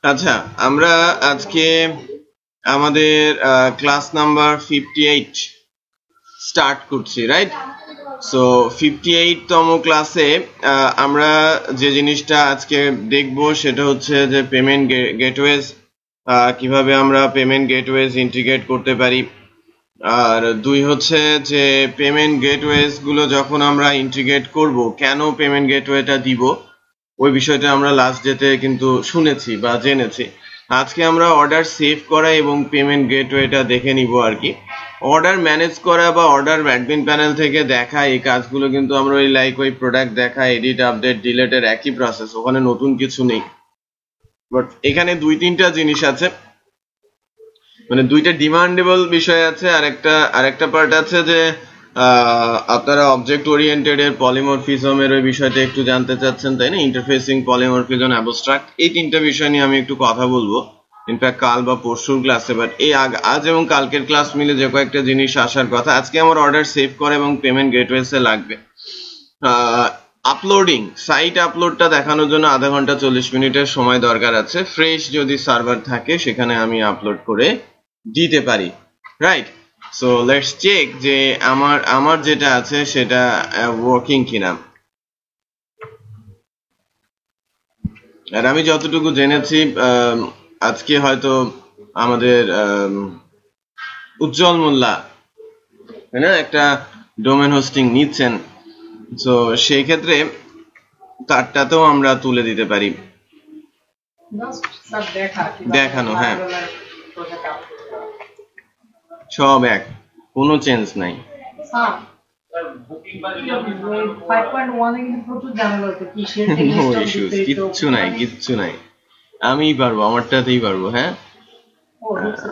আচ্ছা, আমরা আজকে আমাদের ক্লাস নাম্বার 58 স্টার্ট করছি, রাইট? সো 58তম ক্লাসে আমরা যে জিনিসটা আজকে দেখব সেটা হচ্ছে যে পেমেন্ট গেটওয়েজ, কিভাবে আমরা পেমেন্ট গেটওয়েজ ইন্টিগ্রেট করতে পারি। আর দুই হচ্ছে যে পেমেন্ট গেটওয়েজ গুলো যখন আমরা ইন্টিগ্রেট করব, কেন পেমেন্ট গেটওয়েটা দিব, ওই বিষয়টা আমরা লাস্ট ডেতে কিন্তু শুনেছি বা জেনেছি। আজকে আমরা অর্ডার সেভ করা এবং পেমেন্ট গেটওয়েটা দেখে নিব আর কি। অর্ডার ম্যানেজ করা বা অর্ডার অ্যাডমিন প্যানেল থেকে দেখা, এই কাজগুলো কিন্তু আমরা ওই প্রোডাক্ট দেখা, এডিট, আপডেট, ডিলেটের একই প্রসেস, ওখানে নতুন কিছু নেই। বাট এখানে দুই তিনটা জিনিস আছে, মানে দুইটা ডিমান্ডেবল বিষয় আছে। আরেকটা পার্ট আছে যে আপনারা অবজেক্ট ওরিয়েন্টেড এর পলিমরফিজমের ওই বিষয়টা একটু জানতে চাচ্ছেন, তাই না? ইন্টারফেসিং, পলিমরফিজম, অ্যাবস্ট্রাক্ট, এই তিনটা বিষয় নিয়ে আমি একটু কথা বলবো ইনফ্যাক্ট কাল বা পরশুর ক্লাসে। বাট এই আজ এবং কালকের ক্লাস মিলে যে কয়েকটা জিনিস আসার কথা, আজকে আমার অর্ডার সেভ করে এবং পেমেন্ট গেটওয়েসে লাগবে। আপলোডিং, সাইট আপলোডটা দেখানোর জন্য আধা ঘন্টা 40 মিনিটের সময় দরকার আছে। ফ্রেশ যদি সার্ভার থাকে সেখানে আমি আপলোড করে দিতে পারি, রাইট? সো লেটস চেক যে আমার যেটা আছে সেটা ওয়ার্কিং কিনা। আর আমি যতটুকু জেনেছি, আজকে হয়তো আমাদের উজ্জ্বল মোল্লা, তাই না, একটা ডোমেন হোস্টিং নিচ্ছেন। সো সেই ক্ষেত্রে তারটাতেও আমরা তুলে দিতে পারি, দেখানো। হ্যাঁ, সব এক, কোনো চেঞ্জ নাই। কিচ্ছু নাই, আমিই পারবো, আমারটাতেই পারবো। হ্যাঁ,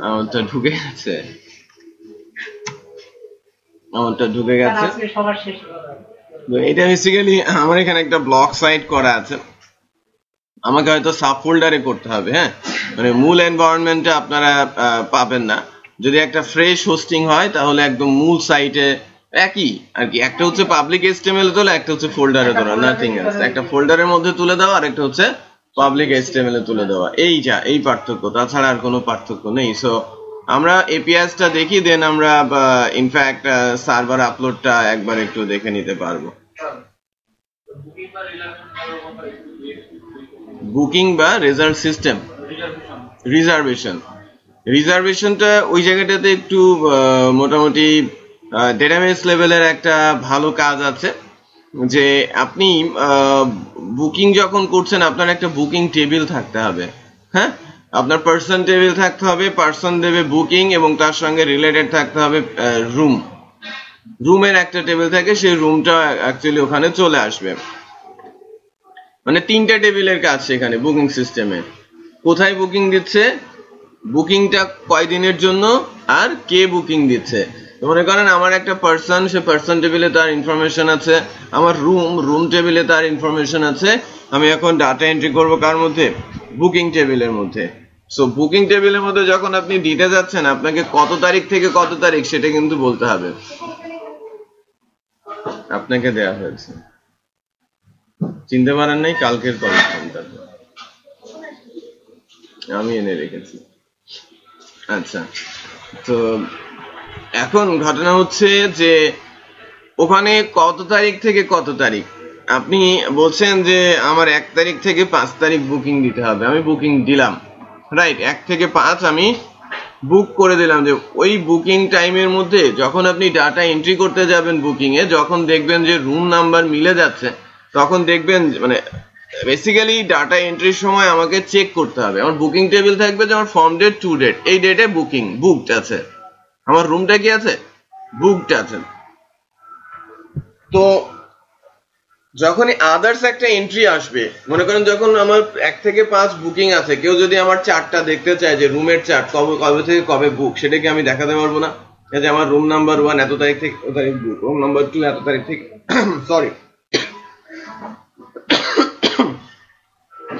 আমারটা ঢুকে গেছে, এটা বেসিক্যালি আমার এখানে একটা ব্লক সাইট করা আছে, আমাকে হয়তো সাব ফোল্ডারে করতে হবে। হ্যাঁ, মানে মূল এনভায়রনমেন্টে আপনারা পাবেন না। যদি একটা ফ্রেশ হোস্টিং হয় তাহলে একদম মূল সাইটে একই আর কি। একটা হচ্ছে পাবলিক এইচটিএমএল তোলা, একটা হচ্ছে ফোল্ডারে তোলা, নাথিং এলস। একটা ফোল্ডারের মধ্যে তুলে দেওয়া, আর একটা হচ্ছে পাবলিক এইচটিএমএল এ তুলে দেওয়া, এই পার্থক্য, তাছাড়া আর কোনো পার্থক্য নেই। সো আমরা এপিআইসটা দেখি, দেন আমরা ইনফ্যাক্ট সার্ভার আপলোডটা একবার একটু দেখে নিতে পারবো। বুকিং বা রেজাল্ট সিস্টেম, রিজার্ভেশনটা ওই জায়গাটাতে একটু মোটামুটি ডেটাবেস লেভেলের একটা ভালো কাজ আছে, যে আপনি বুকিং যখন করছেন আপনার একটা বুকিং টেবিল থাকতে হবে। হ্যাঁ, আপনার পার্সন টেবিল থাকতে হবে, পার্সন দেবে বুকিং, এবং তার সঙ্গে রিলেটেড থাকতে হবে রুমের একটা টেবিল থাকে, সেই রুমটা অ্যাকচুয়ালি ওখানে চলে আসবে। মানে তিনটা টেবিলের কাজ সেখানে বুকিং সিস্টেমে। কোথায় বুকিং দিচ্ছে, বুকিংটা কয় দিনের জন্য, আর কে বুকিং দিচ্ছে। মনে করেন আমার একটা পার্সন, সে পার্সন টেবিলে তার ইনফরমেশন আছে, আমার রুম টেবিলে তার ইনফরমেশন আছে। আমি এখন ডাটা এন্ট্রি করব কার মধ্যে, বুকিং টেবিলের মধ্যে। সো বুকিং টেবিলের মধ্যে যখন আপনি দিতে যাচ্ছেন, আপনাকে কত তারিখ থেকে কত তারিখ সেটা কিন্তু বলতে হবে, আপনাকে দেয়া হয়েছে। চিনতে পারেন নাই কালকের কলেজটা, আমি এনে রেখেছি। আচ্ছা, তো এখন ঘটনা হচ্ছে যে ওখানে কত তারিখ থেকে কত তারিখ, আপনি বলছেন যে আমার 1 তারিখ থেকে 5 তারিখ বুকিং দিতে হবে। আমি বুকিং দিলাম, রাইট? 1 থেকে 5 আমি বুক করে দিলাম। যে ওই বুকিং টাইমের মধ্যে যখন আপনি ডাটা এন্ট্রি করতে যাবেন বুকিং এ, যখন দেখবেন যে রুম নাম্বার মিলে যাচ্ছে, তখন দেখবেন মানে বেসিক্যালি ডাটা এন্ট্রির সময় আমাকে চেক করতে হবে। আমার বুকিং টেবিল থাকবে যে আমার ফর্ম ডেট টু ডেট, এই ডেটে বুকিং বুকড আছে, আমার রুমটা কি আছে, বুকড আছে। তো যখনই আদার্স একটা এন্ট্রি আসবে, মনে করেন যখন আমার 1 থেকে 5 বুকিং আছে, কেউ যদি আমার চার্টটা দেখতে চায় যে রুমের চার্ট কবে থেকে কবে বুক, সেটাকে আমি দেখাতে পারবো না? যে আমার রুম নাম্বার 1 এত তারিখ থেকে এত তারিখ বুক, রুম নাম্বার 2 এত তারিখ থেকে সরি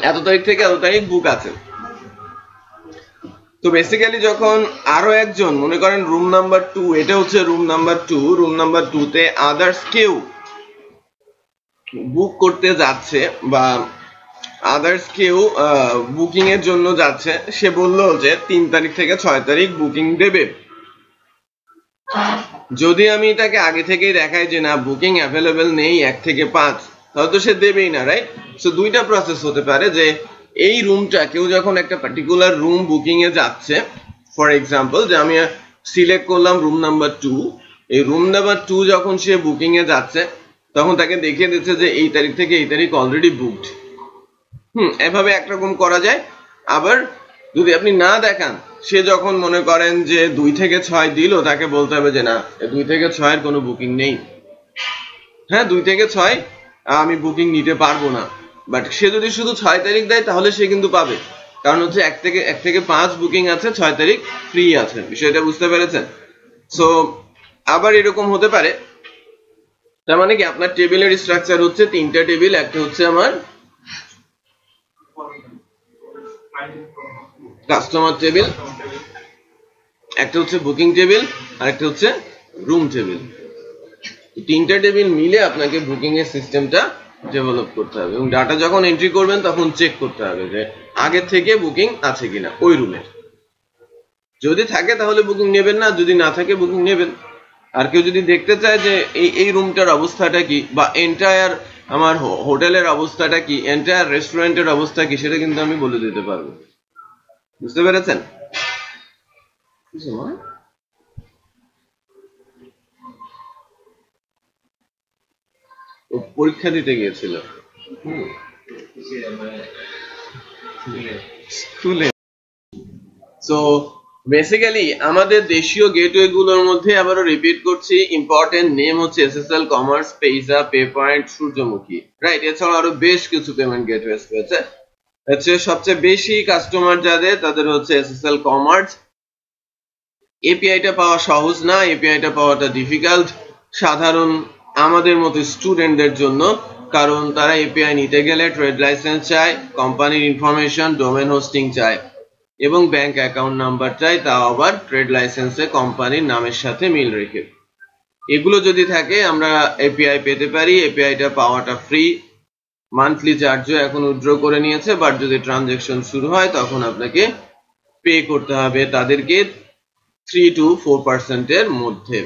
এত তারিখ থেকে এত তারিখ বুক আছে। তো বেসিক্যালি যখন আরো একজন মনে করেন রুম নাম্বার 2, এটা হচ্ছে রুম নাম্বার 2, রুম নাম্বার 2 তে আদার্স কেউ বুক করতে যাচ্ছে বা আদার্স কেউ বুকিং এর জন্য যাচ্ছে, সে বললো যে 3 তারিখ থেকে 6 তারিখ বুকিং দেবে। যদি আমি তাকে আগে থেকেই দেখাই যে না বুকিং অ্যাভেলেবেল নেই 1 থেকে 5, তাহলে তো সে দেবেই না, রাইট? সো দুইটা প্রসেস হতে পারে যে এই রুমটা কেউ যখন একটা পার্টিকুলার রুম বুকিং এ যাচ্ছে, ফর এক্সাম্পল যে আমি সিলেক্ট করলাম রুম নাম্বার 2, এই রুম নাম্বার 2 যখন সে বুকিং এ যাচ্ছে তখন তাকে দেখিয়ে দিচ্ছে যে এই তারিখ থেকে এই তারিখ অলরেডি বুকড। এভাবে একরকম করা যায়। আবার যদি আপনি না দেখান, সে যখন মনে করেন যে 2 থেকে 6 দিল, তাকে বলতে হবে যে না 2 থেকে 6 এর কোনো বুকিং নেই। হ্যাঁ 2 থেকে 6 আমি বুকিং নিতে পারবো না, বাট সে যদি শুধু 6 তারিখ দেয় তাহলে সে কিন্তু পাবে, কারণ হচ্ছে 1 থেকে 5 বুকিং আছে, 6 তারিখ ফ্রি আছে। বিষয়টা বুঝতে পেরেছেন? সো আবার এরকম হতে পারে, তার মানে কি আপনার টেবিলের স্ট্রাকচার হচ্ছে 3টা টেবিল, একটা হচ্ছে আমার কাস্টমার টেবিল, একটা হচ্ছে বুকিং টেবিল, আর একটা হচ্ছে রুম টেবিল। 3টা টেবিল মিলে আপনাকে বুকিং এর সিস্টেমটা ডেভেলপ করতে হবে এবং ডাটা যখন এন্ট্রি করবেন তখন চেক করতে হবে যে আগে থেকে বুকিং আছে কিনা ওই রুমের। যদি থাকে তাহলে বুকিং নেবেন না, যদি না থাকে বুকিং নেবেন। আর কেউ যদি দেখতে চায় যে এই রুমটার অবস্থাটা কি বা এন্টায়ার আমার হোটেলের অবস্থাটা কি, এন্টায়ার রেস্টুরেন্টের অবস্থা কি, সেটা কিন্তু আমি বলে দিতে পারবো। বুঝতে পেরেছেন? ও পরীক্ষা দিতে গিয়েছিল স্কুলে। সো বেসিক্যালি আমাদের দেশীয় গেটওয়ে গুলোর মধ্যে আবারও রিপিট করছি, ইম্পর্টেন্ট নেম হচ্ছে এসএসএল কমার্স, পেইজা, পে পয়েন্ট, সূর্যমুখী, রাইট? এছাড়াও আরো বেশ কিছু পেমেন্ট গেটওয়েজ রয়েছে। হচ্ছে সবচেয়ে বেশি কাস্টমার যাদের তাদের হচ্ছে এসএসএল কমার্স। এপিআইটা পাওয়া সহজ না, এপিআইটা পাওয়াটা ডিফিকাল্ট সাধারণ আমাদের মতো স্টুডেন্টদের জন্য, কারণ তারা এপিআই নিতে গেলে ট্রেড লাইসেন্স চায়, কোম্পানির ইনফরমেশন, ডোমেন হোস্টিং চায় এবং ব্যাংক অ্যাকাউন্ট নাম্বার চাই, তাও আবার ট্রেড লাইসেন্সে কোম্পানির নামের সাথে মিল রেখে। এগুলো যদি থাকে আমরা এপিআই পেতে পারি। এপিআইটা পাওয়াটা ফ্রি, মান্থলি চার্জও এখন উইথড্র করে নিয়েছে, বাট যদি ট্রানজাকশন শুরু হয় তখন আপনাকে পে করতে হবে তাদেরকে 3 to 4% এর মধ্যে।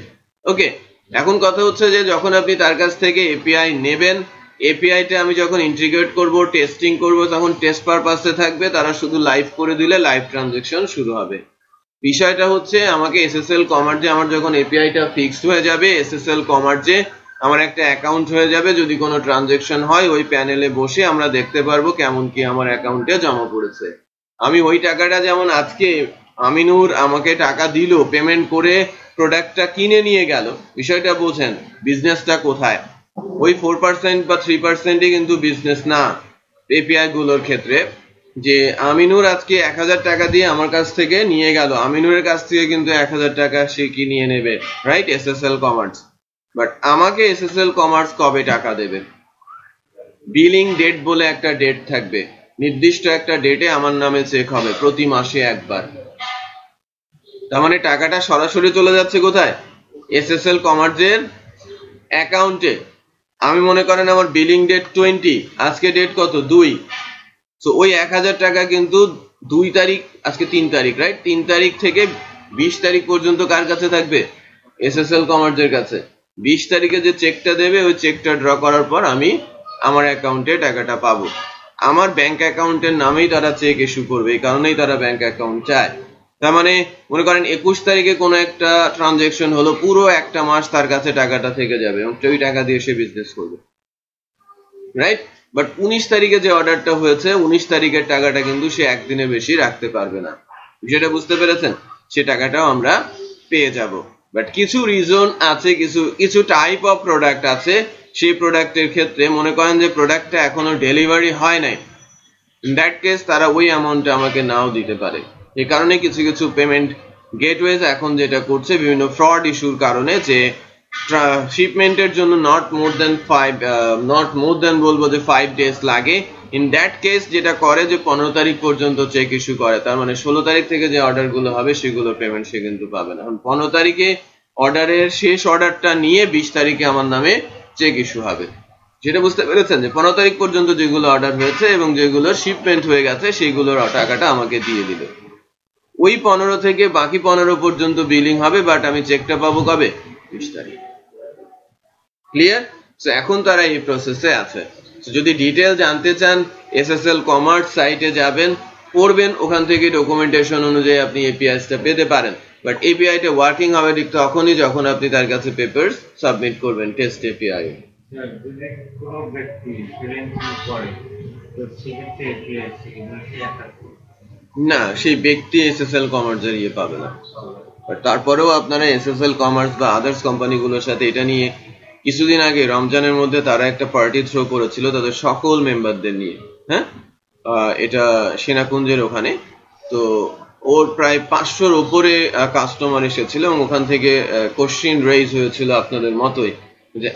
ওকে, এখন কথা হচ্ছে যে যখন আপনি তার কাছ থেকে এপিআই নেবেন, এপিআইটা আমি যখন ইন্টিগ্রেট করব, টেস্টিং করব, তখন টেস্ট পারপাসে থাকবে, তারা শুধু লাইভ করে দিলে লাইভ ট্রানজাকশন শুরু হবে। বিষয়টা হচ্ছে আমাকে এসএসএল কমার্সে আমার যখন এপিআইটা ফিক্সড হয়ে যাবে, এসএসএল কমার্সে আমার একটা অ্যাকাউন্ট হয়ে যাবে, যদি কোনো ট্রানজাকশন হয় ওই প্যানেলে বসে আমরা দেখতে পারবো কেমন কি আমার অ্যাকাউন্টে জমা পড়েছে। আমি ওই টাকাটা যেমন আজকে আমিনুর আমাকে টাকা দিল, পেমেন্ট করে প্রোডাক্টটা কিনে নিয়ে গেল, বিষয়টা বোঝেন বিজনেসটা কোথায়। ওই 4% বা 3% কিন্তু বিজনেস না এপিআই গুলোর ক্ষেত্রে। যে আমিনুর আজকে 1000 টাকা দিয়ে আমার কাছ থেকে নিয়ে গেল, আমিনুরের কাছ থেকে কিন্তু 1000 টাকা সে কি নিয়ে নেবে, রাইট? SSL commerce. বাট আমাকে এসএসএল কমার্স কবে টাকা দেবে? বিলিং ডেট বলে একটা ডেট থাকবে, নির্দিষ্ট একটা ডেটে আমার নামে চেক হবে প্রতি মাসে একবার। তার মানে টাকাটা সরাসরি চলে যাচ্ছে কোথায়? এসএসএল কমার্সের অ্যাকাউন্টে। আমি মনে করেন আমার বিলিং ডেট 20, আজকে ডেট কত? 2। সো ওই 1000 টাকা কিন্তু 2 তারিখ, আজকে 3 তারিখ, রাইট? 3 তারিখ থেকে 20 তারিখ পর্যন্ত কার কাছে থাকবে? এসএসএল কমার্সের কাছে। 20 তারিখে যে চেকটা দেবে ওই চেকটা ড্র করার পর আমি আমার অ্যাকাউন্টে টাকাটা পাবো। আমার ব্যাংক অ্যাকাউন্টের নামেই তারা চেক ইস্যু করবে, এই কারণেই তারা ব্যাংক অ্যাকাউন্ট চায়। তার মানে মনে করেন 21 তারিখে কোনো একটা ট্রানজাকশন হলো, পুরো একটা মাস তার কাছে টাকাটা থেকে যাবে এবং ওই টাকা দিয়ে সে বিজনেস করবে, রাইট? বাট 19 তারিখে যে অর্ডারটা হয়েছে 19 তারিখের টাকাটা কিন্তু সে একদিনে বেশি রাখতে পারবে না। যেটা বুঝতে পেরেছেন? সে টাকাটাও আমরা পেয়ে যাব। বাট কিছু রিজন আছে, কিছু টাইপ অফ প্রোডাক্ট আছে, সেই প্রোডাক্টের ক্ষেত্রে মনে করেন যে প্রোডাক্টটা এখনো ডেলিভারি হয় নাই, ইন দ্যাট কেস তারা ওই অ্যামাউন্টটা আমাকে নাও দিতে পারে। এই কারণে কিছু পেমেন্ট গেটওয়েজ এখন যেটা করছে বিভিন্ন ফ্রড ইস্যুর কারণে, যে শিপমেন্টের জন্য নট মোর দেন বলবো যে 5 ডেজ লাগে, ইন দ্যাট কেস যেটা করে যে 15 তারিখ পর্যন্ত চেক ইস্যু করে, তার মানে 16 তারিখ থেকে যে অর্ডার গুলো হবে সেগুলো পেমেন্ট সে কিন্তু পাবে না। এখন 15 তারিখে অর্ডারের শেষ অর্ডারটা নিয়ে 20 তারিখে আমার নামে চেক ইস্যু হবে। যেটা বুঝতে পেরেছেন যে 15 তারিখ পর্যন্ত যেগুলো অর্ডার হয়েছে এবং যেগুলোর শিপমেন্ট হয়ে গেছে সেইগুলোর টাকাটা আমাকে দিয়ে দিল। ওই 15 থেকে বাকি 15 পর্যন্ত বিলিং হবে, বাট আমি চেকটা পাবো কবে? 20 তারিখ। ক্লিয়ার? সো এখন তারা এই প্রসেসে আছে। যদি ডিটেল জানতে চান এসএসএল কমার্স সাইটে যাবেন, পড়বেন, ওখান থেকে ডকুমেন্টেশন অনুযায়ী আপনি এপিআইটা পেতে পারেন। বাট এপিআইটা ওয়ার্কিং হবে ঠিক তখনই যখন আপনি তার কাছে পেপারস সাবমিট করবেন টেস্ট এপিআই। না, সেই ব্যক্তি এসএসএল কমার্সের ইয়ে পাবে না। তারপরেও আপনারা এসএসএল কমার্স বা আদার্স কোম্পানিগুলোর সাথে এটা নিয়ে কিছুদিন আগে রমজানের মধ্যে তারা একটা পার্টি থ্রো করেছিল তাদের সকল মেম্বারদের নিয়ে, হ্যাঁ, এটা সেনাকুঞ্জের ওখানে। তো ওর প্রায় 500-র উপরে কাস্টমার এসেছিল এবং ওখান থেকে কোশ্চিন রেইজ হয়েছিল আপনাদের মতোই, যে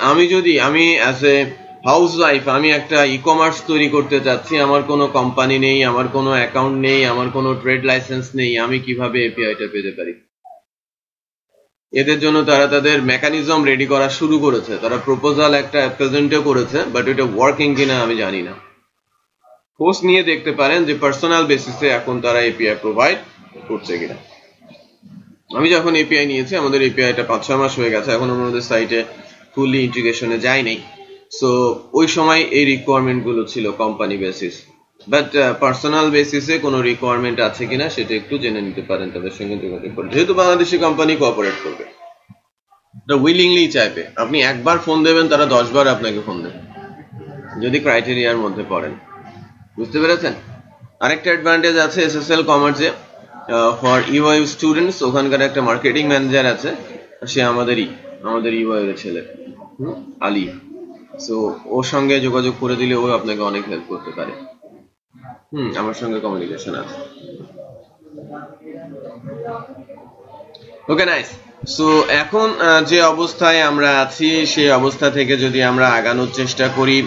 আমি অ্যাজ এ হাউস ওয়াইফ আমি একটা ই কমার্স তৈরি করতে চাচ্ছি, আমার কোনো কোম্পানি নেই, আমার কোনো অ্যাকাউন্ট নেই, আমার কোনো ট্রেড লাইসেন্স নেই, আমি কিভাবে এপিআইটা পেতে পারি? এদের জন্য তারা তাদের মেকানিজম রেডি করা শুরু করেছে, তারা প্রপোজাল একটা প্রেজেন্টও করেছে, বাট এটা ওয়ার্কিং কিনা আমি জানি না। খোঁজ নিয়ে দেখতে পারেন যে পার্সোনাল বেসিসে এখন তারা এপিআই প্রোভাইড করছে কিনা। আমি যখন এপিআই নিয়েছি আমাদের এপিআইটা 5-6 মাস হয়ে গেছে, এখন আমাদের সাইটে ফুললি ইন্টিগ্রেশনে যায় নাই। সো ওই সময় এই রিকোয়ারমেন্ট গুলো ছিল কোম্পানি বেসিস, বাট পার্সোনাল বেসিসে কোনো রিকোয়ারমেন্ট আছে কিনা সেটা একটু জেনে নিতে পারেন তাদের সঙ্গে যোগাযোগ করে, যেহেতু বাংলাদেশি কোম্পানি কোঅপারেট করবে, উইলিংলি চাইবে। আপনি একবার ফোন দেবেন, তারা 10 বার আপনাকে ফোন দেবে যদি ক্রাইটেরিয়ার মধ্যে পড়েন। বুঝতে পেরেছেন? আরেকটা অ্যাডভান্টেজ আছে এসএসএল কমার্সে ফর ইউআই স্টুডেন্টস, ওখানকার একটা মার্কেটিং ম্যানেজার আছে, সে আমাদের ইউআই এর ছেলে, আলী। সো ওর সঙ্গে যোগাযোগ করে দিলে ও আপনাকে অনেক হেল্প করতে পারে। আমার সঙ্গে কমিউনিকেশন আছে। ওকে, নাইস। সো এখন যে অবস্থায় আমরা আছি সেই অবস্থা থেকে যদি আমরা আগানোর চেষ্টা করি,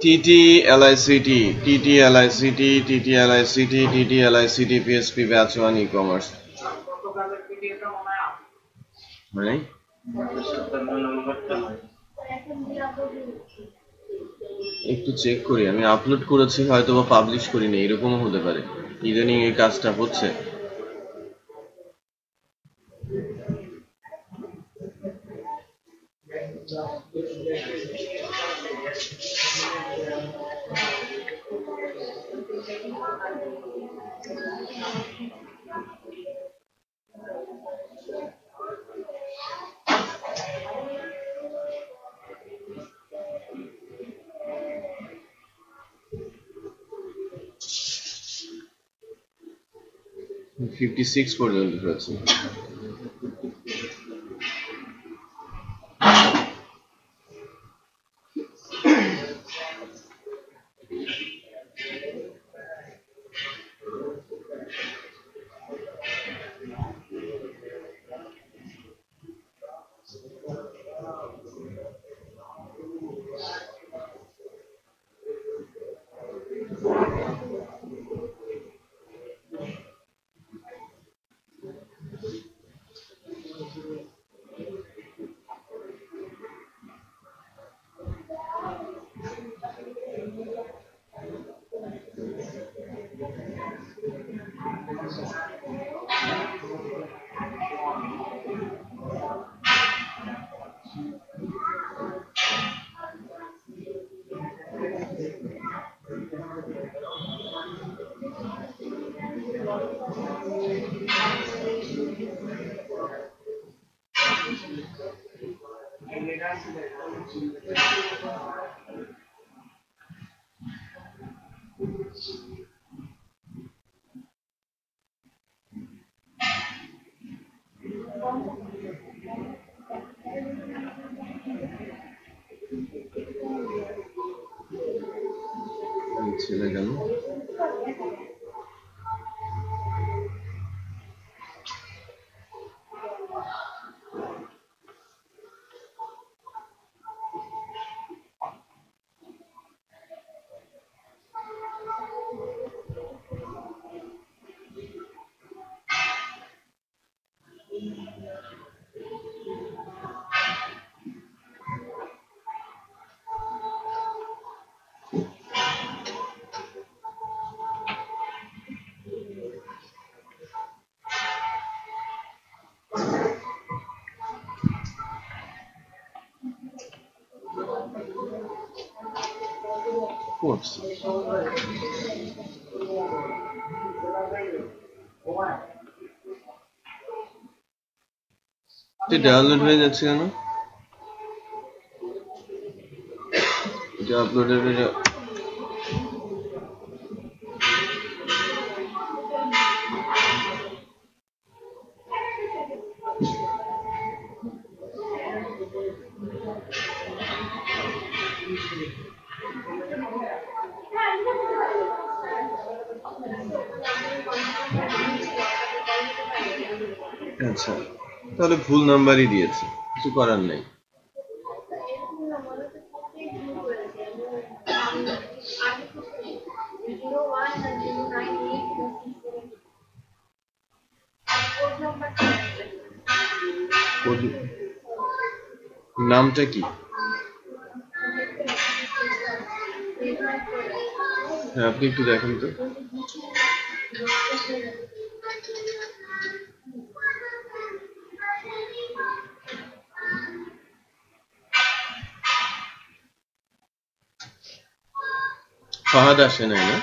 TTLICT, PSP Batch 1 e-commerce, মানে একটু চেক করি, আমি আপলোড করেছি হয়তো বা পাবলিশ করিনি, এরকমও হতে পারে। ইদানিং এই কাজটা হচ্ছে। 56 পর্যন্ত রয়েছে। ছেলে গেল। ডাউনলোড হয়ে যাচ্ছে কেন? এটা আপলোডের হয়ে আচ্ছা, তাহলে ভুল নাম্বারই দিয়েছে, কিছু করার নাই। নামটা কি? হ্যাঁ, আপনি একটু দেখেন তো। ফাহাদ আসে নাই না?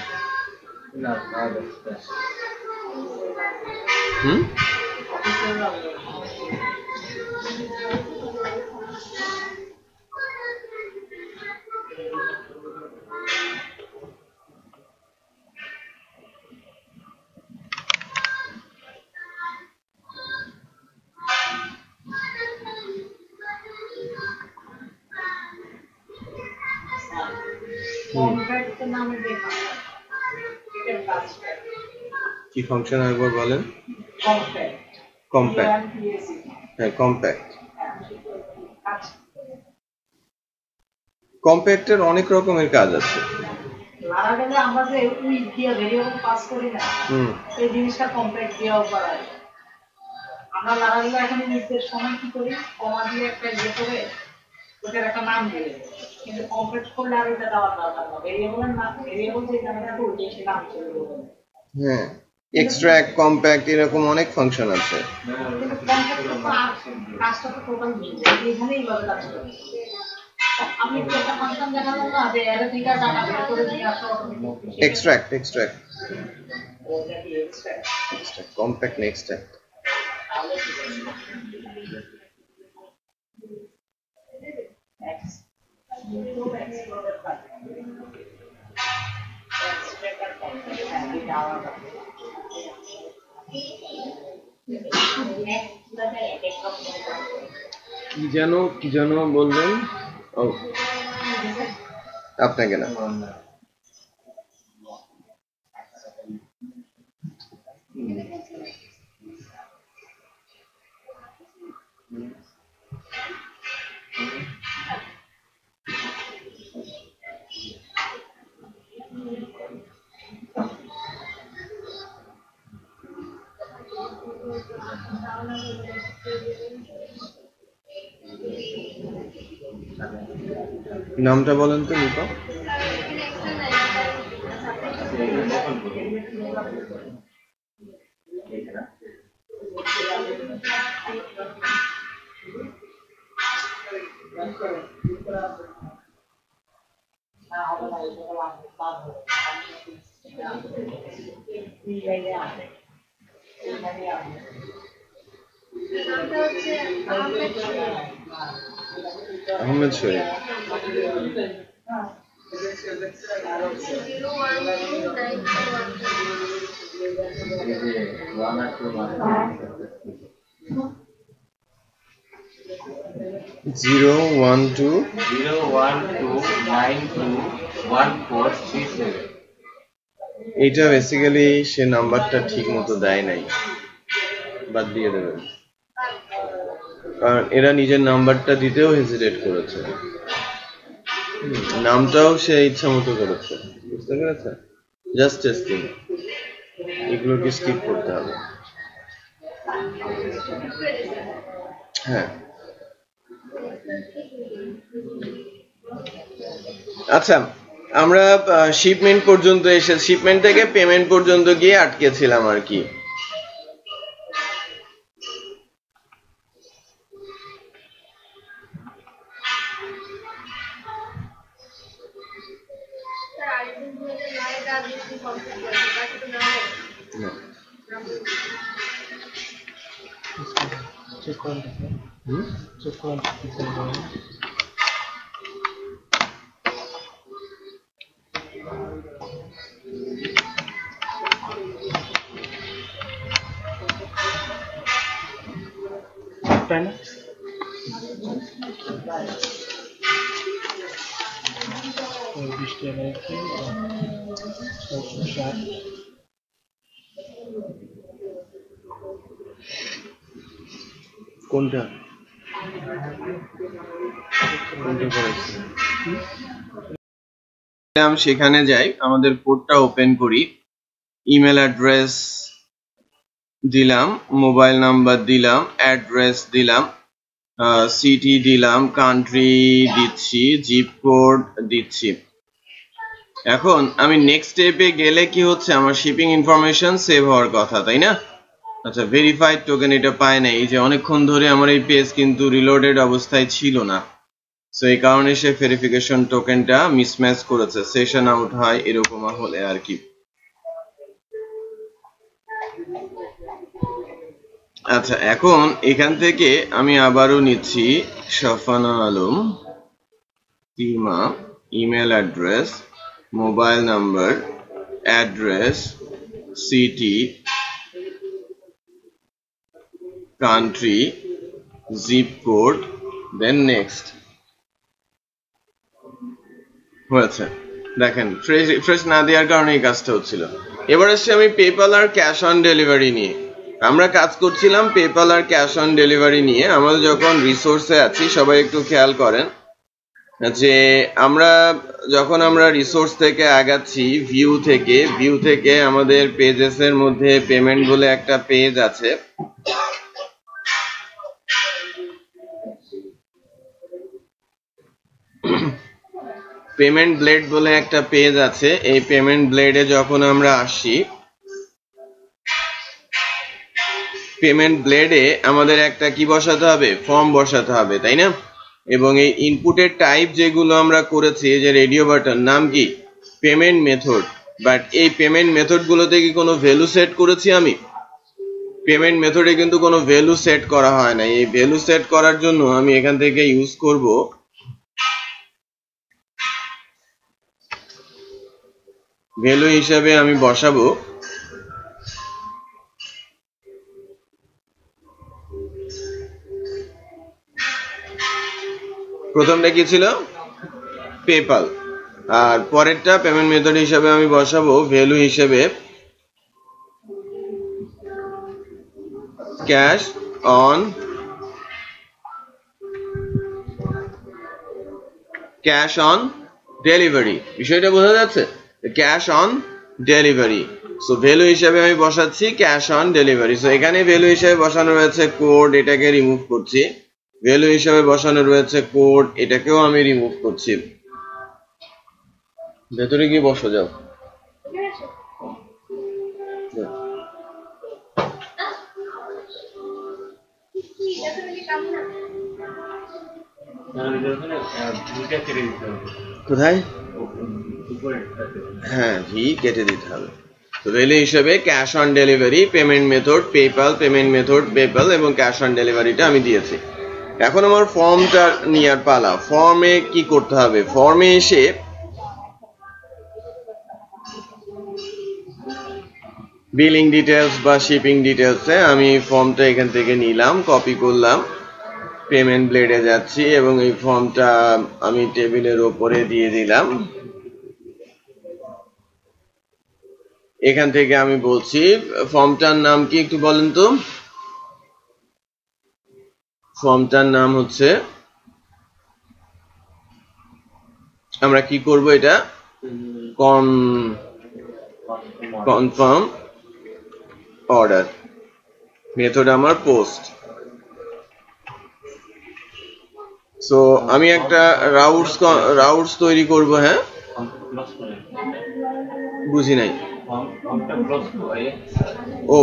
কি ফাংশন একবার বলেন? কম্প্যাক্ট। হ্যাঁ, কম্প্যাক্ট। কম্প্যাক্টের অনেক রকমের কাজ আছে। লারাভেলে আমরা যে উইথ দিয়ে ভেরিয়েবল পাস করি না, এই জিনিসটা কম্প্যাক্ট দিয়েও করা যায়। আমরা লারাভেলে এখন উইথের সময় কি করি, কমা দিয়ে একটা ইয়ে করে ওটার একটা নাম দিয়ে দেব, কিন্তু কম্প্যাক্ট করলে আর ওটা দেওয়ার দরকার না। ভেরিয়েবলের নাম, ভেরিয়েবল যে জায়গাটা করবে সেই নাম চলে যাবে। হ্যাঁ, এক্সট্রাক্ট, কম্প্যাক্ট এরকম অনেক ফাংশন আছে। কিন্তু কম্প্যাক্ট তো কাজটা তো টোটাল মিল যায়, এখানেই ভাবে কাজ করে। আমি একটা ফাংশন দেখালাম না যে অ্যারে থেকে ডাটা বের করে নিয়ে আসা অটোমেটিক। এক্সট্রাক্ট, ওটা কি এক্সট্রাক্ট? কম্প্যাক্ট না এক্সট্রাক্ট? কি যেন বলবেন? ও আপনাকে না, নামটা বলেন তো Nipa. Ahmed Sharif. Zero one two 012921437। এইটা বেসিক্যালি সে নাম্বারটা ঠিক মতো দেয় নাই, বাদ দিয়ে দেবেন, কারণ এরা নিজের নাম্বারটা দিতেও হেজিটেট করেছে, নামটাও সে ইচ্ছা মতো করেছে, বুঝতে পেরেছেন? জাস্ট টেস্টিং, এগুলোকে স্কিপ করতে হবে। হ্যাঁ, আচ্ছা, আমরা শিপমেন্ট পর্যন্ত এসে শিপমেন্ট থেকে পেমেন্ট পর্যন্ত গিয়ে আটকেছিলাম আর কি। কোনটা সেখানে যাই, আমাদের কোডটা ওপেন করি, ইমেল অ্যাড্রেস দিলাম, মোবাইল নাম্বার দিলাম, অ্যাড্রেস দিলাম, সিটি দিলাম, কান্ট্রি দিচ্ছি, জিপ কোড দিচ্ছি। এখন আমি নেক্সট স্টেপে গেলে কি হচ্ছে, আমার শিপিং ইনফরমেশন সেভ হওয়ার কথা, তাই না? আচ্ছা, ভেরিফাইড টোকেন এটা পায় না, এই যে অনেকক্ষণ ধরে আমার এই পেজ কিন্তু রিলোডেড অবস্থায় ছিল না, সো এই কারণে সে ভেরিফিকেশন টোকেনটা মিসম্যাচ করেছে, সেশন আউট হয় এরকম হলে আর কি। আচ্ছা, এখন এখান থেকে আমি আবারও নিচ্ছি শাফানা আলম, তিমা, email address, mobile number, address, city, country, zip code, then next. হয়েছে, দেখেন ফ্রেশ না দেওয়ার কারণে এই কাজটা হচ্ছিল। এবার আসছে আমি পেপ্যাল আর ক্যাশ অন ডেলিভারি নিয়ে। আমরা কাজ করছিলাম পেপ্যাল আর ক্যাশ অন ডেলিভারি নিয়ে। আমাদের যখন রিসোর্সে আছি, সবাই একটু খেয়াল করেন যে যখন আমরা রিসোর্স থেকে আগাচ্ছি, ভিউ থেকে আমাদের পেজেস এর মধ্যে পেমেন্ট বলে একটা পেজ আছে, পেমেন্ট ব্লেড বলে একটা পেজ আছে। এই পেমেন্ট ব্লেডে যখন আমরা আসি, পেমেন্ট ব্লেডে আমাদের একটা কি বসাতে হবে, ফর্ম বসাতে হবে, তাই না? এবং এই ইনপুটের টাইপ যেগুলো আমরা করেছি, যে রেডিও বাটন নাম কি, পেমেন্ট মেথড, বাট এই পেমেন্ট মেথড গুলোতে কি কোনো ভ্যালু সেট করেছি আমি? পেমেন্ট মেথডে কিন্তু কোনো ভ্যালু সেট করা হয় না। এই ভ্যালু সেট করার জন্য আমি এখান থেকে ইউজ করব ভ্যালু হিসাবে আমি বসাবো প্রথমটা কি ছিল পেপাল আর পরেরটা পেমেন্ট মেথড হিসেবে আমি বসাবো ভ্যালু হিসেবে ক্যাশ অন ডেলিভারি বিষয়টা বোঝা যাচ্ছে cash on delivery so value হিসেবে আমি বসাচ্ছি ক্যাশ অন ডেলিভারি সো এখানে ভ্যালু হিসেবে বসানো রয়েছে কোড এটাকে রিমুভ করছি ভ্যালু হিসেবে বসানো রয়েছে কোড এটাকেও আমি রিমুভ করছি ভেতরে গিয়ে বসো যাও কোথায় হ্যাঁ ভি কেটে দিতে হবে তো ভ্যালু হিসেবে cash on delivery payment method PayPal এবং ক্যাশ অন ডেলিভারিটা আমি দিয়েছি এখন আমার ফর্মটা নেওয়ার পালা ফর্মে কি করতে হবে ফর্মে এসে বিলিং ডিটেলস বা শিপিং ডিটেলসে আমি ফর্মটা এখান থেকে নিলাম কপি করলাম পেমেন্ট ব্লেডে যাচ্ছি এবং এই ফর্মটা আমি টেবিলের উপরে দিয়ে দিলাম এখান থেকে আমি বলছি ফর্মটার নাম কি একটু বলেন তো ফর্মটার নাম হচ্ছে আমরা কি করব এটা কনফার্ম অর্ডার মেথড আমার পোস্ট সো আমি একটা রাউটস তৈরি করব হ্যাঁ বুঝি নাই ও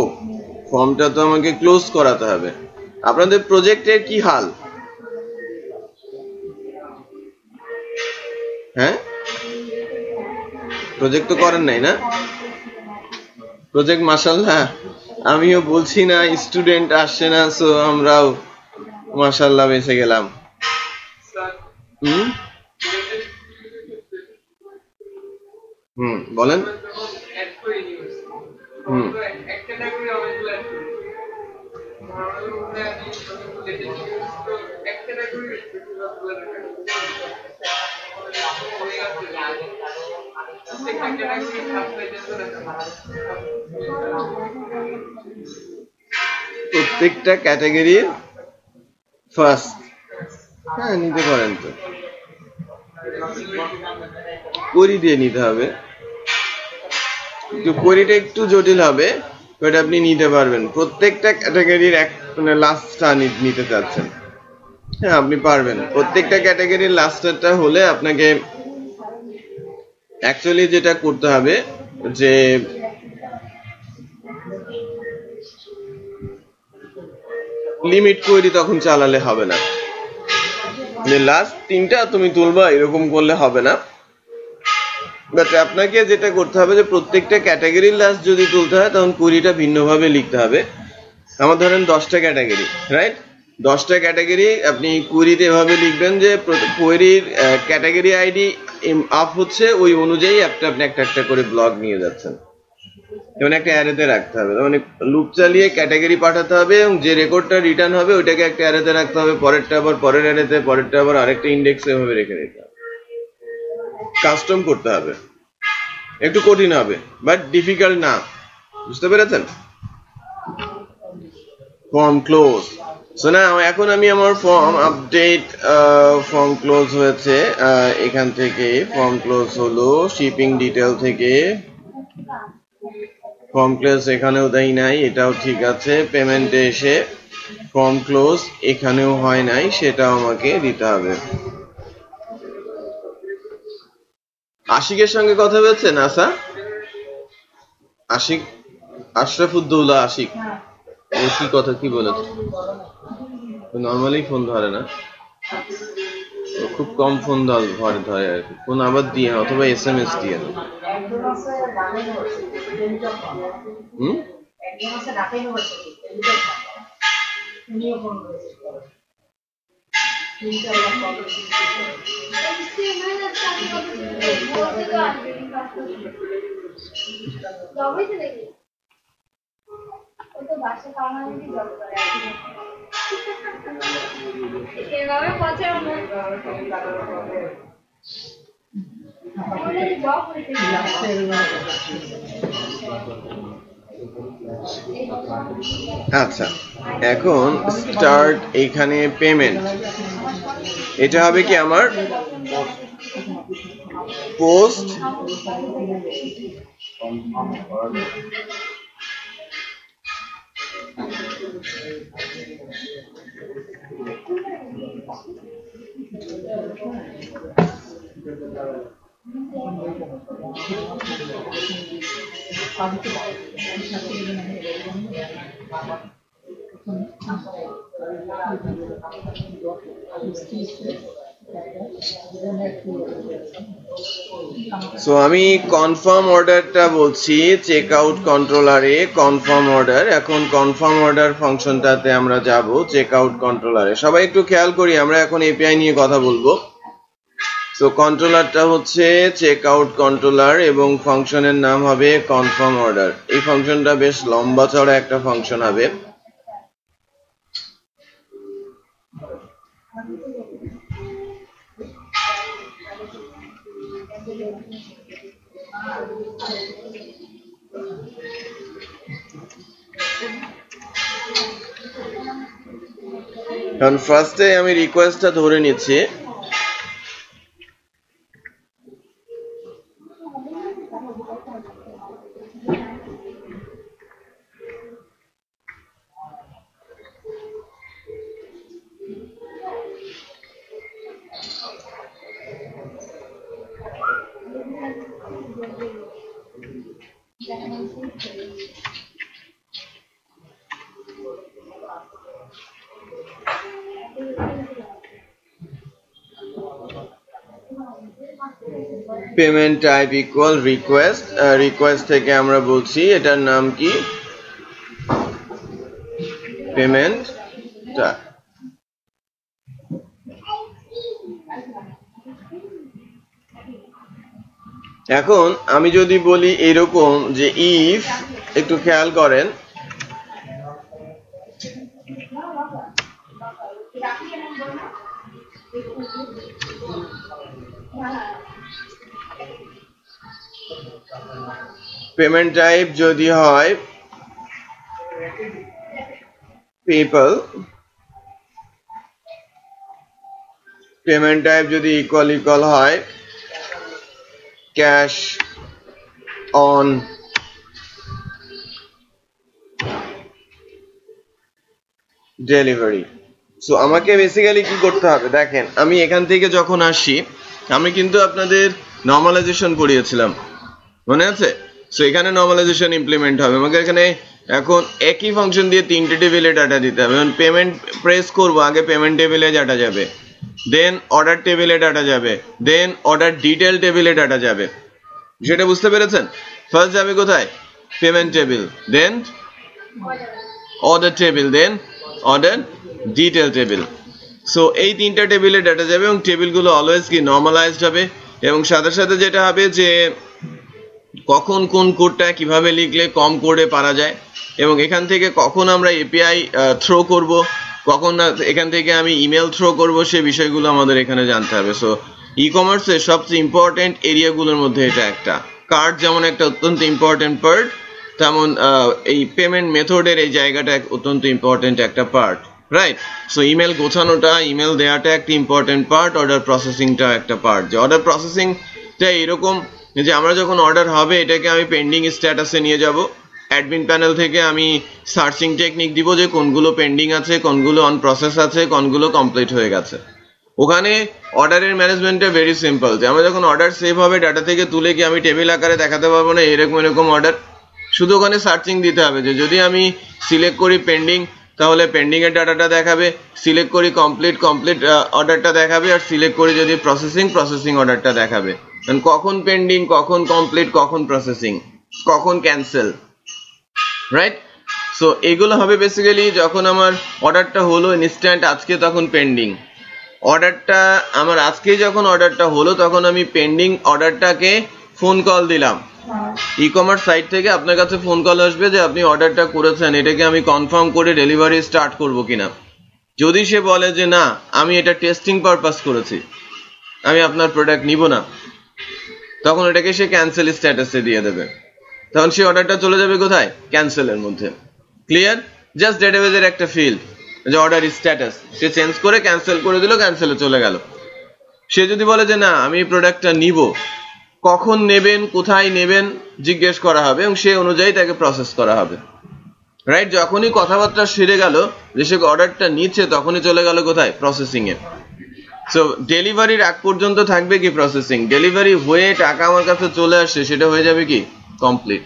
ফর্মটা তো আমাকে ক্লোজ করাতে হবে আপনাদের প্রজেক্টের কি হাল হ্যাঁ প্রজেক্ট তো করেন নাই না প্রজেক্ট মাশাআল্লাহ আমিও বলছি না স্টুডেন্ট আসছে না সো আমরাও মাশাআল্লাহ বেঁচে গেলাম বলেন প্রত্যেকটা ক্যাটাগরি ফার্স্ট হ্যাঁ নিতে পারেন তো কোরি দিয়ে নিতে হবে কোরিটা একটু জটিল হবে বাট আপনি নিতে পারবেন প্রত্যেকটা ক্যাটাগরির এক মানে লাস্টটা নিতে চাচ্ছেন হ্যাঁ আপনি পারবেন প্রত্যেকটা ক্যাটাগরির লাস্টটা হলে আপনাকে অ্যাকচুয়ালি যেটা করতে হবে যে লিমিট কোয়েরি তখন চালালে হবে না যে লাস্ট তিনটা তুমি তুলবা এরকম করলে হবে না বাট আপনাকে যেটা করতে হবে যে প্রত্যেকটা ক্যাটাগরির লাস্ট যদি তুলতে হয় তখন কোয়েরিটা ভিন্নভাবে লিখতে হবে আমার ধরেন 10টা ক্যাটাগরি রাইট 10টা ক্যাটাগরি আপনি কোয়েরিতে এভাবে লিখবেন যে কোয়েরির ক্যাটাগরি আইডি আপ হচ্ছে ওই অনুযায়ী আপনি একটা করে ব্লক নিয়ে যাচ্ছেন যেমন একটা অ্যারেতে রাখতে হবে মানে লুপ চালিয়ে ক্যাটাগরি পাঠাতে হবে এবং যে রেকর্ডটা রিটার্ন হবে ওইটাকে একটা অ্যারেতে রাখতে হবে পরেরটা আবার পরের অ্যারেতে পরেরটা আবার আরেকটা ইন্ডেক্সে এভাবে রেখে দিতে হবে কাস্টম করতে হবে একটু কঠিন হবে বাট ডিফিকাল্ট না বুঝতে পেরেছেন ফর্ম ক্লোজ সো না এখন আমি আমার ফর্ম আপডেট ফর্ম ক্লোজ হয়েছে এখান থেকে ফর্ম ক্লোজ হলো শিপিং ডিটেল থেকে ফর্ম ক্লোজ এখানেও দেই নাই এটাও ঠিক আছে পেমেন্টে এসে ফর্ম ক্লোজ এখানেও হয় নাই সেটাও আমাকে দিতে হবে আশিকের সঙ্গে কথা বলছেন আসা আশিক আশরাফুদ্দৌলা আশিক ও কি কথা কি বলেছে নর্মালি ফোন ধরে না ও খুব কম ফোন ধরে আর কি ফোন আবার দিয়ে অথবা SMS দিয়ে আচ্ছা, এখন স্টার্ট এখানে পেমেন্ট, এটা হবে কি আমার পোস্ট সো আমি কনফার্ম অর্ডারটা বলছি চেক আউট কন্ট্রোলারে কনফার্ম অর্ডার। এখন কনফার্ম অর্ডার ফাংশনটাতে আমরা যাব চেক আউট কন্ট্রোলারে। সবাই একটু খেয়াল করি, আমরা এখন এপিআই নিয়ে কথা বলবো। সো কন্ট্রোলারটা হচ্ছে চেক আউট কন্ট্রোলার এবং ফাংশনের নাম হবে কনফার্ম অর্ডার। এই ফাংশনটা বেশ লম্বা চড়া একটা ফাংশন হবে। কারণ ফার্স্টে আমি রিকোয়েস্টটা ধরে নিচ্ছি। Payment type equal request, request থেকে আমরা বলছি এটার নাম কি পেমেন্ট টাইপ। এখন আমি যদি বলি এরকম যে ইফ, একটু খেয়াল করেন, পেমেন্ট টাইপ যদি হয় পেপ্যাল, পেমেন্ট টাইপ যদি ইকুয়াল হয় ক্যাশ অন ডেলিভারি। সো আমাকে বেসিক্যালি কি করতে হবে দেখেন, আমি এখান থেকে যখন আসি আমি কিন্তু আপনাদের নর্মালাইজেশন পড়িয়েছিলাম, মনে আছে? সো এখানে নর্মালাইজেশন ইমপ্লিমেন্ট হবে। আমাকে এখানে এখন একই ফাংশন দিয়ে তিনটে টেবিলে ডাটা দিতে হবে। এখন পেমেন্ট প্রেস করবো, আগে পেমেন্ট টেবিলে ডাটা যাবে, দেন অর্ডার টেবিলে ডাটা যাবে, দেন অর্ডার ডিটেল টেবিলে ডাটা যাবে। সেটা বুঝতে পেরেছেন? ফার্স্ট যাবে কোথায়? পেমেন্ট টেবিল, দেন অর্ডার টেবিল, দেন অর্ডার ডিটেল টেবিল। সো এই তিনটা টেবিলে ডাটা যাবে এবং টেবিলগুলো অলওয়েজ কি নর্মালাইজড হবে। এবং সাথে সাথে যেটা হবে যে কখন কোন কোডটা কিভাবে লিখলে কম কোডে পারা যায়, এবং এখান থেকে কখন আমরা এপিআই থ্রো করব, কখন এখান থেকে আমি ইমেল থ্রো করব, সে বিষয়গুলো আমাদের এখানে জানতে হবে। সো ই কমার্সের সবচেয়ে ইম্পর্টেন্ট এরিয়াগুলোর মধ্যে এটা একটা। কার্ড যেমন একটা অত্যন্ত ইম্পর্টেন্ট পার্ট, তেমন এই পেমেন্ট মেথডের এই জায়গাটা অত্যন্ত ইম্পর্টেন্ট একটা পার্ট, রাইট? সো ইমেল গোছানোটা, ইমেল দেওয়াটা একটা ইম্পর্টেন্ট পার্ট, অর্ডার প্রসেসিংটা একটা পার্ট। যে অর্ডার প্রসেসিংটা এরকম যে আমরা যখন অর্ডার হবে এটাকে আমি পেন্ডিং স্ট্যাটাসে নিয়ে যাব, অ্যাডমিন প্যানেল থেকে আমি সার্চিং টেকনিক দিব যে কোনগুলো পেন্ডিং আছে, কোনগুলো অন প্রসেস আছে, কোনগুলো কমপ্লিট হয়ে গেছে। ওখানে অর্ডারের ম্যানেজমেন্টটা ভেরি সিম্পল, যে আমরা যখন অর্ডার সেভ হবে ডাটা থেকে তুলে কি আমি টেবিল আকারে দেখাতে পারবো না এরকম অর্ডার, শুধু ওখানে সার্চিং দিতে হবে যে যদি আমি সিলেক্ট করি পেন্ডিং তাহলে পেন্ডিং এর ডাটাটা দেখাবে, সিলেক্ট করি কমপ্লিট অর্ডারটা দেখাবে, আর সিলেক্ট করি যদি প্রসেসিং অর্ডারটা দেখাবে। কখন পেন্ডিং, কখন কমপ্লিট, কখন প্রসেসিং, কখন ক্যান্সেল, রাইট? সো এগুলো হবে বেসিক্যালি যখন আমার অর্ডারটা হলো ইনস্ট্যান্ট আজকে, তখন পেন্ডিং অর্ডারটা আমার আজকে যখন অর্ডারটা হলো তখন আমি পেন্ডিং অর্ডারটাকে ফোন কল দিলাম। ই কমার্স সাইট থেকে আপনার কাছে ফোন কল আসবে যে আপনি অর্ডারটা করেছেন, এটাকে আমি কনফার্ম করে ডেলিভারি স্টার্ট করব কিনা। যদি সে বলে যে না আমি এটা টেস্টিং পারপাস করেছি, আমি আপনার প্রোডাক্ট নিব না, তখন এটাকে সে ক্যান্সেল স্ট্যাটাসে দিয়ে দেবে। তখন সেই অর্ডারটা চলে যাবে কোথায়? ক্যান্সেলের মধ্যে। ক্লিয়ার? জাস্ট ডেটাবেজের একটা ফিল্ড যে অর্ডার স্ট্যাটাস, সে চেঞ্জ করে ক্যান্সেল করে দিল, ক্যান্সেলে চলে গেল। সে যদি বলে যে না আমি এই প্রোডাক্টটা নিব, কখন নেবেন, কোথায় নেবেন জিজ্ঞেস করা হবে এবং সেই অনুযায়ী তাকে প্রসেস করা হবে। রাইট? যখনই কথাবার্তা সেরে গেল যে সে অর্ডারটা নিচ্ছে, তখনই চলে গেল কোথায়? প্রসেসিং এ। সো ডেলিভারির আগ পর্যন্ত থাকবে কি প্রসেসিং, ডেলিভারি হয়ে টাকা আমার কাছে চলে আসছে সেটা হয়ে যাবে কি কমপ্লিট।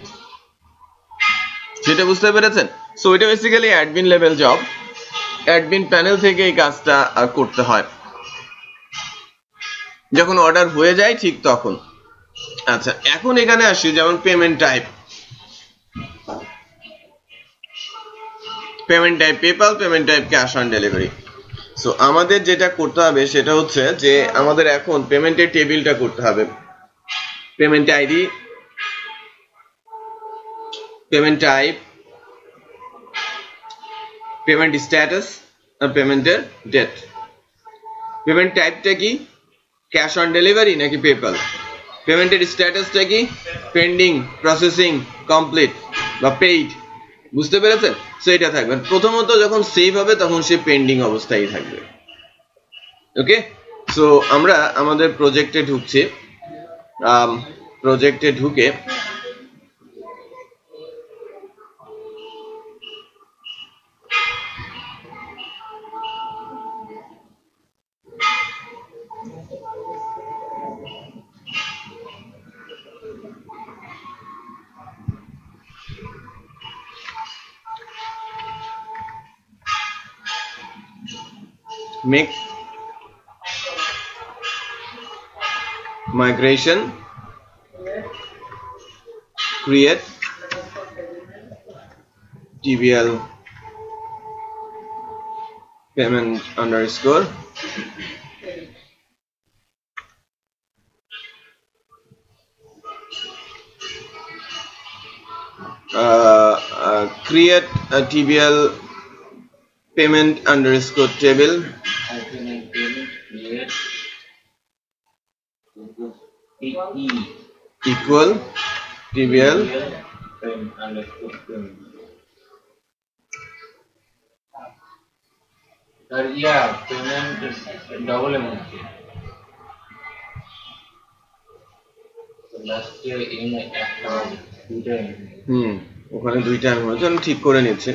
সেটা বুঝতে পেরেছেন? সো এটা basically admin level job. Admin panel থেকে এই কাজটা করতে হয় যখন অর্ডার হয়ে যায়, ঠিক তখন। আচ্ছা, এখন এখানে আসি, যেমন payment type. Payment type PayPal, payment type cash on delivery. So আমাদের যেটা করতে হবে সেটা হচ্ছে যে আমাদের এখন পেমেন্টের টেবিলটা করতে হবে। Payment ID, payment type, payment status আর পেমেন্টের ডেট। পেমেন্ট টাইপটা কি? ক্যাশ অন ডেলিভারি নাকি পেপ্যাল? পেমেন্টের স্ট্যাটাসটা কি? পেন্ডিং, প্রসেসিং, কমপ্লিট বা পেইড। বুঝতে পেরেছেন? সো এটা থাকবে। প্রথমত যখন সেভ হবে তখন সে পেন্ডিং অবস্থায় থাকবে। ওকে, সো আমরা আমাদের প্রজেক্টে ঢুকছি। প্রজেক্টে ঢুকে make migration, create TBL payment underscore create a TBL payment underscore table equal TBL ওখানে দুইটা আমি হয়েছে, আমি ঠিক করে নিচ্ছি।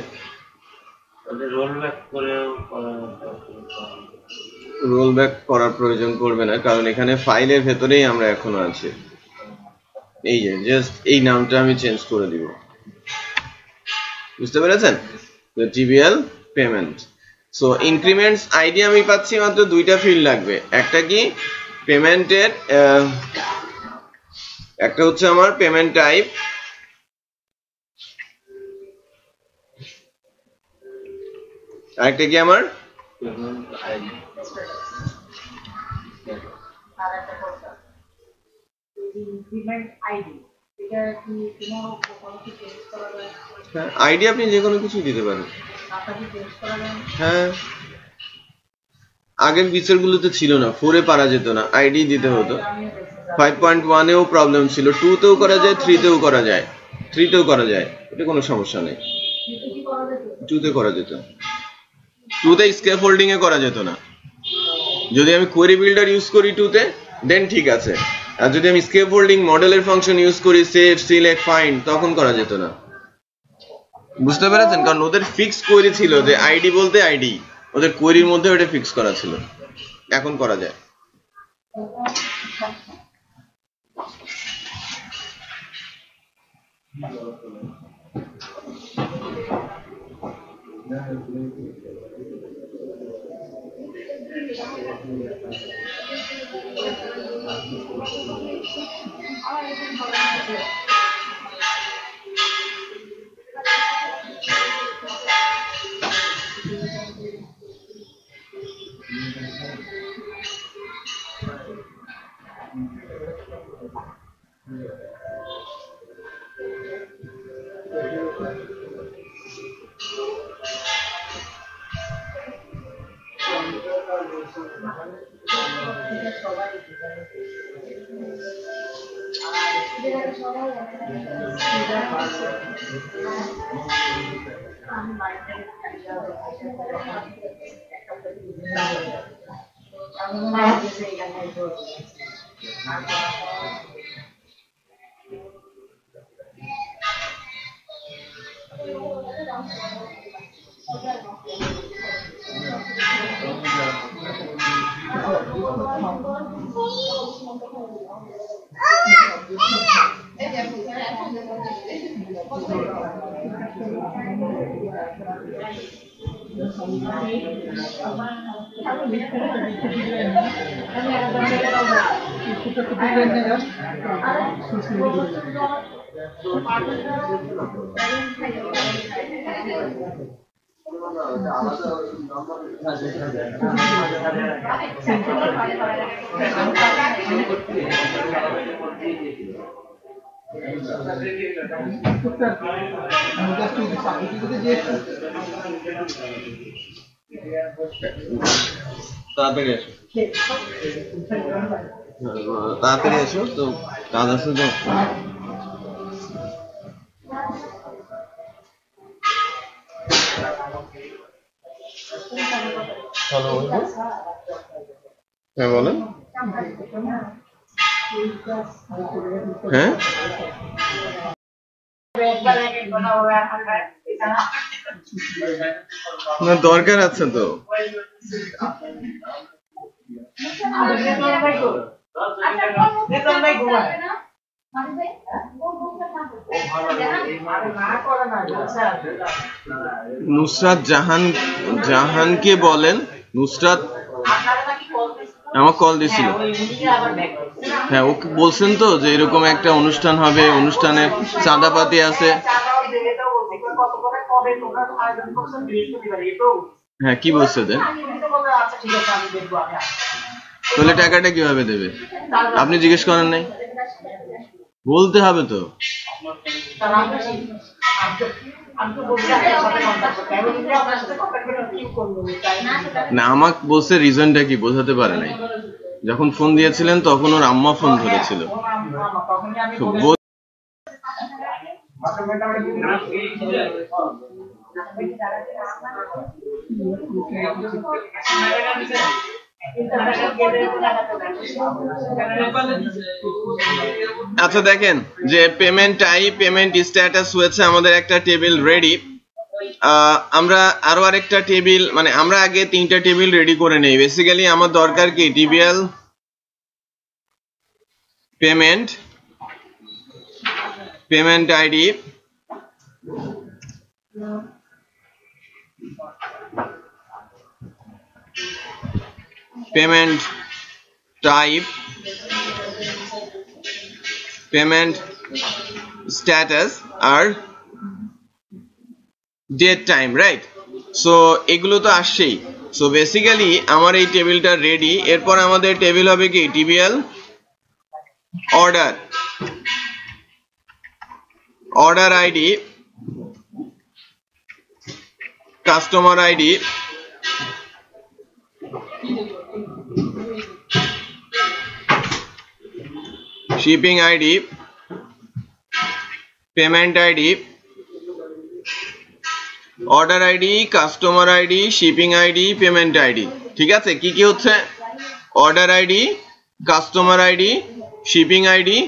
রোল ব্যাক করার প্রয়োজন পড়বে না, কারণ এখানে ফাইলের ভেতরেই আমরা এখনো আছি। এই যে জাস্ট এই নামটা আমি চেঞ্জ করে দিব। বুঝতে পেরেছেন? TBL payment. সো ইনক্রিমেন্টস আইডি আমি পাচ্ছি মাত্র দুইটা ফিল্ড লাগবে। একটা কি? পেমেন্টের, একটা হচ্ছে আমার পেমেন্ট টাইপ, আরেকটা কি আমার আইডি। আপনি যে কোনো কিছু দিতে পারেন। হ্যাঁ, আগের ফিচারগুলোতে ছিল না, 4 পারা যেত না, আইডি দিতে হতো। 5.1-এও প্রবলেম ছিল, 2-তেও করা যায়, 3-তেও করা যায়, 3-তেও করা যায়, এটা কোনো সমস্যা নেই। 2-তে করা যেত, 2-তে স্ক্যাফোল্ডিং এ করা যেত না। যদি আমি কোয়েরি বিল্ডার ইউজ করি 2-তে দেন ঠিক আছে, আর যদি আমি স্ক্যাফোল্ডিং মডেলের ফাংশন ইউজ করি সেভ, সিলেক্ট, ফাইন্ড, তখন করা যেত না। বুঝতে পেরেছেন? কারণ ওদের ফিক্স কোয়েরি ছিল যে আইডি বলতে আইডি, ওদের কোয়েরির মধ্যে ওটা ফিক্স করা ছিল। এখন করা যায়। তাড়াতাড়ি আসো, তাড়াতাড়ি আসো, তো কাজ আছে তো। হ্যাঁ বলেন। হ্যাঁ না, দরকার আছে তো। নুসরাত জাহানকে বলেন। নুসরাত আমার কল দিছিল। হ্যাঁ, ওকে বলছেন তো যে এরকম একটা অনুষ্ঠান হবে, অনুষ্ঠানে চাঁদাপাতি আছে। হ্যাঁ, কি বলছে দেন? তাহলে টাকাটা কিভাবে দেবে? আপনি জিজ্ঞেস করেন নাই? বলতে হবে তো। না, আমাকে বলছে রিজনটা কি বোঝাতে পারে নাই। যখন ফোন দিয়েছিলেন তখন ওর আম্মা ফোন ধরেছিল। আচ্ছা দেখেন যে পেমেন্ট টাইপ, পেমেন্ট স্ট্যাটাস হয়েছে আমাদের একটা টেবিল রেডি। আমরা আরো আরেকটা টেবিল, মানে আমরা আগে 3টা টেবিল রেডি করে নেই। বেসিক্যালি আমার দরকার কি, TBL payment ID, payment type, payment status আর ডেট টাইম, রাইট? সো এগুলো তো আসছেই। সো বেসিক্যালি আমার এই টেবিলটা রেডি। এরপর আমাদের টেবিল হবে কি, TBL order ID, customer ID, shipping ID, payment ID, order ID, customer ID, shipping ID, payment ID. ঠিক আছে? কি কি হচ্ছে? Order ID, customer ID, shipping ID,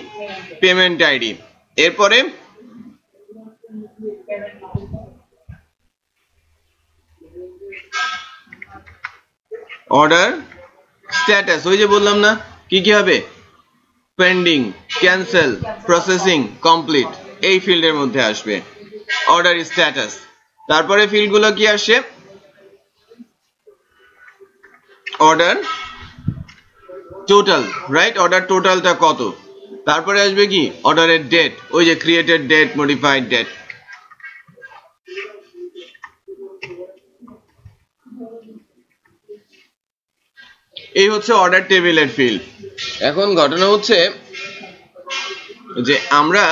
payment ID. এরপরে অর্ডার স্ট্যাটাস, ওই যে বললাম না কি কি হবে, পেন্ডিং, ক্যান্সেল, প্রসেসিং, কমপ্লিট, এই ফিল্ডের মধ্যে আসবে অর্ডার স্ট্যাটাস। তারপরে ফিল্ডগুলো কি আসে, অর্ডার টোটাল, রাইট? অর্ডার টোটালটা কত। তারপরে আসবে কি, অর্ডারের ডেট, ওই যে ক্রিয়েটেড ডেট, মডিফাইড ডেট। এই হচ্ছে অর্ডার টেবিলের ফিল্ড। এখন ঘটনা হচ্ছে যে আমরা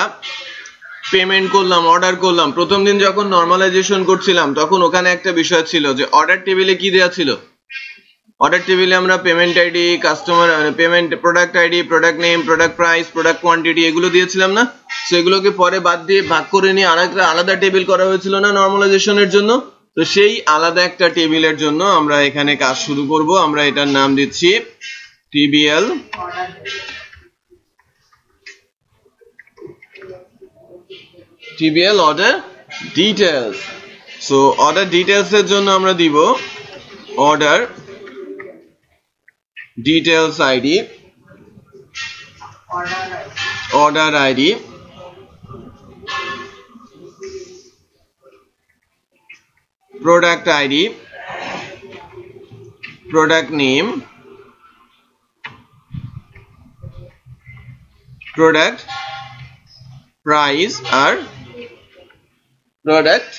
পেমেন্ট করলাম, অর্ডার করলাম। প্রথম দিন যখন নর্মালাইজেশন করছিলাম তখন ওখানে একটা বিষয় ছিল যে অর্ডার টেবিলে কি দেওয়া ছিল, অর্ডার টেবিলে আমরা payment ID, customer payment, product ID, product name, product price, product quantity এগুলো দিয়েছিলাম না? সো এগুলোকে পরে বাদ দিয়ে ভাগ করে নিয়ে আরেকটা আলাদা টেবিল করা হয়েছিল না নরমালাইজেশনের জন্য? তো সেই আলাদা একটা টেবিলের জন্য আমরা এখানে কাজ শুরু করব। আমরা এটার নাম দিচ্ছি TBL order details. So order details এর জন্য আমরা দিব order details ID, order ID, product ID, product name, product price আর product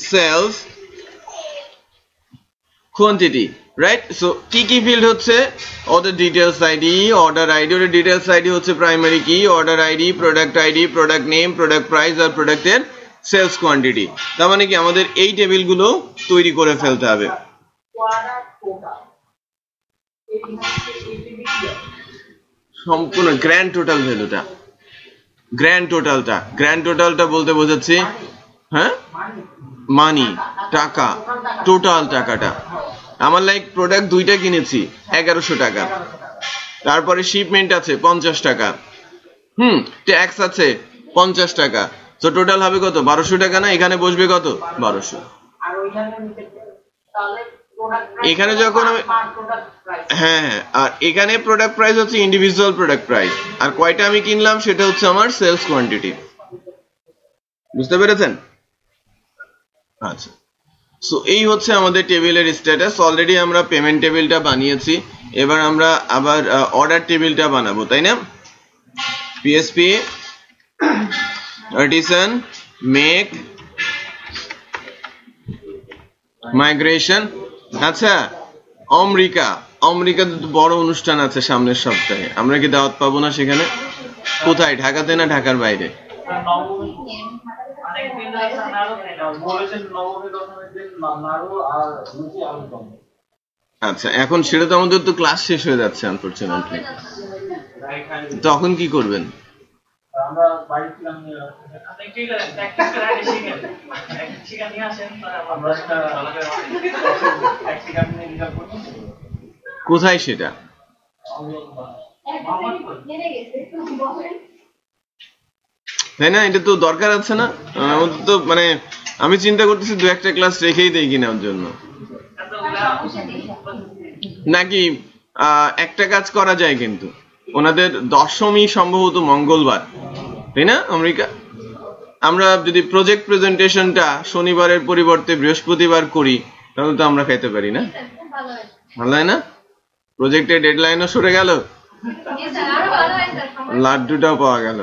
sales quantity, right? So কি কি ফিল্ড হচ্ছে? order details ID, order ID, order details ID হচ্ছে primary কি, order ID, product ID, product name, product price আর প্রোডাক্টের sales quantity. তার মানে কি আমাদের এই টেবিলগুলো তৈরি করে ফেলতে হবে। সম্পূর্ণ গ্র্যান্ড টোটাল ভ্যালুটা, গ্র্যান্ড টোটালটা বলতে বোঝাচ্ছি হ্যাঁ মানি, টাকা, টোটাল টাকাটা। আমার লাইক প্রোডাক্ট দুইটা কিনেছি 1100 টাকা, তারপরে শিপমেন্ট আছে 50 টাকা, ট্যাক্স আছে 50 টাকা, তো টোটাল হবে কত? 1200 টাকা না? এখানে বসবে কত? 1200। এখানে যখন হ্যাঁ, আর এখানে প্রোডাক্ট প্রাইস হচ্ছে ইন্ডিভিজুয়াল প্রোডাক্ট প্রাইস, আর কয়টা আমি কিনলাম সেটা হচ্ছে আমার সেলস কোয়ান্টিটি। বুঝতে পেরেছেন? আচ্ছা, সো এই হচ্ছে আমাদের টেবিলের স্ট্যাটাস। অলরেডি আমরা পেমেন্ট টেবিলটা বানিয়েছি, এবার আমরা আবার অর্ডার টেবিলটা বানাবো, তাই না? PSP artisan make migration। আচ্ছা, অমরিকাতে তো বড় অনুষ্ঠান আছে সামনের সপ্তাহে, আমরা কি দাওয়াত পাবো না সেখানে? কোথায়, ঢাকাতে না ঢাকার বাইরে? আচ্ছা, এখন সেটা তো আমাদের তো ক্লাস শেষ হয়ে যাচ্ছে আনফরচুনেটলি, তখন কি করবেন? কোথায় সেটা? তাই না? এটা তো দরকার আছে না আমাদের তো, মানে আমি চিন্তা করতেছি দু একটা ক্লাস রেখেই দেই কিনা ওর জন্য, নাকি একটা কাজ করা যায় কিন্তু ওনাদের দশমী সম্ভবত মঙ্গলবার, তাই না আমেরিকা? আমরা যদি প্রজেক্ট প্রেজেন্টেশনটা শনিবারের পরিবর্তে বৃহস্পতিবার করি তাহলে তো আমরা খাইতে পারি না? ভালো হয় না? প্রজেক্টের ডেডলাইনও সরে গেল, লাড্ডুটাও পাওয়া গেল।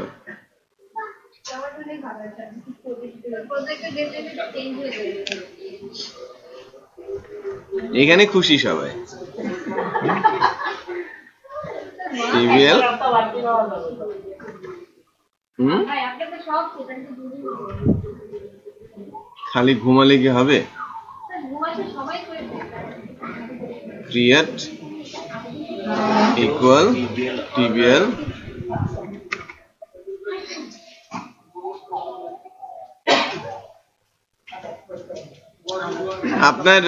এখানে খুশি সবাই। TBL খালি ঘুমালে কি হবে? ক্রিয়েট ইকুয়াল TBL আপনার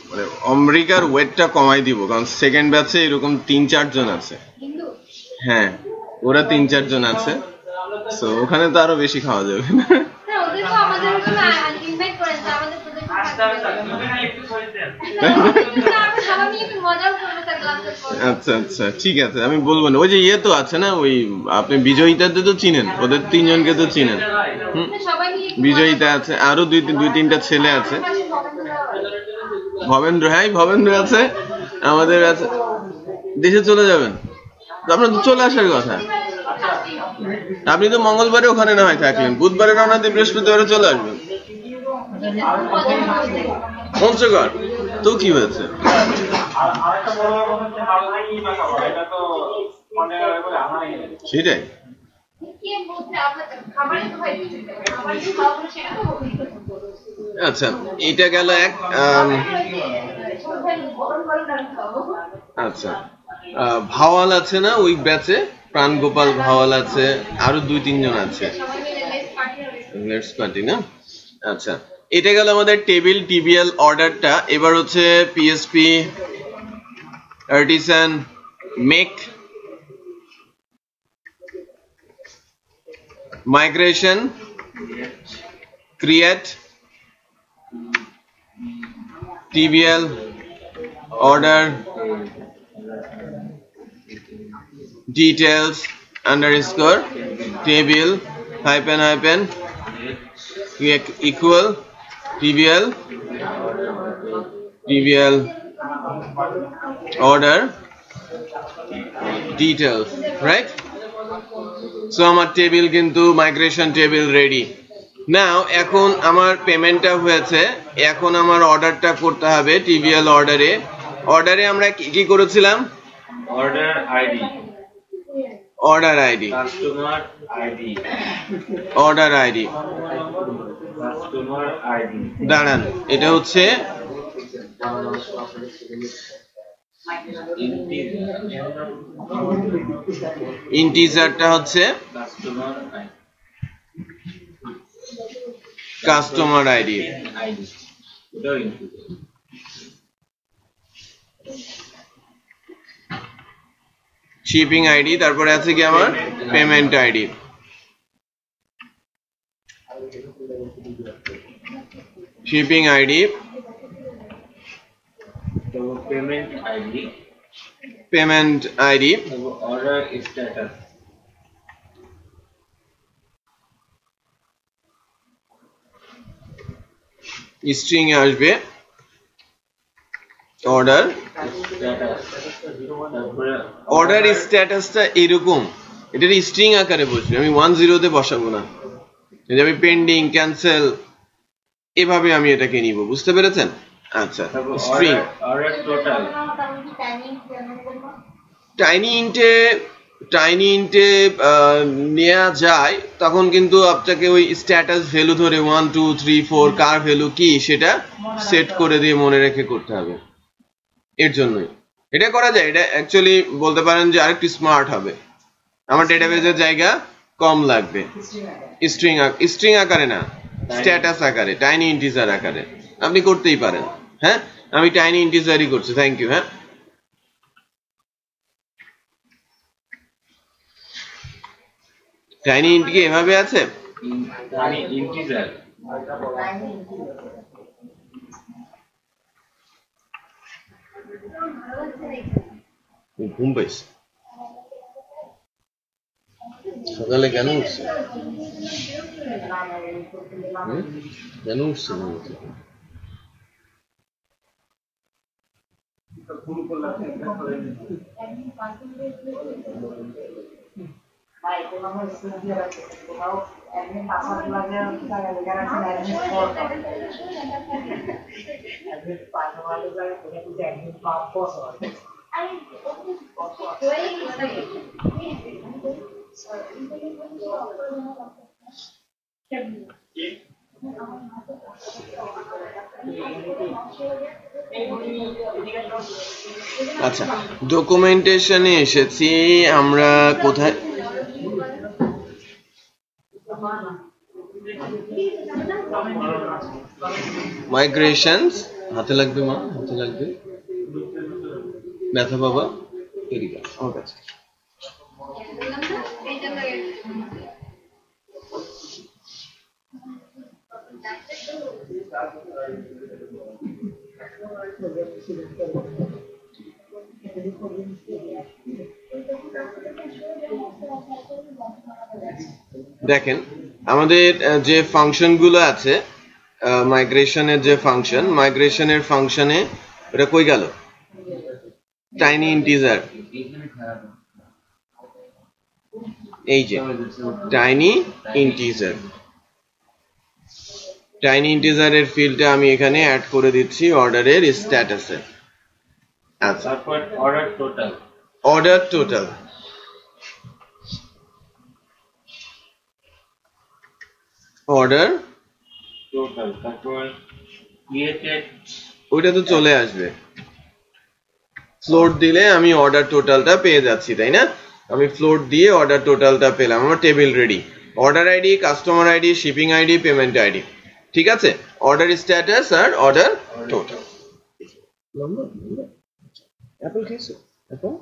মানে আমেরিকার ওয়েটটা কমাই দিব, কারণ সেকেন্ড ব্যাচে এরকম 3-4 জন আছে। হ্যাঁ, ওরা 3-4 জন আছে, সো ওখানে তো আরো বেশি খাওয়া যাবে না। আচ্ছা আচ্ছা, ঠিক আছে, আমি বলবো না। ওই যে ইয়ে তো আছে না, ওই আপনি বিজয়িতাতে তো চিনেন, ওদের 3 জনকে তো চিনেন। বিজয়িতা আছে, আরো 2-3টা ছেলে আছে, ভবেন্দ্র, হ্যাঁ ভবেন্দ্র আছে, আমাদের আছে। দেশে চলে যাবেন? আপনার তো চলে আসার কথা, আপনি তো মঙ্গলবারে ওখানে না হয় থাকলেন, বুধবারে রওনা দিয়ে বৃহস্পতিবারে চলে আসবেন। পঞ্চগড় তো কি হয়েছে? সেটাই, আচ্ছা এটা গেল এক আচ্ছা ভাওয়াল আছে না ওই ব্যাচে প্রাণ গোপাল ভাওয়াল আছে আরো 2-3 জন আছে লেটস পার্টি না আচ্ছা এটা গেল আমাদের টেবিল টিবিএল অর্ডারটা এবার হচ্ছে PSP artisan make migration create tbl order details underscore table hyphen equal tbl order details right so আমার টেবিল কিন্তু মাইগ্রেশন টেবিল রেডি নাও এখন আমার পেমেন্টটা হয়েছে এখন আমার অর্ডারটা করতে হবে টিবিএল অর্ডারে আমরা কি করেছিলাম অর্ডার আইডি কাস্টমার আইডি দাঁড়ান এটা হচ্ছে ইন্টিজারটা হচ্ছে কাস্টমার আইডি শিপিং আইডি তারপরে আছে কি আমার payment ID shipping ID payment ID order status string এ আসবে অর্ডার স্ট্যাটাসটা এরকম এটার স্ট্রিং আকারে বসবে আমি 10 তে বসাবো না এটা আমি পেন্ডিং ক্যান্সেল এভাবে আমি এটাকে নিব বুঝতে পেরেছেন আচ্ছা স্ট্রিং অর্ডার টোটাল টাইনি ইন্টে নেওয়া যায় তখন কিন্তু আপনাকে ওই স্ট্যাটাস ভ্যালু ধরে 1 2 3 4 কার ভ্যালু কি সেটা সেট করে দিয়ে মনে রেখে করতে হবে এর জন্যই এটা করা যায় এটা অ্যাকচুয়ালি বলতে পারেন যে আরেকটু স্মার্ট হবে আমার ডেটাবেজের জায়গা কম লাগবে স্ট্রিং আকারে না স্ট্যাটাস আকারে টাইনি ইন্টিজার আকারে আপনি করতেই পারেন হ্যাঁ আমি টাইনি ইন্টিজারই করছি থ্যাংক ইউ হ্যাঁ টাইনি ইন্ট কি এভাবে আছে টাইনি ইন্টিজার ঘুম পাইছে সকালে কেন উঠছে কেন উঠছে আচ্ছা ডকুমেন্টেশনে এসেছি আমরা কোথায় মাইগ্রেশনস হাতে লাগবে মা হাতে লাগবে ব্যথা বাবা এদিকে আমার কাছে দেখেন আমাদের যে ফাংশন গুলো আছে মাইগ্রেশনের যে ফাংশন মাইগ্রেশনের ফাংশনে এটা কই গেল টাইনি ইন্টিজার এই যে টাইনি ইন্টিজারের ফিল্ডটা আমি এখানে অ্যাড করে দিচ্ছি অর্ডারের স্ট্যাটাসে আচ্ছা তারপর অর্ডার টোটাল order টোটাল, তারপর ক্রিয়েটেড, ওইটা তো চলে আসবে। ফ্লোট দিলে আমি অর্ডার টোটালটা পেয়ে যাচ্ছি, তাই না? আমি ফ্লোট দিয়ে অর্ডার টোটালটা পেলাম, আমার table ready. Order ID, customer ID, shipping ID, payment ID, ঠিক আছে? অর্ডার স্ট্যাটাস আর অর্ডার টোটাল। অ্যাপল খেয়েছো? অ্যাপল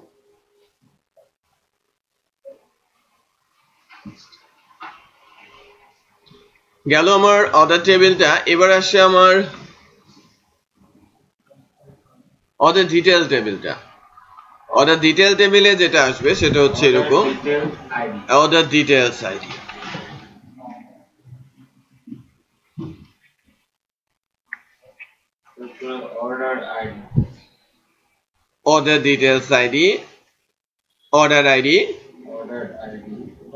গেল আমার অর্ডার টেবিলটা। এবার আসছে আমার অর্ডার ডিটেল টেবিলটা। অর্ডার ডিটেল টেবিলে যেটা আসবে সেটা হচ্ছে এরকম, order details ID, order ID, order details ID, order ID,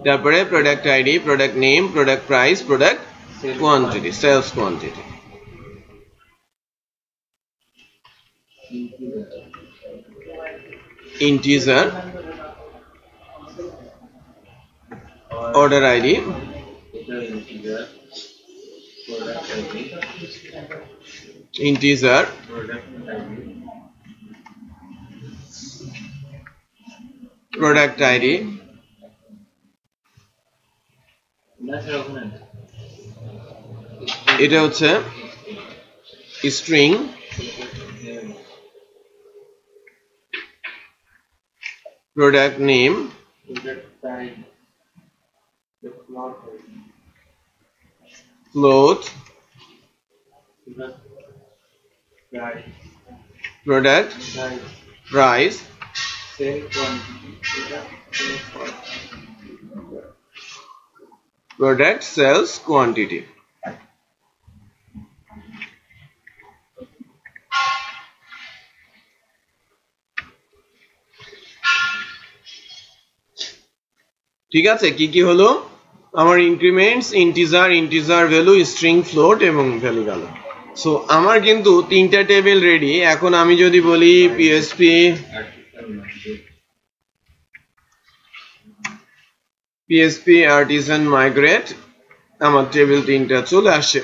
তারপরে product ID, product name, product price, product quantity, sales quantity. Integer, order ID, integer, product ID, এটা হচ্ছে string, product name, float, product price, product sales quantity. ঠিক আছে, কি কি হলো আমার? Increments, integer, integer value, string, float এবং value গেল। সো আমার কিন্তু তিনটা টেবিল রেডি। এখন আমি যদি বলি পিএসপি আর্টিসান মাইগ্রেট, আমার টেবিল তিনটা চলে আসে।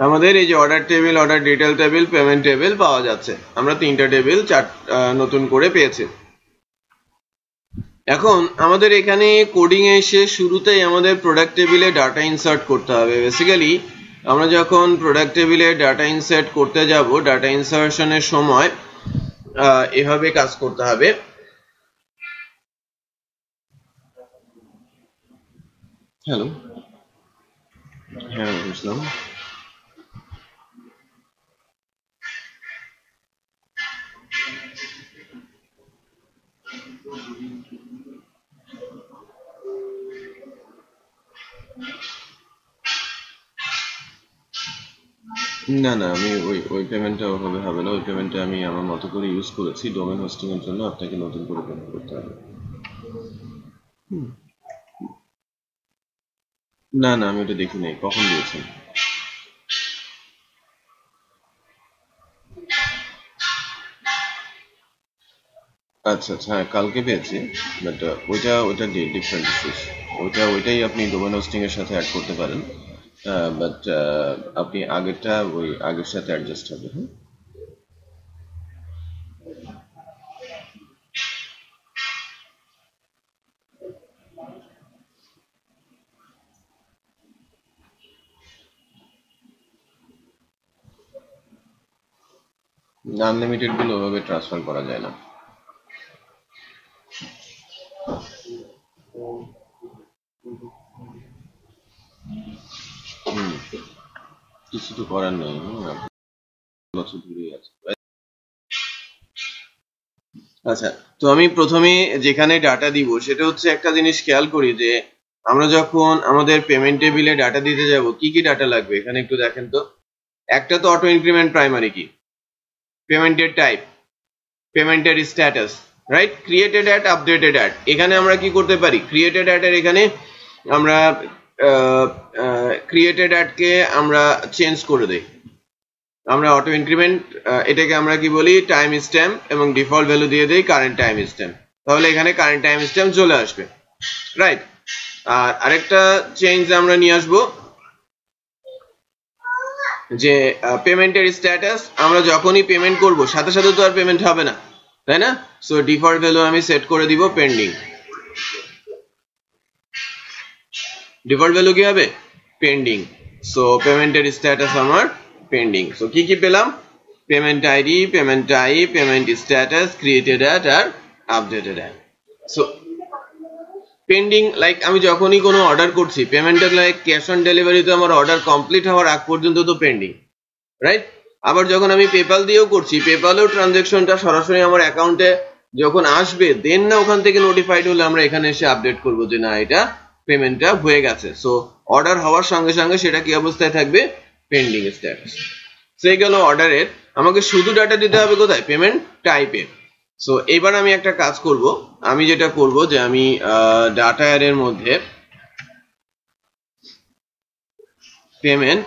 আমাদের এই যে order table, order detail table, payment table পাওয়া যাচ্ছে। আমরা তিনটা টেবিল নতুন করে পেয়েছি। এখন আমাদের এখানে কোডিং এ এসে শুরুতেই আমাদের প্রোডাক্ট টেবিলে ডাটা ইনসার্ট করতে হবে। বেসিক্যালি আমরা যখন প্রোডাক্ট টেবিলে ডাটা ইনসার্ট করতে যাব, ডাটা ইনসার্শনের সময় এভাবে কাজ করতে হবে। হ্যালো, হ্যাঁ বুঝলাম। না না, আমি ওই পেমেন্টটা ওভাবে হবে না। ওই পেমেন্টটা আমি আমার মতো করে ইউজ করেছি। ডোমেন হোস্টিং এর জন্য আপনাকে নতুন করে পেমেন্ট করতে হবে। না না, আমি ওটা দেখি নাই। কখন দিয়েছেন? আচ্ছা আচ্ছা, হ্যাঁ কালকে পেয়েছি। বাট ওইটা ডিফারেন্ট ইস্যুস। ওইটাই আপনি ডোমেন হোস্টিং এর সাথে অ্যাড করতে পারেন। বাট আপনি আগেরটা ওই আগের সাথে অ্যাডজাস্ট হবে। হ্যাঁ, আনলিমিটেড গুলো ওভাবে ট্রান্সফার করা যায় না। কিছু তো করার নেই। বছর ধরেই আছে। আচ্ছা, তো আমি প্রথমে যেখানে ডাটা দিব সেটা হচ্ছে একটা জিনিস খেয়াল করি যে আমরা যখন আমাদের পেমেন্ট টেবিলে ডাটা দিতে যাব কি কি ডাটা লাগবে এখানে একটু দেখেন তো। একটা তো অটো ইনক্রিমেন্ট প্রাইমারি কি, পেমেন্টের টাইপ, পেমেন্টের status, right, created at, updated at. এখানে আমরা কি করতে পারি, ক্রিয়েটেড অ্যাড এর এখানে আমরা ক্রিয়েটেড অ্যাড কে আমরা চেঞ্জ করে দেই, আমরা অটো ইনক্রিমেন্ট এটাকে আমরা কি বলি টাইম স্ট্যাম্প এবং ডিফল্ট ভ্যালু দিয়ে দেই কারেন্ট টাইম স্ট্যাম্প, তাহলে এখানে কারেন্ট টাইম স্ট্যাম্প চলে আসবে, রাইট। আর আরেকটা চেঞ্জ আমরা নিয়ে আসবো যে পেমেন্টের স্ট্যাটাস, আমরা যখনই পেমেন্ট করব সাথে সাথে তো আর পেমেন্ট হবে না, তাই না? সো ডিফল্ট ভ্যালু আমি সেট করে দিব পেন্ডিং, ডিফল্ট ভ্যালু কি হবে পেন্ডিং। সো পেমেন্টের স্ট্যাটাস আমার পেন্ডিং। সো কি কি পেলাম, payment ID, payment type, payment status, created at আর updated at. So pending, like আমি যখনই কোনো অর্ডার করছি, পেমেন্টের লাইক ক্যাশ অন ডেলিভারি তো আমার অর্ডার কমপ্লিট হওয়ার আগ পর্যন্ত তো পেন্ডিং, রাইট। আবার যখন আমি পেপাল দিয়েও করছি, পেপালেও ট্রানজাকশনটা সরাসরি আমার অ্যাকাউন্টে যখন আসবে দেন না ওখান থেকে নোটিফাইড হলে আমরা এখানে এসে আপডেট করব যে না এটা পেমেন্টটা হয়ে গেছে। সো অর্ডার হওয়ার সঙ্গে সঙ্গে সেটা কি অবস্থায় থাকবে, পেন্ডিং স্ট্যাটাস। সেই গেল অর্ডারের। আমাকে শুধু ডাটা দিতে হবে কোথায়, পেমেন্ট টাইপে। সো এবার আমি একটা কাজ করব, আমি যেটা করব যে আমি ডাটা এর মধ্যে পেমেন্ট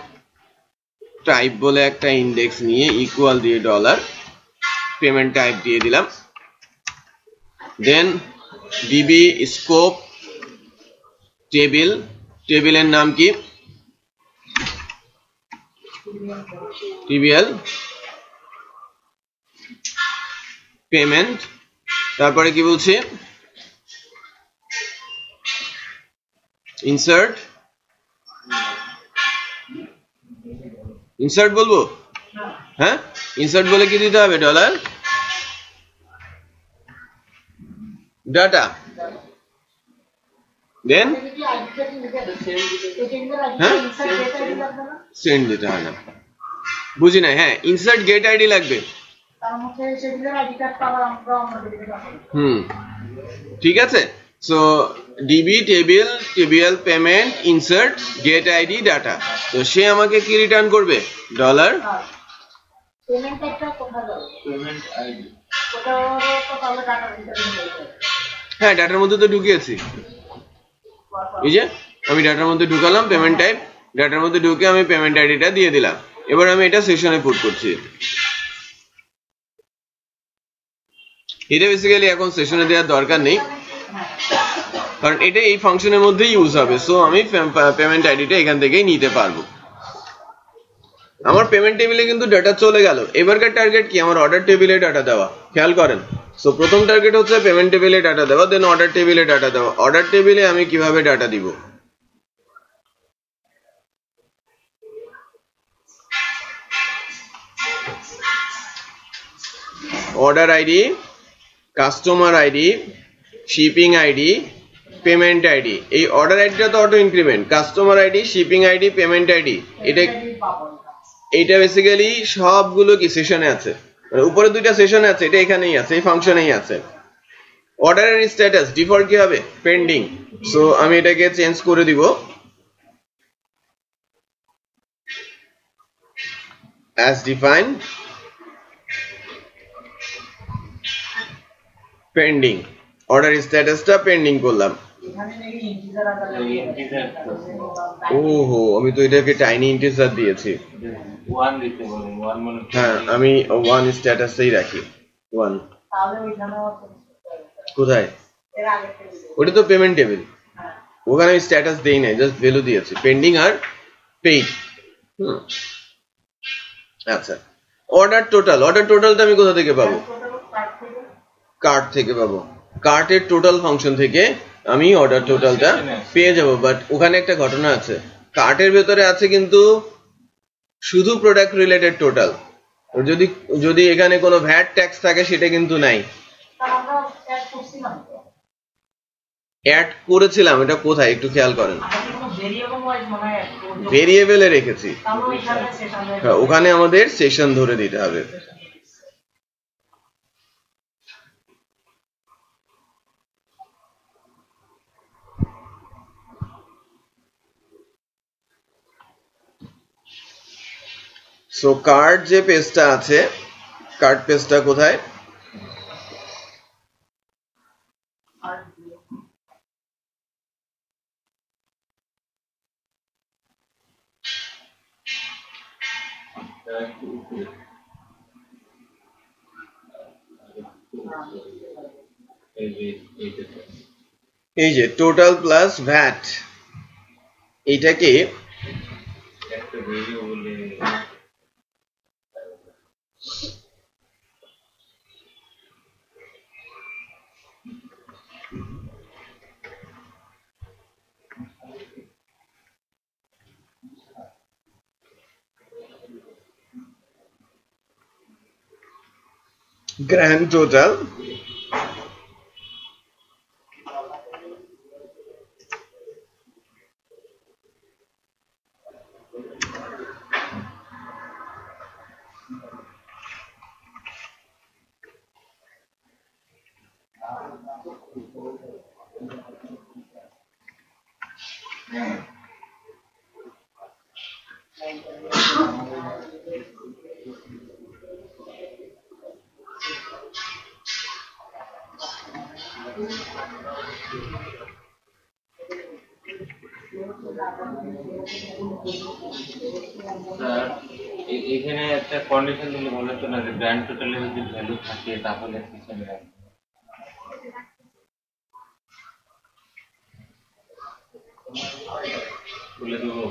টাইপ বলে একটা ইন্ডেক্স নিয়ে ইকুয়াল দিয়ে ডলার পেমেন্ট টাইপ দিয়ে দিলাম, দেন ডিবি স্কোপ টেবিল, টেবিলের নাম কি টিবিএল পেমেন্ট, তারপরে কি বলছি ইনসার্ট, ইনসার্ট বলবো, হ্যাঁ ইনসার্ট বলে কি দিতে হবে ডলার ডাটা, দেন হ্যাঁ সেন্ড দিতে হয় না, বুঝি না, হ্যাঁ ইনসার্ট গেট আইডি লাগবে, ঠিক আছে। So DB table, TBL payment, insert get ID data, তো সে আমাকে কি রিটার্ন করবে ডলার পেমেন্ট আইডি। হ্যাঁ ডাটার মধ্যে তো ঢুকিয়েছি, এই যে আমি ডাটার মধ্যে ঢুকালাম পেমেন্ট টাইপ, ডাটার মধ্যে ঢুকে আমি পেমেন্ট আইডিটা দিয়ে দিলাম। এবার আমি এটা সেশনে পুট করছি, এটা বেসিক্যালি এখন সেশনে দেওয়ার দরকার নেই কারণ এটা এই ফাংশনের মধ্যেই ইউজ হবে। সো আমি পেমেন্ট আইডিটা এখান থেকেই নিতে পারবো। আমার পেমেন্ট টেবিলে কিন্তু ডাটা চলে গেল। এবারকার টার্গেট কি, আমার অর্ডার টেবিলে ডাটা দেওয়া, খেয়াল করেন। সো প্রথম টার্গেট হচ্ছে পেমেন্ট টেবিলে ডাটা দেওয়া, দেন অর্ডার টেবিলে ডাটা দেওয়া। অর্ডার টেবিলে আমি কিভাবে ডাটা দিব, order ID, customer ID, shipping ID, payment ID. এই অর্ডার আইডিটা তো auto increment, customer ID, shipping ID, payment ID, এটা বেসিক্যালি সবগুলো কি সেশনে আছে, উপরে দুইটা সেশনে আছে, এটা এখানেই আছে, এই ফাংশনেই আছে। অর্ডারের স্ট্যাটাস ডিফল্ট কি হবে, পেন্ডিং। সো আমি এটাকে চেঞ্জ করে দিব as defined পেন্ডিং, অর্ডার স্ট্যাটাসটা পেন্ডিং করলাম। ওহো আমি তো এটাকে টাইনি ইন্টিজার দিয়েছি, 1 দিতে বলেন, 1 মানে হ্যাঁ আমি 1 স্ট্যাটাসটাই রাখি 1। কোথায়, ওটা তো পেমেন্ট টেবিল, ওখানে আমি স্ট্যাটাস দেই নাই, জাস্ট ভ্যালু দিয়েছি পেন্ডিং আর পেইড। আচ্ছা অর্ডার টোটাল, অর্ডার টোটালটা আমি কোথা থেকে পাবো, কার্ট থেকে পাবো, কার্টের টোটাল ফাংশন থেকে আমি অর্ডার টোটালটা পেয়ে যাব। বাট ওখানে একটা ঘটনা আছে, কার্টের ভেতরে আছে কিন্তু শুধু প্রোডাক্ট রিলেটেড টোটাল, যদি এখানে কোনো ভ্যাট ট্যাক্স থাকে সেটা কিন্তু নাই। অ্যাড করেছিলাম, এটা কোথায় একটু খেয়াল করেন, ভেরিয়েবলে রেখেছি, ওখানে আমাদের সেশন ধরে দিতে হবে। সো কার্ড যে পেজটা আছে, কার্ড পেজটা কোথায়, এই যে টোটাল প্লাস ভ্যাট, এইটাকে গ্র্যান্ড টোটাল এখানে একটা কন্ডিশন দিলে ভালো হতো না, যে গ্র্যান্ড টোটালের যদি ভ্যালু থাকে তাহলে সিস্টেমে রাখবে। খুলে দেবো,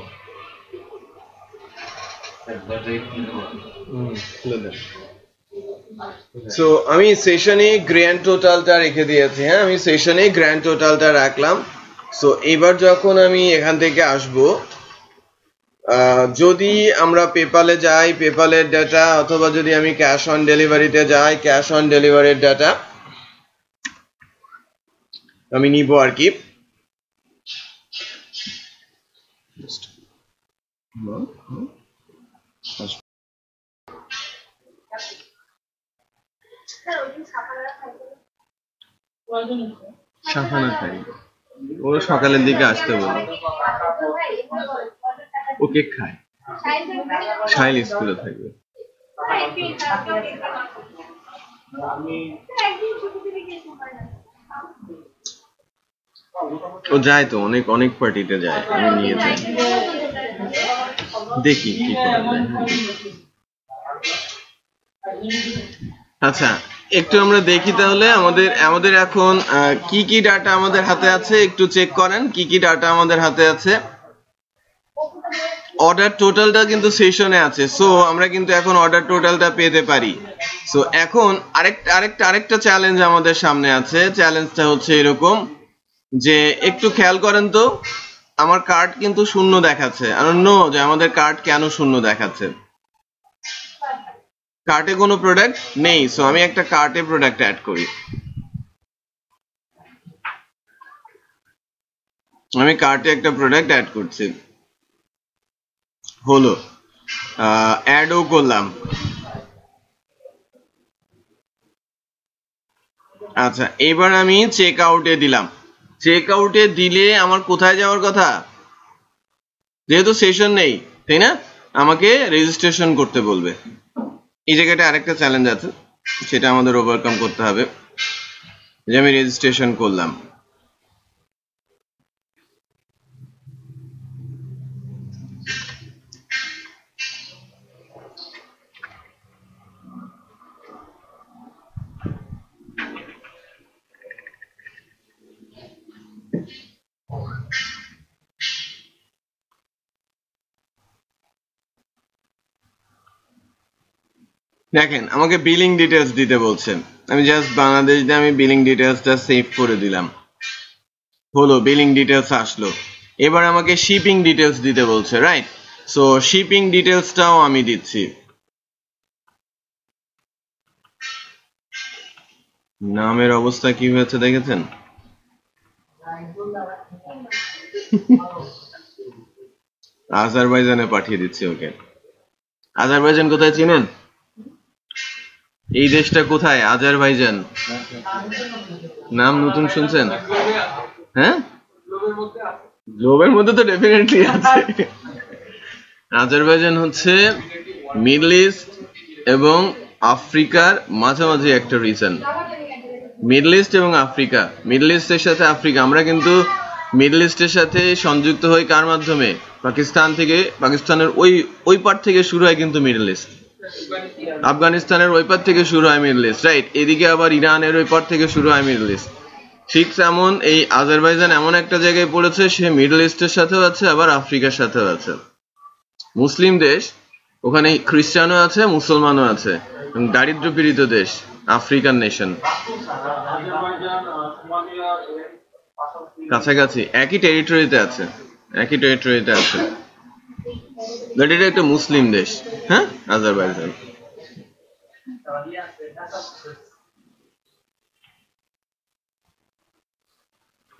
সো আমি সেশনে গ্র্যান্ড টোটালটা রেখে দিয়েছি। হ্যাঁ, আমি সেশনে গ্র্যান্ড টোটালটা রাখলাম। সো এবার যখন আমি এখান থেকে আসব, যদি আমরা পেপালে যাই, পেপালের ডাটা, অথবা যদি আমি ক্যাশ অন ডেলিভারিতে যাই, ক্যাশ অন ডেলিভারির ডাটা আমি নিব আর কি। শাহানা খাই, ও সকালের দিকে আসতে বলে, ও কেক খায়, সাইল স্কুলে থাকবে। ও যায় তো, অনেক অনেক পার্টিতে যায়, আমি নিয়ে যাই, দেখি কি করা যায়। আচ্ছা, একটু আমরা দেখি তাহলে আমাদের এখন কি কি ডাটা আমাদের হাতে আছে, একটু চেক করেন কি কি ডাটা আমাদের হাতে আছে। অর্ডার টোটালটা কিন্তু সেশনে আছে, সো আমরা কিন্তু এখন অর্ডার টোটালটা পেতে পারি। সো এখন আরেকটা চ্যালেঞ্জ আমাদের সামনে আছে। চ্যালেঞ্জটা হচ্ছে এরকম যে, একটু খেয়াল করেন তো, আমার কার্ড কিন্তু শূন্য দেখাচ্ছে। I don't know যে আমাদের কার্ড কেন শূন্য দেখাচ্ছে। কার্টে কোনো প্রোডাক্ট নেই, সো আমি একটা কার্টে প্রোডাক্ট অ্যাড করি। আমি কার্টে একটা প্রোডাক্ট অ্যাড করছি, হলো অ্যাডও করলাম। আচ্ছা, এবার আমি চেক আউটে দিলাম। চেক আউটে দিলে আমার কোথায় যাওয়ার কথা? যেহেতু সেশন নেই, তাই না, আমাকে রেজিস্ট্রেশন করতে বলবে। এই জায়গাটা আরেকটা চ্যালেঞ্জ আছে, সেটা আমাদের ওভারকাম করতে হবে। যে আমি রেজিস্ট্রেশন করলাম, দেখেন আমাকে বিলিং ডিটেলস দিতে বলছে। আমি জাস্ট বাংলাদেশ দিয়ে আমি বিলিং ডিটেলসটা সেভ করে দিলাম, হলো বিলিং ডিটেলস আসলো। এবার আমাকে শিপিং ডিটেলস দিতে বলছে, রাইট? সো শিপিং ডিটেলসটাও আমি দিচ্ছি। নামের অবস্থা কি হয়েছে দেখেছেন? আজারবাইজানে পাঠিয়ে দিচ্ছি ওকে। আজারবাইজান কোথায় চিনেন? এই দেশটা কোথায়? আজারবাইজান নাম নতুন শুনছেন? হ্যাঁ, গ্লোবের মধ্যে তো ডেফিনেটলি আছে। আজারবাইজান হচ্ছে মিডল ইস্ট এবং আফ্রিকার মাঝামাঝি একটা রিজন। মিডল ইস্ট এবং আফ্রিকা, মিডল ইস্টের সাথে আফ্রিকা, আমরা কিন্তু মিডল ইস্টের সাথে সংযুক্ত হয় কার মাধ্যমে? পাকিস্তানের ওই পার থেকে শুরু হয় কিন্তু মিডল ইস্ট, আফগানিস্তানের ওই পার থেকে শুরু হয় মিডল ইস্ট, রাইট? এদিকে আবার ইরানের ওই পার থেকে শুরু হয় মিডল ইস্ট। ঠিক তেমন এই আজারবাইজান এমন একটা জায়গায় পড়েছে, সে মিডল ইস্টের সাথেও আছে আবার আফ্রিকার সাথেও আছে। মুসলিম দেশ, ওখানে খ্রিস্টানও আছে মুসলমানও আছে, এবং দারিদ্র পীড়িত দেশ, আফ্রিকান নেশন, কাছাকাছি একই টেরিটরিতে আছে, বাট এটা একটা মুসলিম দেশ। হ্যাঁ, আজারবাইজান।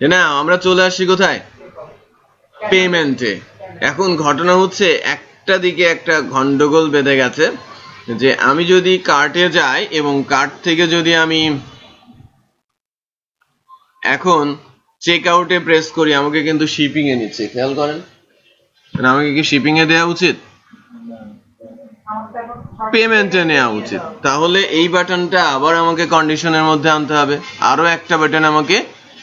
না, আমরা চলে আসছি কোথায়? পেমেন্টে। এখন ঘটনা হচ্ছে একটা দিকে একটা গন্ডগোল বেঁধে গেছে, যে আমি যদি কার্টে যাই এবং কার্ট থেকে যদি আমি এখন চেক আউটে প্রেস করি, আমাকে কিন্তু শিপিং এ নিচ্ছে, খেয়াল করেন। আমাকে কি শিপিং এ দেওয়া উচিত? পেমেন্টে নেওয়া উচিত। তাহলে এই বাটনটা আবার আমাকে কন্ডিশনের মধ্যে আনতে হবে, আরো একটা বাটন আমাকে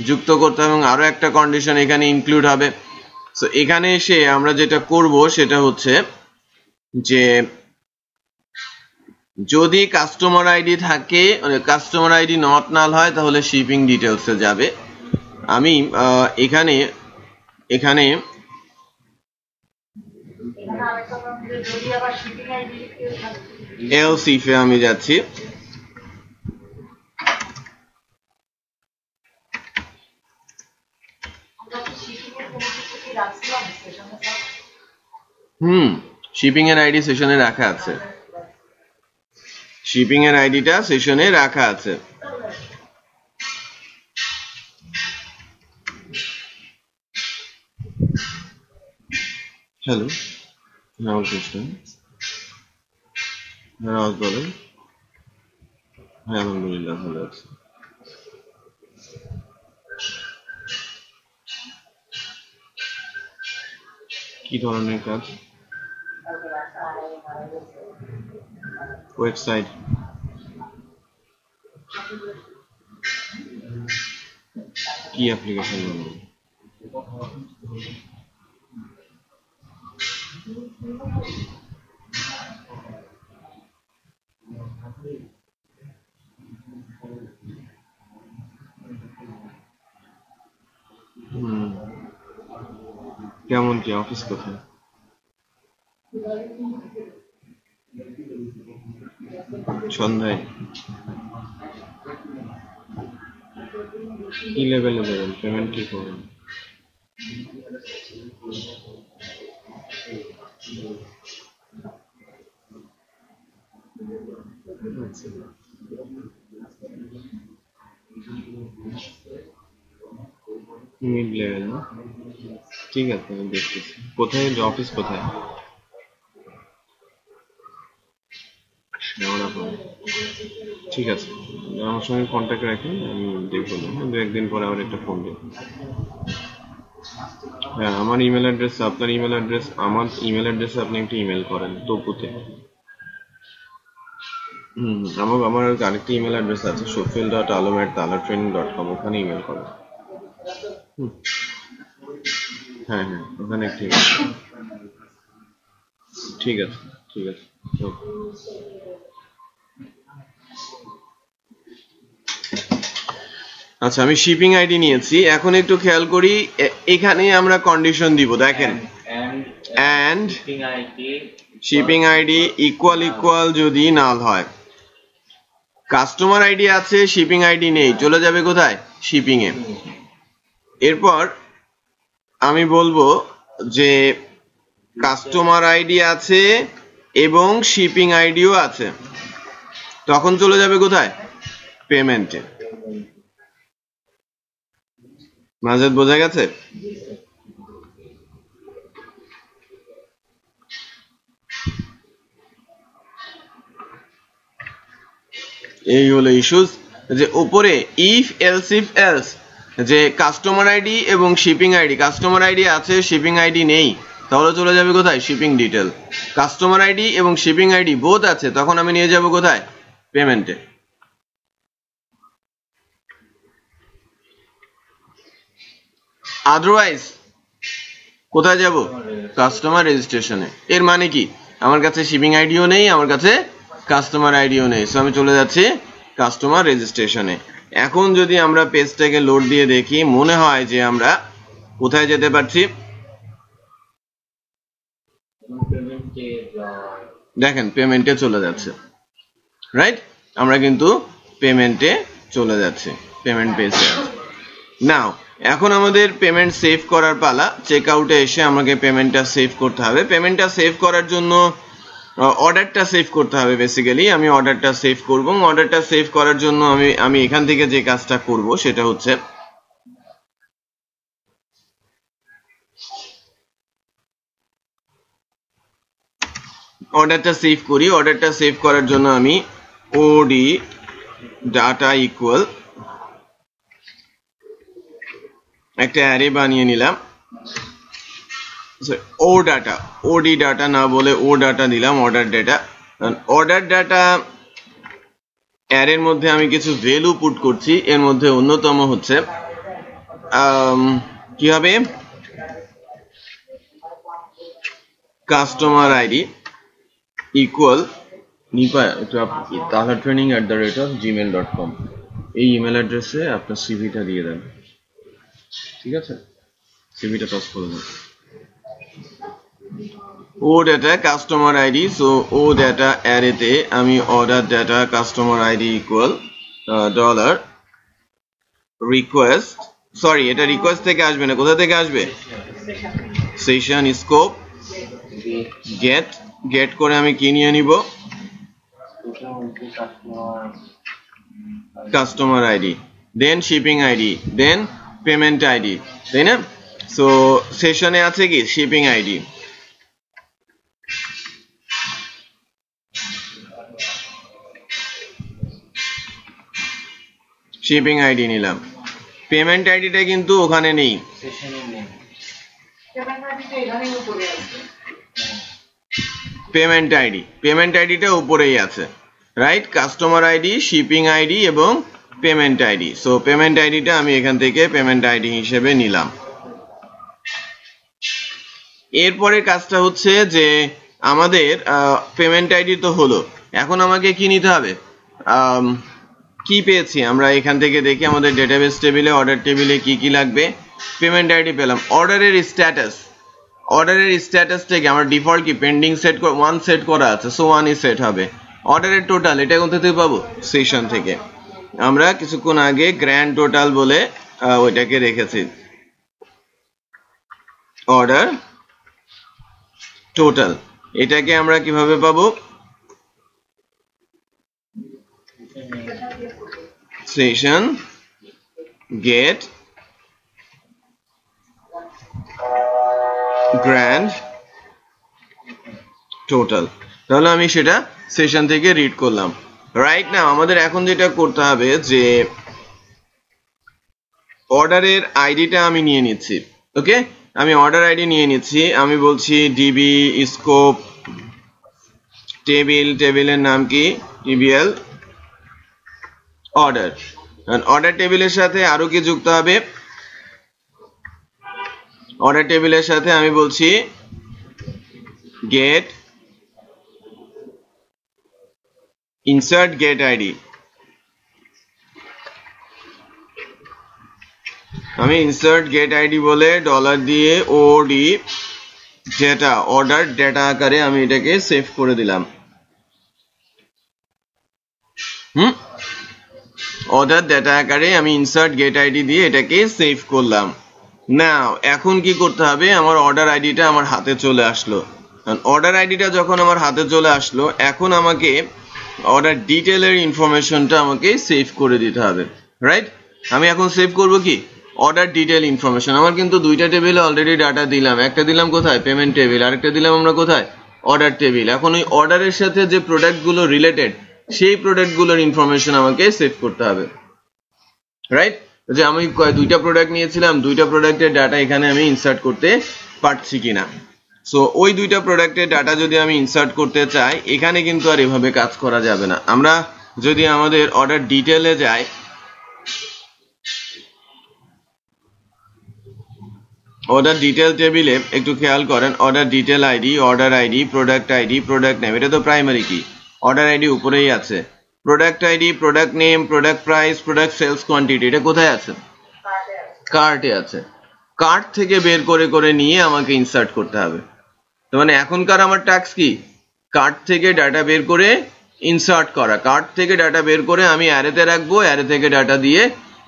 যুক্ত করতে হবে এবং আরো একটা কন্ডিশন এখানে ইনক্লুড হবে। সো এখানে এসে আমরা যেটা করব সেটা হচ্ছে যে যদি কাস্টমার আইডি থাকে, কাস্টমার আইডি নট নাল হয়, তাহলে শিপিং ডিটেলসে যাবে। আমি এখানে এলসিফে আমি যাচ্ছি। শিপিং এর আইডি সেশনে রাখা আছে, শিপিং এর আইডিটা সেশনে রাখা আছে। হ্যালো, রাহুল কৃষ্ণ, রাজ বলেন। হ্যাঁ, আলহামদুলিল্লাহ ভালো আছে। কি ধরনের কাজ? ওয়েবসাইট, কি অ্যাপ্লিকেশন বলবো? কেমন কি অফিস কোথায়? সন্ধ্যায়। কি লেভেলে দেবেন? পেমেন্ট কি করবেন? মিড লেভেল না? ঠিক আছে, আমি দেখতেছি। কোথায় অফিস, কোথায়? ঠিক আছে, আমার সঙ্গে কন্ট্যাক্ট রাখেন, আমি দেখবো। দু একদিন পরে আবার একটা ফোন দিন। হ্যাঁ, আমার ইমেল অ্যাড্রেস, আপনার ইমেল অ্যাড্রেস, আমার ইমেল অ্যাড্রেসে আপনি একটা ইমেল করেন তপুতে। আমার আরেকটা ইমেল অ্যাড্রেস আছে, shofil.alam@talatraining.com, ওখানে ইমেল করেন। হ্যাঁ, ওখানে ঠিক আছে। ঠিক আছে। আচ্ছা, আমি শিপিং আইডি নিয়েছি। এখন একটু খেয়াল করি, এখানে আমরা কন্ডিশন দিব, দেখেন, এন্ড শিপিং আইডি ইকুয়াল যদি নাল হয়। কাস্টমার আইডি আছে, শিপিং আইডি নেই, চলে যাবে কোথায়? শিপিং এ। এরপর আমি বলবো যে কাস্টমার আইডি আছে এবং শিপিং আইডিও আছে, তখন চলে যাবে কোথায়? পেমেন্টে। মাজেদ, বোঝা গেছে? এই হলো ইস্যুস, যে উপরে ইফ এলস ইফ এলস, যে কাস্টমার আইডি এবং শিপিং আইডি, কাস্টমার আইডি আছে শিপিং আইডি নেই, তাহলে চলে যাবে কোথায়? Shipping detail. কাস্টমার আইডি এবং শিপিং আইডি বোথ আছে, তখন আমি নিয়ে যাব কোথায়? পেমেন্টে। আদারওয়াইজ কোথায় যাব? কাস্টমার রেজিস্ট্রেশনে। এর মানে কি, আমার কাছে শিপিং আইডিও নেই, আমার কাছে কাস্টমার আইডিও নেই, সো আমি চলে যাচ্ছি কাস্টমার রেজিস্ট্রেশনে। এখন যদি আমরা পেজটাকে লোড দিয়ে দেখি, মনে হয় যে আমরা কোথায় যেতে পারছি? দেখেন পেমেন্টে চলে যাচ্ছে, রাইট? আমরা কিন্তু পেমেন্টে চলে যাচ্ছে, পেমেন্ট পেজে আছে। নাও এখন আমাদের পেমেন্ট সেভ করার পালা। চেক আউটে এসে আমাকে পেমেন্টটা সেভ করতে হবে। পেমেন্টটা সেভ করার জন্য অর্ডারটা সেভ করতে হবে। বেসিক্যালি আমি অর্ডারটা সেভ করব। অর্ডারটা সেভ করার জন্য আমি এখান থেকে যে কাজটা করব সেটা হচ্ছে অর্ডারটা সেভ করি। অর্ডারটা সেভ করার জন্য আমি ওডি ডাটা ইকুয়াল একটা অ্যারে বানিয়ে নিলাম। ওডি ডাটা না বলে ও ডাটা দিলাম, অর্ডার ডাটা। অর্ডার ডাটা অ্যারের মধ্যে আমি কিছু ভ্যালু পুট করছি। এর মধ্যে অন্যতম হচ্ছে কি হবে, customer ID equal Nipa tahlatraining@gmail.com এই ইমেল অ্যাড্রেসে আপনার সিভিটা দিয়ে দেন। ঠিক আছে, সিভিটা টস করে দেন। ও ডাটা কাস্টমার আইডি, সো ও ডাটা অ্যারেতে আমি order data customer ID equal dollar request, sorry এটা রিকোয়েস্ট থেকে আসবে না, কোথা থেকে আসবে? সেশন স্কোপ গেট করে আমি কি নিয়ে নিব? কাস্টমার আইডি, দেন শিপিং আইডি, দেন পেমেন্ট আইডি, তাই না? সো সেশনে আছে কি শিপিং আইডি, শিপিং আইডি নিলাম। পেমেন্ট আইডিটা কিন্তু ওখানে নেই, পেমেন্ট আইডিটা উপরেই আছে, right? Customer ID, shipping ID এবং পেমেন্ট আইডি। সো পেমেন্ট আইডিটা আমি এখান থেকে পেমেন্ট আইডি হিসেবে নিলাম। এরপরে কাজটা হচ্ছে যে আমাদের পেমেন্ট আইডি তো হলো, এখন আমাকে কি নিতে হবে? কি পেয়েছি আমরা এখান থেকে দেখি আমাদের ডেটাবেস টেবিলে, অর্ডার টেবিলে কি কি লাগবে। পেমেন্ট আইডি পেলাম। অর্ডারের স্ট্যাটাসটাকে আমার ডিফল্ট কি পেন্ডিং সেট 1 সেট করা আছে, সো 1ই সেট হবে। অর্ডারের টোটাল এটা কোথা থেকে পাবো? সেশন থেকে। আমরা কিছুক্ষণ আগে গ্র্যান্ড টোটাল বলে ওইটাকে রেখেছি, অর্ডার টোটাল। এটাকে আমরা কিভাবে পাবো? Session get grand total. তাহলে আমি সেটা সেশন থেকে রিড করলাম। রাইট নাও আমাদের এখন যেটা করতে হবে যে অর্ডারের আইডিটা আমি নিয়ে নিচ্ছি। ওকে, আমি অর্ডার আইডি নিয়ে নিচ্ছি। আমি বলছি ডিবি স্কোপ টেবিলের নাম কি? TBL order. অর্ডার টেবিলের সাথে আরো কি যুক্ত হবে? অর্ডার টেবিলের সাথে আমি বলছি গেট ইনসার্ট গেট আইডি। আমি ইনসার্ট গেট আইডি বলে ডলার দিয়ে ওডি ডেটা অর্ডার ডেটা আকারে আমি এটাকে সেভ করে দিলাম। অর্ডার ডেটা আকারে আমি ইনসার্ট গেট আইডি দিয়ে এটাকে সেভ করলাম। নাও এখন কি করতে হবে? আমার অর্ডার আইডিটা আমার হাতে চলে আসলো। অর্ডার আইডিটা যখন আমার হাতে চলে আসলো, এখন আমাকে অর্ডার ডিটেইলের ইনফরমেশনটা আমাকে সেভ করে দিতে হবে, রাইট? আমি এখন সেভ করব কি? Order detail information. আমার কিন্তু দুইটা টেবিলে অলরেডি ডাটা দিলাম। একটা দিলাম কোথায়? Payment table. আরেকটা দিলাম আমরা কোথায়? Order table. এখন ওই অর্ডারের সাথে যে প্রোডাক্টগুলো রিলেটেড সেই প্রোডাক্টগুলোর ইনফরমেশন আমাকে সেভ করতে হবে, রাইট? যে আমি দুইটা প্রোডাক্ট নিয়েছিলাম, দুইটা প্রোডাক্টের ডাটা এখানে আমি ইনসার্ট করতে পারছি কিনা। সো ওই দুইটা প্রোডাক্টের ডাটা যদি আমি ইনসার্ট করতে চাই, এখানে কিন্তু আর এভাবে কাজ করা যাবে না। আমরা যদি আমাদের অর্ডার ডিটেইলে যাই, অর্ডার ডিটেল টেবিলে একটু খেয়াল করেন, order detail ID, order ID, product name, এটা তো প্রাইমারি কি। অর্ডার আইডি উপরেই আছে, product ID, product name, product price, product sales quantity, এটা কোথায় আছে? কার্টে আছে। কার্ট থেকে বের করে করে নিয়ে আমাকে ইনসার্ট করতে হবে। তো মানে এখনকার আমার টাস্ক কি? কার্ট থেকে ডাটা বের করে ইনসার্ট করা। কার্ট থেকে ডাটা বের করে আমি অ্যারেতে রাখবো, অ্যারে থেকে ডাটা দিয়ে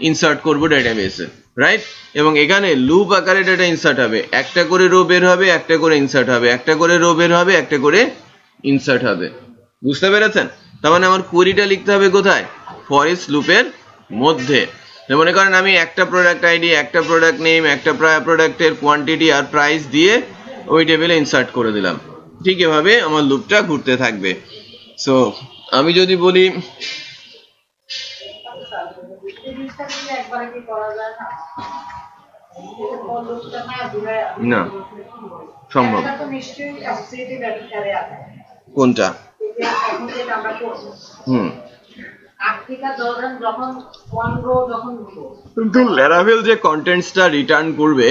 ইনসার্ট করবো ডেটাবেসে, রাইট? এবং এখানে লুপ আকারে ডাটা ইনসার্ট হবে, একটা করে রো বের হবে, একটা করে ইনসার্ট হবে, একটা করে রো বের হবে, একটা করে ইনসার্ট হবে। বুঝতে পেরেছেন? তার মানে আমার কোয়েরিটা লিখতে হবে কোথায়? ফর ইচ লুপের মধ্যে। মনে করেন আমি একটা প্রোডাক্ট আইডি, একটা প্রোডাক্ট নেম, একটা প্রোডাক্টের কোয়ান্টিটি আর প্রাইস দিয়ে ওই টেবিলে ইনসার্ট করে দিলাম। ঠিক এভাবে আমার লুপটা ঘুরতে থাকবে। সো আমি যদি বলি না সম্ভব, কোনটা? কিন্তু ল্যারাভেল যে কন্টেন্টসটা রিটার্ন করবে,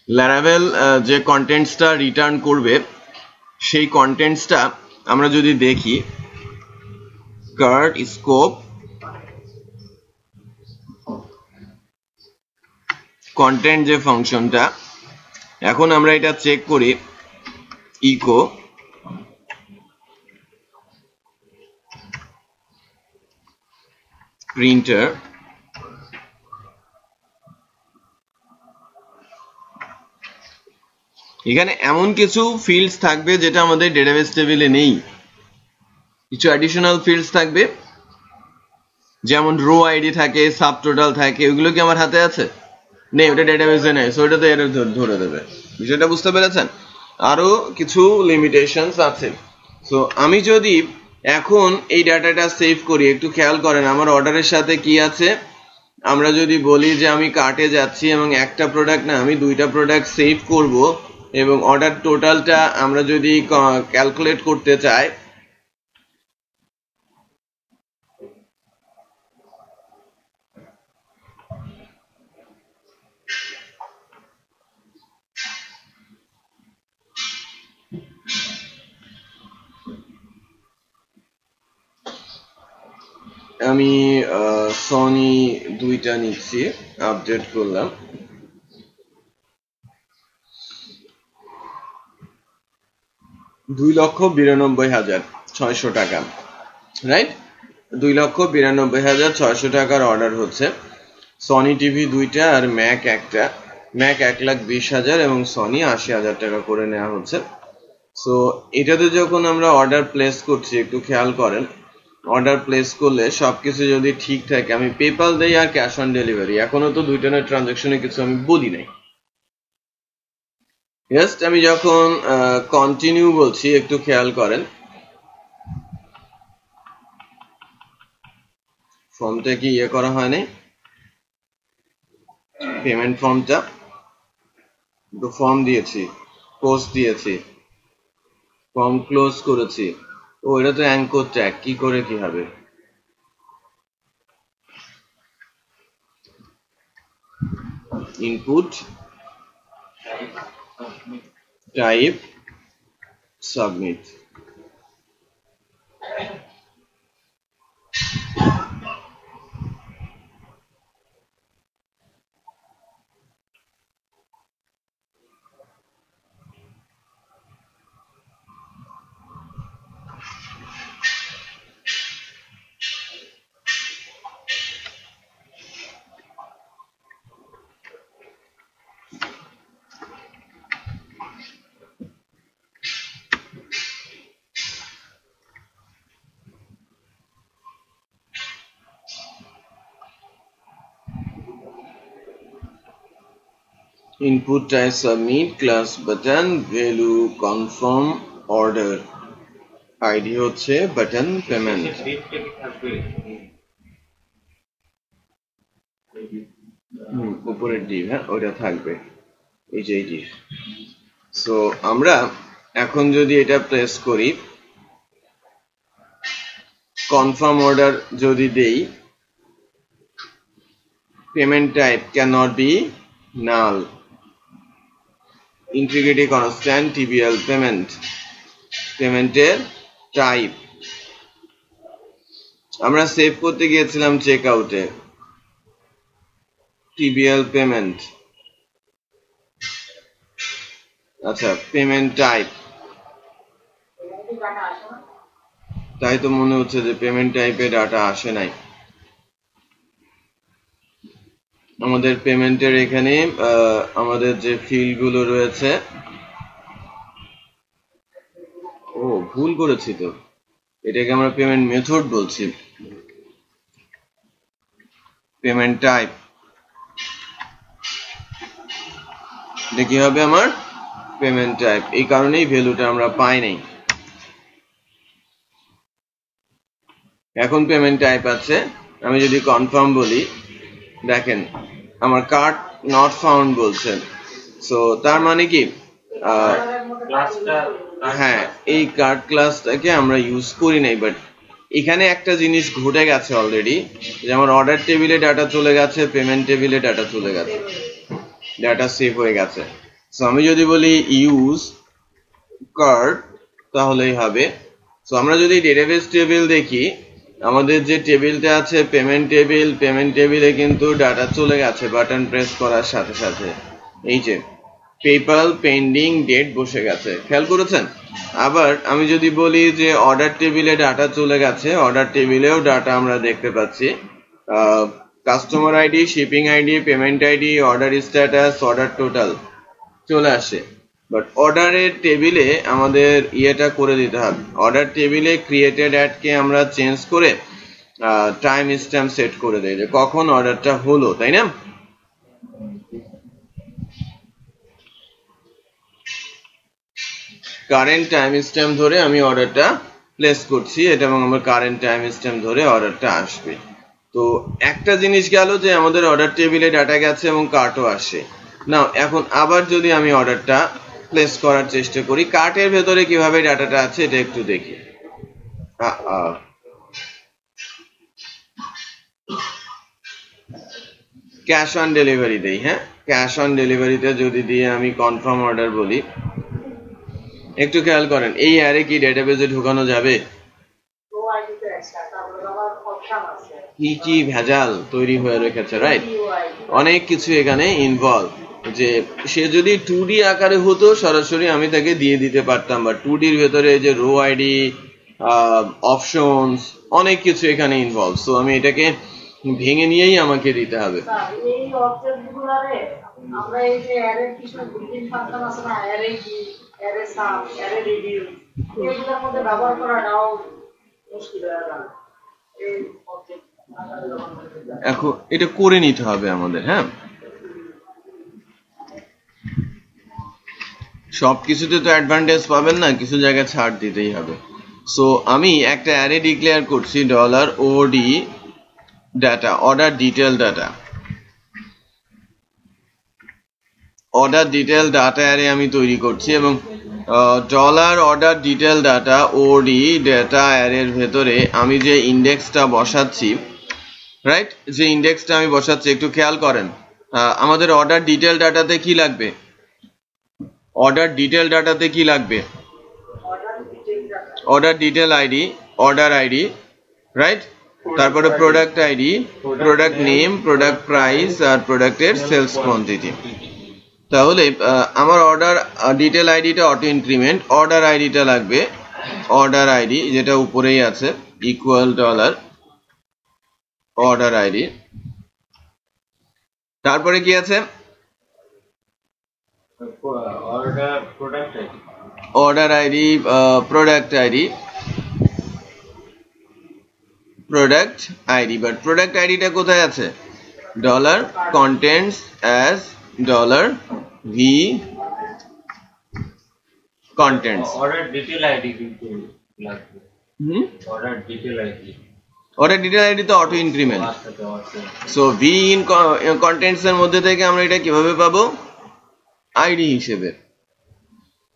ল্যারাভেল যে কন্টেন্টসটা রিটার্ন করবে সেই কন্টেন্টসটা আমরা যদি দেখি, কার্ট স্কোপ কন্টেন্ট যে ফাংশনটা, এখন আমরা এটা চেক করি ইকো প্রিন্টার, এখানে এমন কিছু ফিল্ডস থাকবে যেটা আমাদের ডেটাবেস টেবিলে নেই, কিছু অ্যাডিশনাল ফিল্ডস থাকবে, যেমন রো আইডি থাকে, সাব টোটাল থাকে, ওইগুলো কি আমার হাতে আছে? নেই, ওটা ডেটাবেসে নেই, সো ওটাতে এরর ধরে দেবে। বিষয়টা বুঝতে পেরেছেন? আরো কিছু লিমিটেশনস আছে। সো আমি যদি এখন এই ডাটাটা সেভ করি, একটু খেয়াল করেন আমার অর্ডারের সাথে কি আছে। আমরা যদি বলি যে আমি কার্টে যাচ্ছি এবং একটা প্রোডাক্ট না, আমি দুইটা প্রোডাক্ট সেভ করব, এবং অর্ডার টোটালটা আমরা যদি ক্যালকুলেট করতে চাই, আমি সনি দুইটা নিচ্ছি, আপডেট করলাম, $2,92,600 টাকা, রাইট? 2,92,600 টাকার অর্ডার হচ্ছে। সনি টিভি দুইটা আর ম্যাক একটা, ম্যাক 1,20,000 এবং সনি 80,000 টাকা করে নেওয়া হচ্ছে। সো এটাতে যখন আমরা অর্ডার প্লেস করছি, একটু খেয়াল করেন, অর্ডার প্লেস করলে সবকিছু যদি ঠিক থাকে, আমি পেপাল দেই আর ক্যাশ অন ডেলিভারি, এখনো তো দুইটার ট্রানজাকশনে কিছু আমি বলি নাই। জাস্ট আমি যখন কন্টিনিউ বলছি, একটু খেয়াল করেন, ফর্মটা কি ইয়ে করা হয়নি, পেমেন্ট ফর্মটা তো ফর্ম দিয়েছি, পোস্ট দিয়েছি, ফর্ম ক্লোজ করেছি, ও এটা তো অ্যাঙ্কর ট্যাগ, কি করে কি হবে? Input type submit, input type submit, class button, value confirm order, id হচ্ছে button payment, উপরের div, হ্যাঁ ওটা থাকবে, এই যে div। সো আমরা এখন যদি এটা প্রেস করি, কনফার্ম অর্ডার যদি দেই, payment type cannot be null, integrity constant TBL পেমেন্টের টাইপ আমরা সেভ করতে গিয়েছিলাম চেক আউটে টিবিএল পেমেন্ট আচ্ছা পেমেন্ট টাইপ তাই তো মনে হচ্ছে যে পেমেন্ট টাইপে ডাটা আসে নাই আমাদের পেমেন্টের এখানে আমাদের যে ফিল্ড গুলো রয়েছে ও ভুল করেছি তো এটাকে আমরা পেমেন্ট মেথড বলছি পেমেন্ট টাইপ এটা কি হবে আমার পেমেন্ট টাইপ এই কারণেই ভ্যালুটা আমরা পাই নাই এখন পেমেন্ট টাইপ আছে আমি যদি কনফার্ম বলি দেখেন আমার কার্ড নট ফাউন্ড বলছে সো তার মানে কি হ্যাঁ এই কার্ড ক্লাসটাকে আমরা ইউজ করি নাই বাট এখানে একটা জিনিস ঘটে গেছে অলরেডি যে আমার অর্ডার টেবিলে ডাটা চলে গেছে পেমেন্ট টেবিলে ডাটা চলে গেছে ডাটা সেভ হয়ে গেছে সো আমি যদি বলি ইউজ কার্ড তাহলেই হবে সো আমরা যদি ডেটাবেস টেবিল দেখি আমাদের যে টেবিলটা আছে পেমেন্ট টেবিলে কিন্তু ডাটা চলে গেছে বাটন প্রেস করার সাথে সাথে এই যে পেপ্যাল পেন্ডিং ডেট বসে গেছে খেয়াল করেছেন আবার আমি যদি বলি যে অর্ডার টেবিলে ডাটা চলে গেছে অর্ডার টেবিলেও ডাটা আমরা দেখতে পাচ্ছি customer ID shipping ID payment ID order status order total চলে আসে বাট অর্ডারের টেবিলে আমাদের ইয়েটা করে দিতে হবে অর্ডার টেবিলে ক্রিয়েটেড অ্যাড কে আমরা চেঞ্জ করে টাইম স্ট্যাম্প সেট করে দেই যে কখন অর্ডারটা হলো তাই না কারেন্ট টাইম স্ট্যাম্প ধরে আমি অর্ডারটা প্লেস করছি এটা এবং আমার কারেন্ট টাইম স্ট্যাম্প ধরে অর্ডারটা আসবে তো একটা জিনিস গেল যে আমাদের অর্ডার টেবিলে ডাটা গেছে এবং কার্টও আসে নাও এখন আবার যদি আমি অর্ডারটা প্লেস করার চেষ্টা করি কার্টের ভেতরে কিভাবে ডাটাটা আছে এটা একটু দেখি ক্যাশ অন ডেলিভারি দেই হ্যাঁ ক্যাশ অন ডেলিভারিতে যদি দিয়ে আমি কনফার্ম অর্ডার বলি একটু খেয়াল করেন এই অ্যারে কি ডেটাবেসে ঢোকানো যাবে কি ভেজাল তৈরি হয়ে রেখেছে রাইট অনেক কিছু এখানে ইনভলভ যে সে যদি 2D আকারে হতো সরাসরি আমি তাকে দিয়ে দিতে পারতাম বা 2D এর ভেতরে যে রো আইডি অপশনস অনেক কিছু এখানে ইনভলভ সো আমি এটাকে ভেঙে নিয়েই আমাকে দিতে হবে এই অবজেক্টগুলোরে আমরা এই যে অ্যারে কিছু বিল্ডিং ফাংশন আছে না অ্যারে কি অ্যারে সাম অ্যারে রিভিউ এগুলোর মধ্যে ব্যবহার করাটাও মুশকিল হয়ে যায় এই অবজেক্ট এখন এটা করে নিতে হবে আমাদের হ্যাঁ সবকিছুতে তো অ্যাডভান্টেজ পাবেন না কিছু জায়গায় ছাড় দিতেই হবে সো আমি একটা অ্যারে ডিক্লেয়ার করছি $OD data order detail data order detail data array আমি তৈরি করছি এবং $order detail data OD data অ্যারের ভেতরে আমি যে ইন্ডেক্সটা বসাচ্ছি রাইট যে ইন্ডেক্সটা আমি বসাচ্ছি একটু খেয়াল করেন আমাদের অর্ডার ডিটেল ডাটাতে কি লাগবে অর্ডার ডিটেল ডাটাতে কি লাগবে order detail ID order ID right তারপরে product ID product name product price আর প্রোডাক্টের সেলস কোয়ান্টিটি তাহলে আমার অর্ডার ডিটেল আইডিটা অটো ইনক্রিমেন্ট অর্ডার আইডিটা লাগবে অর্ডার আইডি যেটা উপরেই আছে ইকুয়াল ডলার অর্ডার আইডি তারপরে কি আছে order ID product ID product ID but product আইডিটা কোথায় আছে dollar contents as dollar V contents order detail ID কিন্তু লাগবে order detail ID order detail ID তো auto increment so V in contents এর মধ্যে থেকে আমরা এটা কিভাবে পাবো আইডি হিসেবে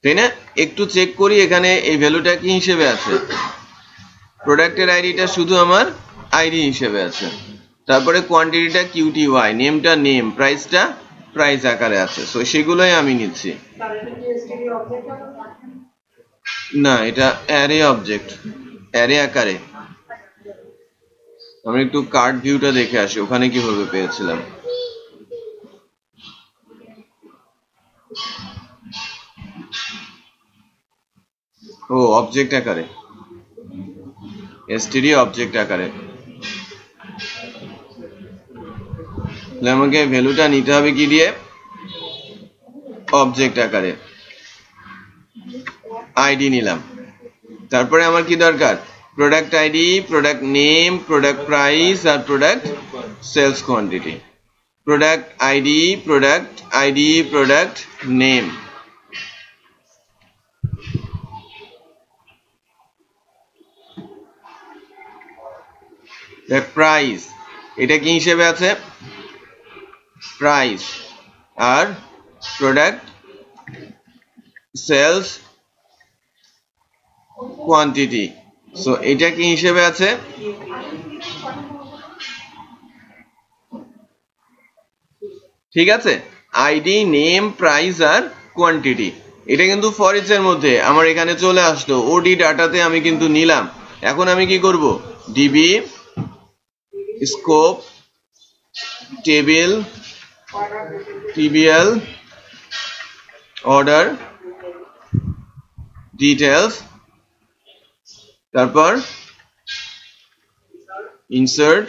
তাই না একটু চেক করি এখানে এই ভ্যালুটা কি হিসেবে আছে প্রোডাক্টের আইডিটা শুধু আমার আইডি হিসেবে আছে তারপরে কোয়ান্টিটিটা QTY নেমটা নেম প্রাইসটা প্রাইস আকারে আছে, সো সেগুলোই আমি নিচ্ছি। না, এটা অ্যারে অবজেক্ট, অ্যারে আকারে। আমরা একটু কার্ড ভিউটা দেখে আসি, ওখানে কিভাবে পেয়েছিলাম। ও অবজেক্ট আকারে, std অবজেক্ট আকারে। তাহলে আমাকে ভ্যালুটা নিতে হবে কি দিয়ে? অবজেক্ট আকারে। আইডি নিলাম, তারপরে আমার কি দরকার? Product ID, product name, product price আর product sales quantity. Product ID, product ID, product name. Price, এটা কি হিসেবে আছে? প্রাইস। আর প্রোডাক্ট সেলস কোয়ান্টিটি, সো এটা কি হিসেবে আছে? ঠিক আছে, আইডি, নেম, প্রাইস আর কোয়ান্টিটি। এটা কিন্তু ফর ইচ এর মধ্যে আমার এখানে চলে আসলো, ওডি ডাটাতে আমি কিন্তু নিলাম। এখন আমি কি করব? DB scope table TBL order details, তারপর ইনসার্ট।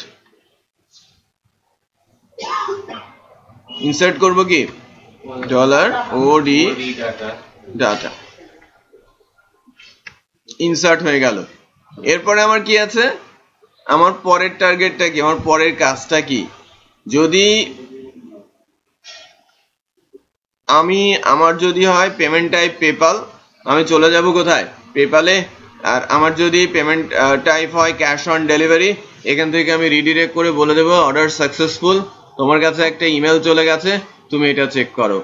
ইনসার্ট করব কি? $OD data. ইনসার্ট হয়ে গেল। এরপরে আমার কি আছে? আমার পরের টার্গেটটা কি? আমার পরের কাজটা কি? যদি আমার যদি হয় পেমেন্ট টাইপ পেপাল, আমি চলে যাব কোথায়? পেপালে। আর আমার যদি পেমেন্ট টাইপ হয় ক্যাশ অন ডেলিভারি, এখান থেকে আমি রিডিরেক্ট করে বলে দেবো অর্ডার সাকসেসফুল, তোমার কাছে একটা ইমেল চলে গেছে, তুমি এটা চেক করো।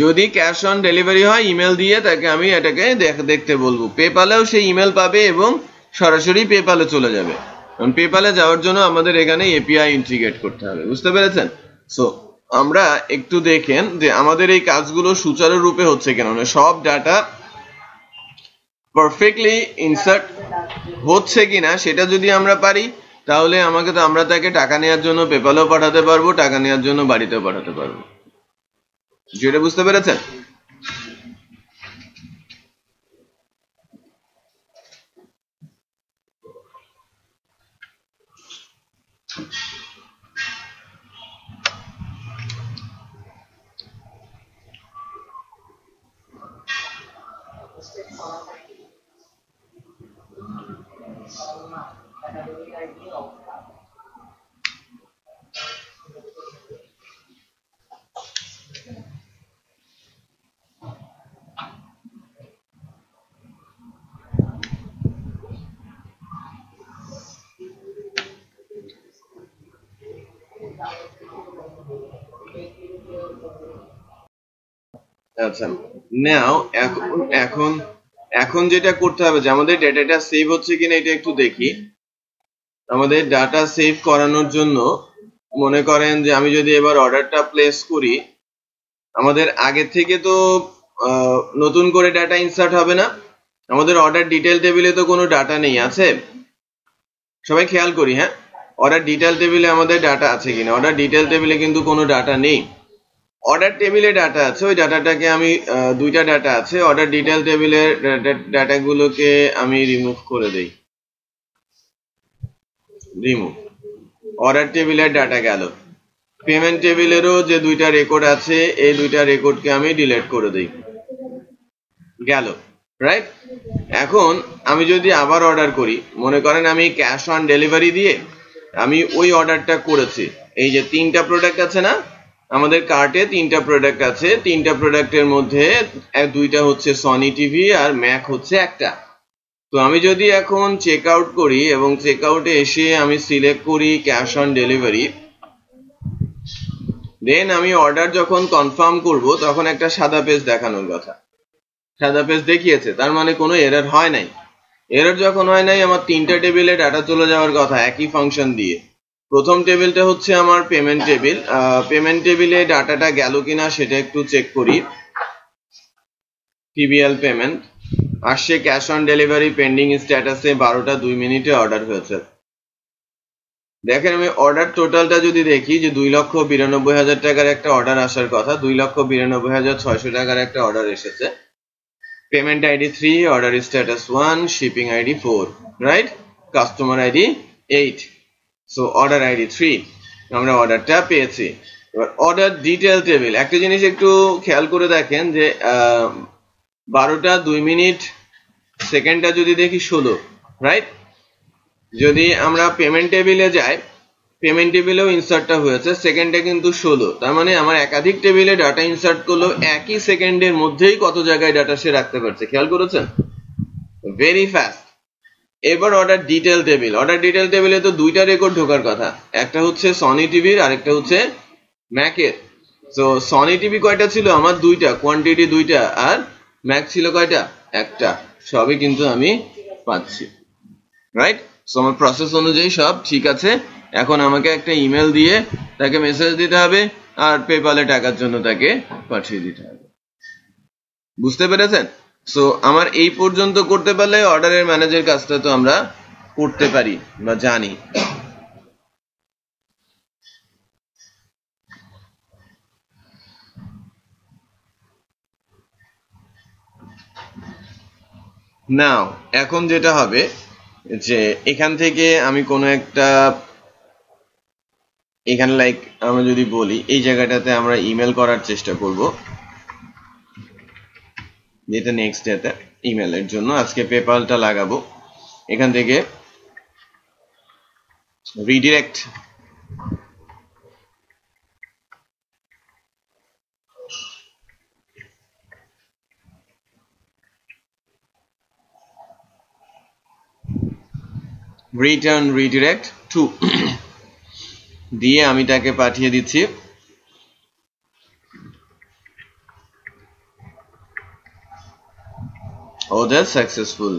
যদি ক্যাশ অন ডেলিভারি হয়, ইমেল দিয়ে তাকে আমি এটাকে দেখতে বলবো। পেপালেও সেই ইমেল পাবে এবং সরাসরি পেপালে চলে যাবে। কারণ পেপালে যাওয়ার জন্য আমাদের এখানে এপিআই ইন্টিগ্রেট করতে হবে, বুঝতে পেরেছেন? সো আমরা একটু দেখেন যে আমাদের এই কাজগুলো সুচারুরূপে হচ্ছে কেন, সব ডাটা পারফেক্টলি ইনসার্ট হচ্ছে কিনা সেটা যদি আমরা পারি, তাহলে আমরা তাকে টাকা নেওয়ার জন্য পেপালেও পাঠাতে পারবো, টাকা নেওয়ার জন্য বাড়িতেও পাঠাতে পারবো। যেটা বুঝতে পেরেছেন? আচ্ছা, নাও এখন যেটা করতে হবে যে আমাদের ডাটাটা সেভ হচ্ছে কিনা এটা একটু দেখি। আমাদের ডাটা সেভ করানোর জন্য মনে করেন যে আমি যদি এবার অর্ডারটা প্লেস করি, আমাদের আগে থেকে তো নতুন করে ডাটা ইনসার্ট হবে না। আমাদের অর্ডার ডিটেল টেবিলে তো কোনো ডাটা নেই, আছে? সবাই খেয়াল করি, হ্যাঁ, অর্ডার ডিটেল টেবিলে আমাদের ডাটা আছে কিনা? অর্ডার ডিটেল টেবিলে কিন্তু কোনো ডাটা নেই। অর্ডার টেবিলে ডাটা আছে, ওই ডাটাটাকে আমি দুইটা ডাটা আছে, অর্ডার ডিটেল টেবিলের ডাটাগুলোকে আমি রিমুভ করে দেই। রিমুভ। অর্ডার টেবিলের ডাটা গেল। পেমেন্ট টেবিলেরও যে দুইটা রেকর্ড আছে, এই দুইটা রেকর্ডকে আমি ডিলিট করে দেই, গেল, রাইট? এখন আমি যদি আবার অর্ডার করি, মনে করেন আমি ক্যাশ অন ডেলিভারি দিয়ে আমি ওই অর্ডারটা করেছি। এই যে 3টা প্রোডাক্ট আছে না, আমাদের কার্টে 3টা প্রোডাক্ট আছে। 3টা প্রোডাক্টের মধ্যে 2টা হচ্ছে সনি টিভি আর ম্যাক হচ্ছে একটা। তো আমি যদি এখন চেক আউট করি এবং চেক আউটে এসে আমি সিলেক্ট করি ক্যাশ অন ডেলিভারি, দেন আমি অর্ডার যখন কনফার্ম করব তখন একটা সাদা পেজ দেখানোর কথা। সাদা পেজ দেখিয়েছে, তার মানে কোনো এরর হয় নাই। এরর যখন হয় নাই, আমার 3টা টেবিলে ডাটা চলে যাওয়ার কথা একই ফাংশন দিয়ে। প্রথম টেবিলটা হচ্ছে আমার পেমেন্ট টেবিল। পেমেন্ট টেবিলে ডাটাটা গেল কিনা সেটা একটু চেক করি। PBL পেমেন্ট আসছে ক্যাশ অন ডেলিভারি পেন্ডিং স্ট্যাটাসে 12:02 অর্ডার হয়েছে। দেখেন আমি অর্ডার টোটালটা যদি দেখি যে 2,92,000 টাকার একটা অর্ডার আসার কথা, 2,92,600 টাকার একটা অর্ডার এসেছে। Payment ID 3, order status 1, shipping ID 4, right, customer ID 8, so order ID 3, আমরা অর্ডারটা পেয়েছি। এবার অর্ডার ডিটেল টেবিল, একটা জিনিস একটু খেয়াল করে দেখেন যে 12:02 সেকেন্ডটা যদি দেখি 16, রাইট। যদি আমরা পেমেন্ট টেবিলে যাই, পেমেন্ট টেবিলেও ইনসার্টটা হয়েছে, সেকেন্ডে কিন্তু 16, তার মানে আমার একাধিক টেবিলে ডাটা ইনসার্ট করলেও একই সেকেন্ডের মধ্যেই কত জায়গায় ডাটা সে রাখতে পারছে, খেয়াল করেছেন? Very fast. এবার order detail table, order detail টেবিলে তো দুইটা রেকর্ড ঢোকার কথা, একটা হচ্ছে সনি টিভির আর একটা হচ্ছে ম্যাকের। তো সনি টিভি কয়টা ছিল আমার? দুইটা, কোয়ান্টিটি দুইটা, আর ম্যাক ছিল কয়টা? একটা। সবই কিন্তু আমি পাচ্ছি, রাইট। সো আমার প্রসেস অনুযায়ী সব ঠিক আছে। এখন আমাকে একটা ইমেল দিয়ে তাকে মেসেজ দিতে হবে আর পেপালে টাকার জন্য তাকে পাঠিয়ে দিতে হবে। বুঝতে পেরেছেন? সো আমার এই পর্যন্ত করতে পারলে অর্ডারের ম্যানেজের কাজটা তো আমরা করতে পারি বা জানি। নাও এখন যেটা হবে যে এখান থেকে আমি কোনো একটা, এখানে লাইক আমরা যদি বলি এই জায়গাটাতে আমরা ইমেল করার চেষ্টা করব, যেটা নেক্সট ডেতে ইমেলের জন্য আজকে পেপালটা লাগাবো। এখান থেকে রিডিরেক্ট, রিটার্ন রিডিরেক্ট টু দিয়ে আমি তাকে পাঠিয়ে দিচ্ছি order successful।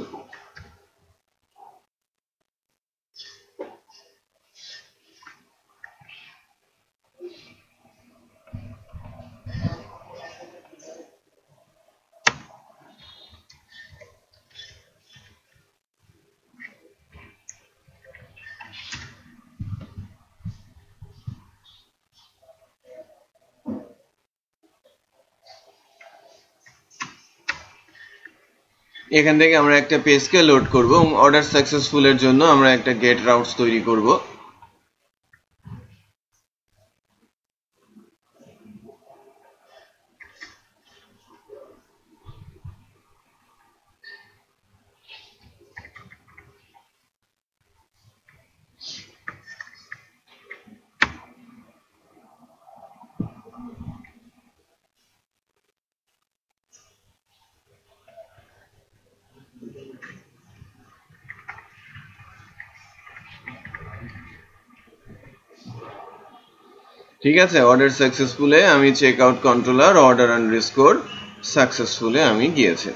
এখান থেকে আমরা একটা পেজকে লোড করব এবং অর্ডার সাকসেসফুল এর জন্য আমরা একটা গেট রাউটস তৈরি করব। ঠিক আছে, অর্ডার সাকসেসফুলে আমি check out controller order underscore সাকসেসফুলে আমি গিয়েছি।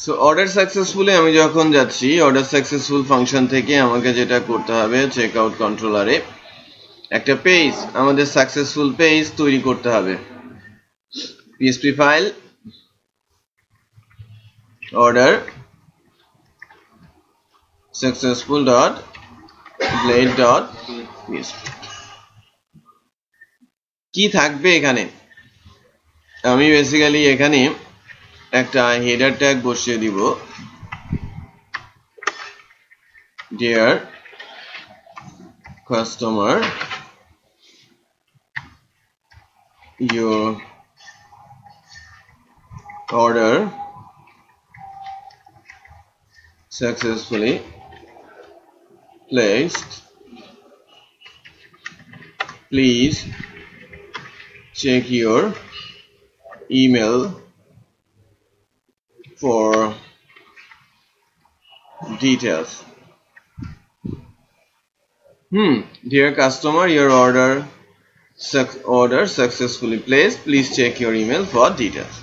সো অর্ডার সাকসেসফুলে আমি যখন যাচ্ছি, অর্ডার সাকসেসফুল ফাংশন থেকে আমাকে যেটা করতে হবে, চেক আউট কন্ট্রোলারে একটা পেজ, আমাদের সাকসেসফুল পেজ তৈরি করতে হবে। PHP file order successful dot blade dot php কি থাকবে এখানে? আমি বেসিক্যালি এখানে একটা হেডার ট্যাগ বসিয়ে দিব, dear customer your order successfully placed, please check your email for details. Dear customer, your order successfully placed. Please check your email for details.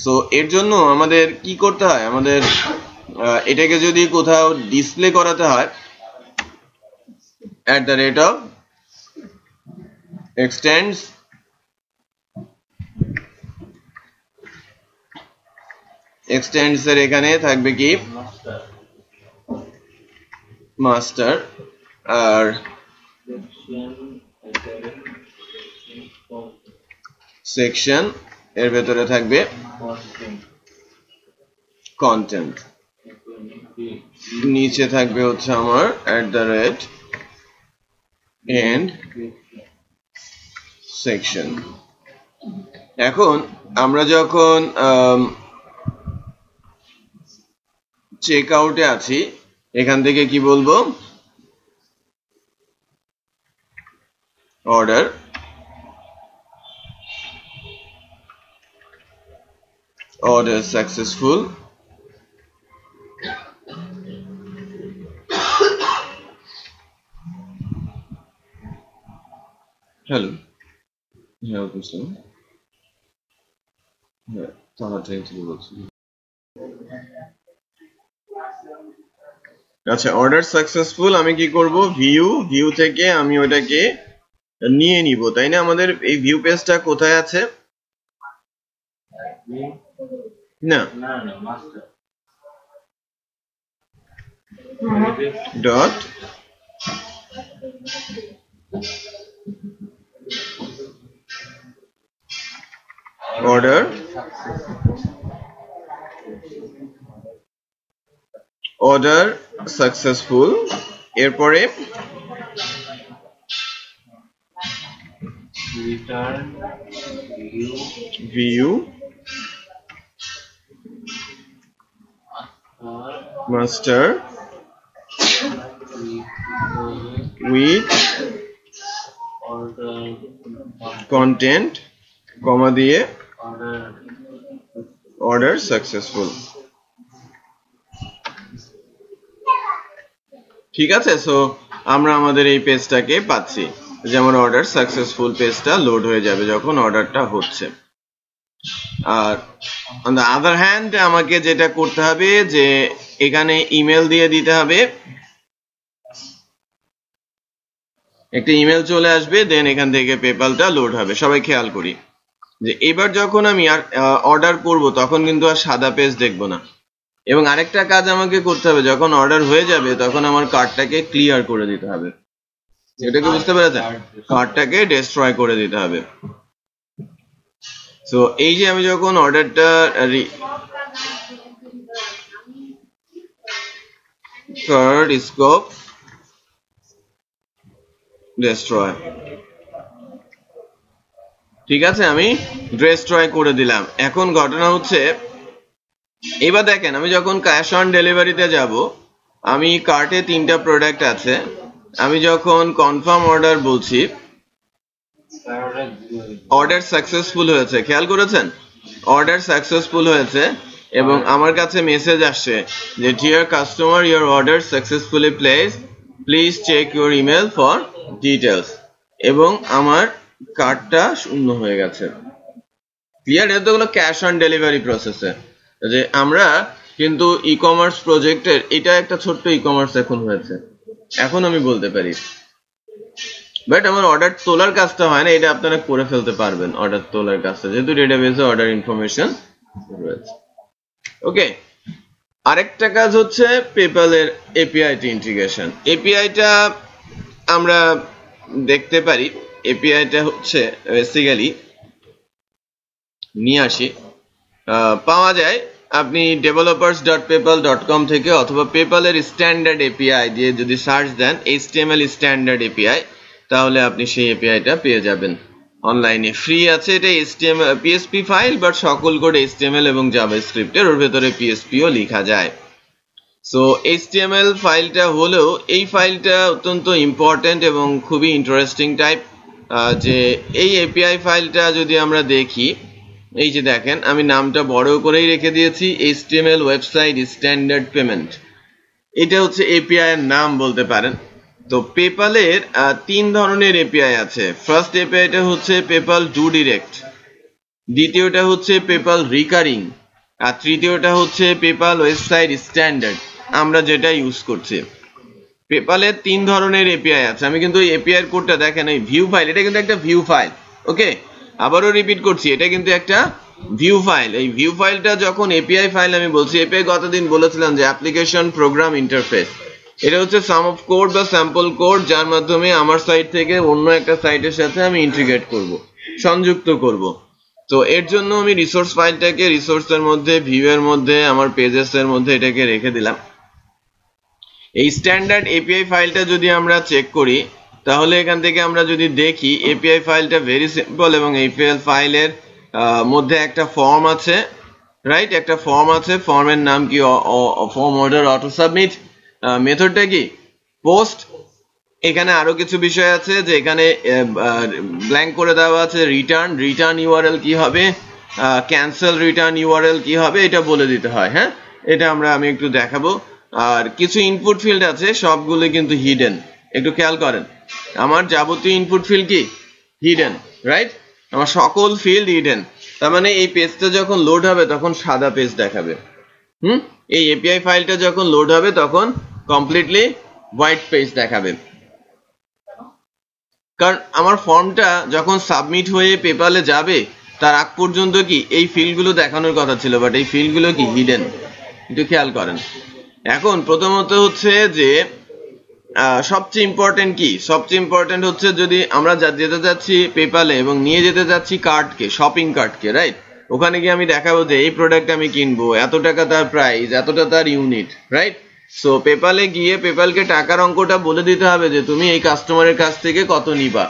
So এর জন্য আমাদের কি করতে হয়, আমাদের এটাকে যদি কোথাও ডিসপ্লে করাতে হয় @ extends এর এখানে থাকবে কি মাস্টার আর সেকশন এর ভেতরে থাকবে কন্টেন্ট, নিচে থাকবে হচ্ছে আমার @end সেকশন। এখন আমরা যখন চেক আউটে আছি এখান থেকে কি বলবো, order successful, hello, আচ্ছা অর্ডার সাকসেসফুল আমি কি করব, ভিউ থেকে আমি ওটাকে নিয়ে নিব, তাই না? আমাদের এই ভিউ পেজটা কোথায় আছে? না ডট order successful, এরপরে return view master with content কমা দিয়ে order successful। ঠিক আছে, সো আমরা আমাদের এই পেজটাকে পাচ্ছি, যেমন অর্ডার সাকসেসফুল পেজটা লোড হয়ে যাবে যখন অর্ডারটা হচ্ছে। আর অন দ্য আদার হ্যান্ড আমাকে যেটা করতে হবে যে এখানে ইমেল দিয়ে দিতে হবে, একটা ইমেল চলে আসবে, দেন এখান থেকে পেপালটা লোড হবে। সবাই খেয়াল করি যে এবার যখন আমি অর্ডার করব তখন কিন্তু আর সাদা পেজ দেখবো না। এবং আরেকটা কাজ আমাকে করতে হবে, যখন অর্ডার হয়ে যাবে তখন আমার কার্ডটাকে ক্লিয়ার করে দিতে হবে। এটাকে বুঝতে পেরেছেন? কার্ডটাকে ডেস্ট্রয় করে দিতে হবে। সো এই যে আমি যখন অর্ডারটা কার্ড স্কোপ ডেস্ট্রয়, ঠিক আছে, আমি ডেস্ট্রয় করে দিলাম। এখন ঘটনা হচ্ছে এবার দেখেন আমি যখন ক্যাশ অন ডেলিভারিতে যাব, আমি কার্টে 3টা প্রোডাক্ট আছে, আমি যখন কনফার্ম অর্ডার বলছি অর্ডার সাকসেসফুল হয়েছে, খেয়াল করেছেন? অর্ডার সাকসেসফুল হয়েছে এবং আমার কাছে মেসেজ আসছে যে dear customer your order successfully placed, please check your email for details, এবং আমার কার্ডটা শূন্য হয়ে গেছে। ক্লিয়ার? এটা তো হলো ক্যাশ অন ডেলিভারি প্রসেসে, যে আমরা কিন্তু ই কমার্স প্রজেক্টের এটা একটা ছোট্ট ই কমার্স এখন হয়েছে, এখন আমি বলতে পারি। বাট আমার অর্ডার তোলার কাজটা হয় না, এটা আপনারা করে ফেলতে পারবেন অর্ডার তোলার কাজটা, যেহেতু ডেটাবেসে অর্ডার ইনফরমেশন রয়েছে। ওকে, আরেকটা কাজ হচ্ছে পেপ্যালের এপিআইটি ইন্টিগ্রেশন। এপিআইটা আমরা দেখতে পারি, এপিআইটা হচ্ছে বেসিক্যালি নিয়ে আসি, পাওয়া যায় আপনি developers.paypal.com থেকে, অথবা পেপ্যালের স্ট্যান্ডার্ড এপিআই দিয়ে যদি সার্চ দেন HTML স্ট্যান্ডার্ড এপিআই, তাহলে আপনি সেই এপিআইটা পেয়ে যাবেন। অনলাইনে ফ্রি আছে, এটা HTML PHP ফাইল, বাট সকল কোড HTML এবং জাভাস্ক্রিপ্টের, ওর ভেতরে PHPও লেখা যায়। সো HTML ফাইলটা হলেও এই ফাইলটা অত্যন্ত ইম্পর্টেন্ট এবং খুবই ইন্টারেস্টিং টাইপ, যে এই এপিআই ফাইলটা যদি আমরা দেখি এই যে দেখেন আমি নামটা বড় করেই রেখে দিয়েছি, HTML ওয়েবসাইট স্ট্যান্ডার্ড পেমেন্ট। এটা হচ্ছে এপিআই এর নাম বলতে পারেন। তো পেপালের 3 ধরনের এপিআই আছে। ফার্স্ট এপিআইটা হচ্ছে পেপাল ডু ডিরেক্ট, দ্বিতীয়টা হচ্ছে পেপাল রিকারিং, আর তৃতীয়টা হচ্ছে পেপাল ওয়েবসাইট স্ট্যান্ডার্ড, আমরা যেটা ইউজ করছি। পেপালের 3 ধরনের এপিআই আছে। আমি কিন্তু এপিআই এর কোডটা দেখেন, এই ভিউ ফাইল, এটা কিন্তু একটা ভিউ ফাইল। ওকে, আবারও রিপিট করছি, এটা কিন্তু একটা ভিউ ফাইল। এই ভিউ ফাইলটা যখন এপিআই ফাইল আমি বলছি, এপিআই গতদিন বলেছিলাম যে অ্যাপ্লিকেশন প্রোগ্রাম ইন্টারফেস। এটা হচ্ছে সাম অফ কোড বা স্যাম্পল কোড, যার মাধ্যমে আমার সাইট থেকে অন্য একটা সাইটের সাথে আমি ইন্টিগ্রেট করব, সংযুক্ত করব। তো এর জন্য আমি রিসোর্স ফাইলটাকে রিসোর্সের মধ্যে, ভিউ এর মধ্যে, আমার পেজেস এর মধ্যে এটাকে রেখে দিলাম। এই স্ট্যান্ডার্ড এপিআই ফাইলটা যদি আমরা চেক করি, তাহলে এখান থেকে আমরা যদি দেখি এপিআই ফাইলটা ভেরি সিম্পল, এবং এপিআই ফাইলের মধ্যে একটা ফর্ম আছে, রাইট? একটা ফর্ম আছে, ফর্মের নাম কি? Form order auto submit. মেথডটা কি? পোস্ট। এখানে আরো কিছু বিষয় আছে, যে এখানে ব্ল্যাঙ্ক করে দেওয়া আছে রিটার্ন ইউআরএল কি হবে, ক্যান্সেল রিটার্ন ইউআরএল কি হবে, এটা বলে দিতে হয়। হ্যাঁ, এটা আমি একটু দেখাবো। আর কিছু ইনপুট ফিল্ড আছে, সবগুলো কিন্তু হিডেন। একটু খেয়াল করেন, আমার যাবতীয় ইনপুট ফিল্ড কি হিডেন, রাইট? আমার সকল ফিল্ড হিডেন। তার মানে এই পেজটা যখন লোড হবে তখন সাদা পেজ দেখাবে। এই এপিআই ফাইলটা যখন লোড হবে তখন কমপ্লিটলি হোয়াইট পেজ দেখাবে। কারণ আমার ফর্মটা যখন সাবমিট হয়ে পেপালে যাবে তার আগ পর্যন্ত কি এই ফিল্ডগুলো দেখানোর কথা ছিল, বাট এই ফিল্ডগুলো কি হিডেন। একটু খেয়াল করেন। এখন প্রথমত হচ্ছে যে সবচেয়ে ইম্পর্টেন্ট কি, সবচেয়ে ইম্পর্টেন্ট হচ্ছে যদি আমরা যেতে যাচ্ছি পেপালে এবং নিয়ে যেতে যাচ্ছি কার্টকে, শপিং কার্টকে, রাইট? ওখানে গিয়ে আমি দেখাবো যে এই প্রোডাক্ট আমি কিনবো, এত টাকা তার প্রাইস, এতটা তার ইউনিট, রাইট? সো পেপালে গিয়ে পেপালকে টাকার অঙ্কটা বলে দিতে হবে যে তুমি এই কাস্টমারের কাছ থেকে কত নিবা।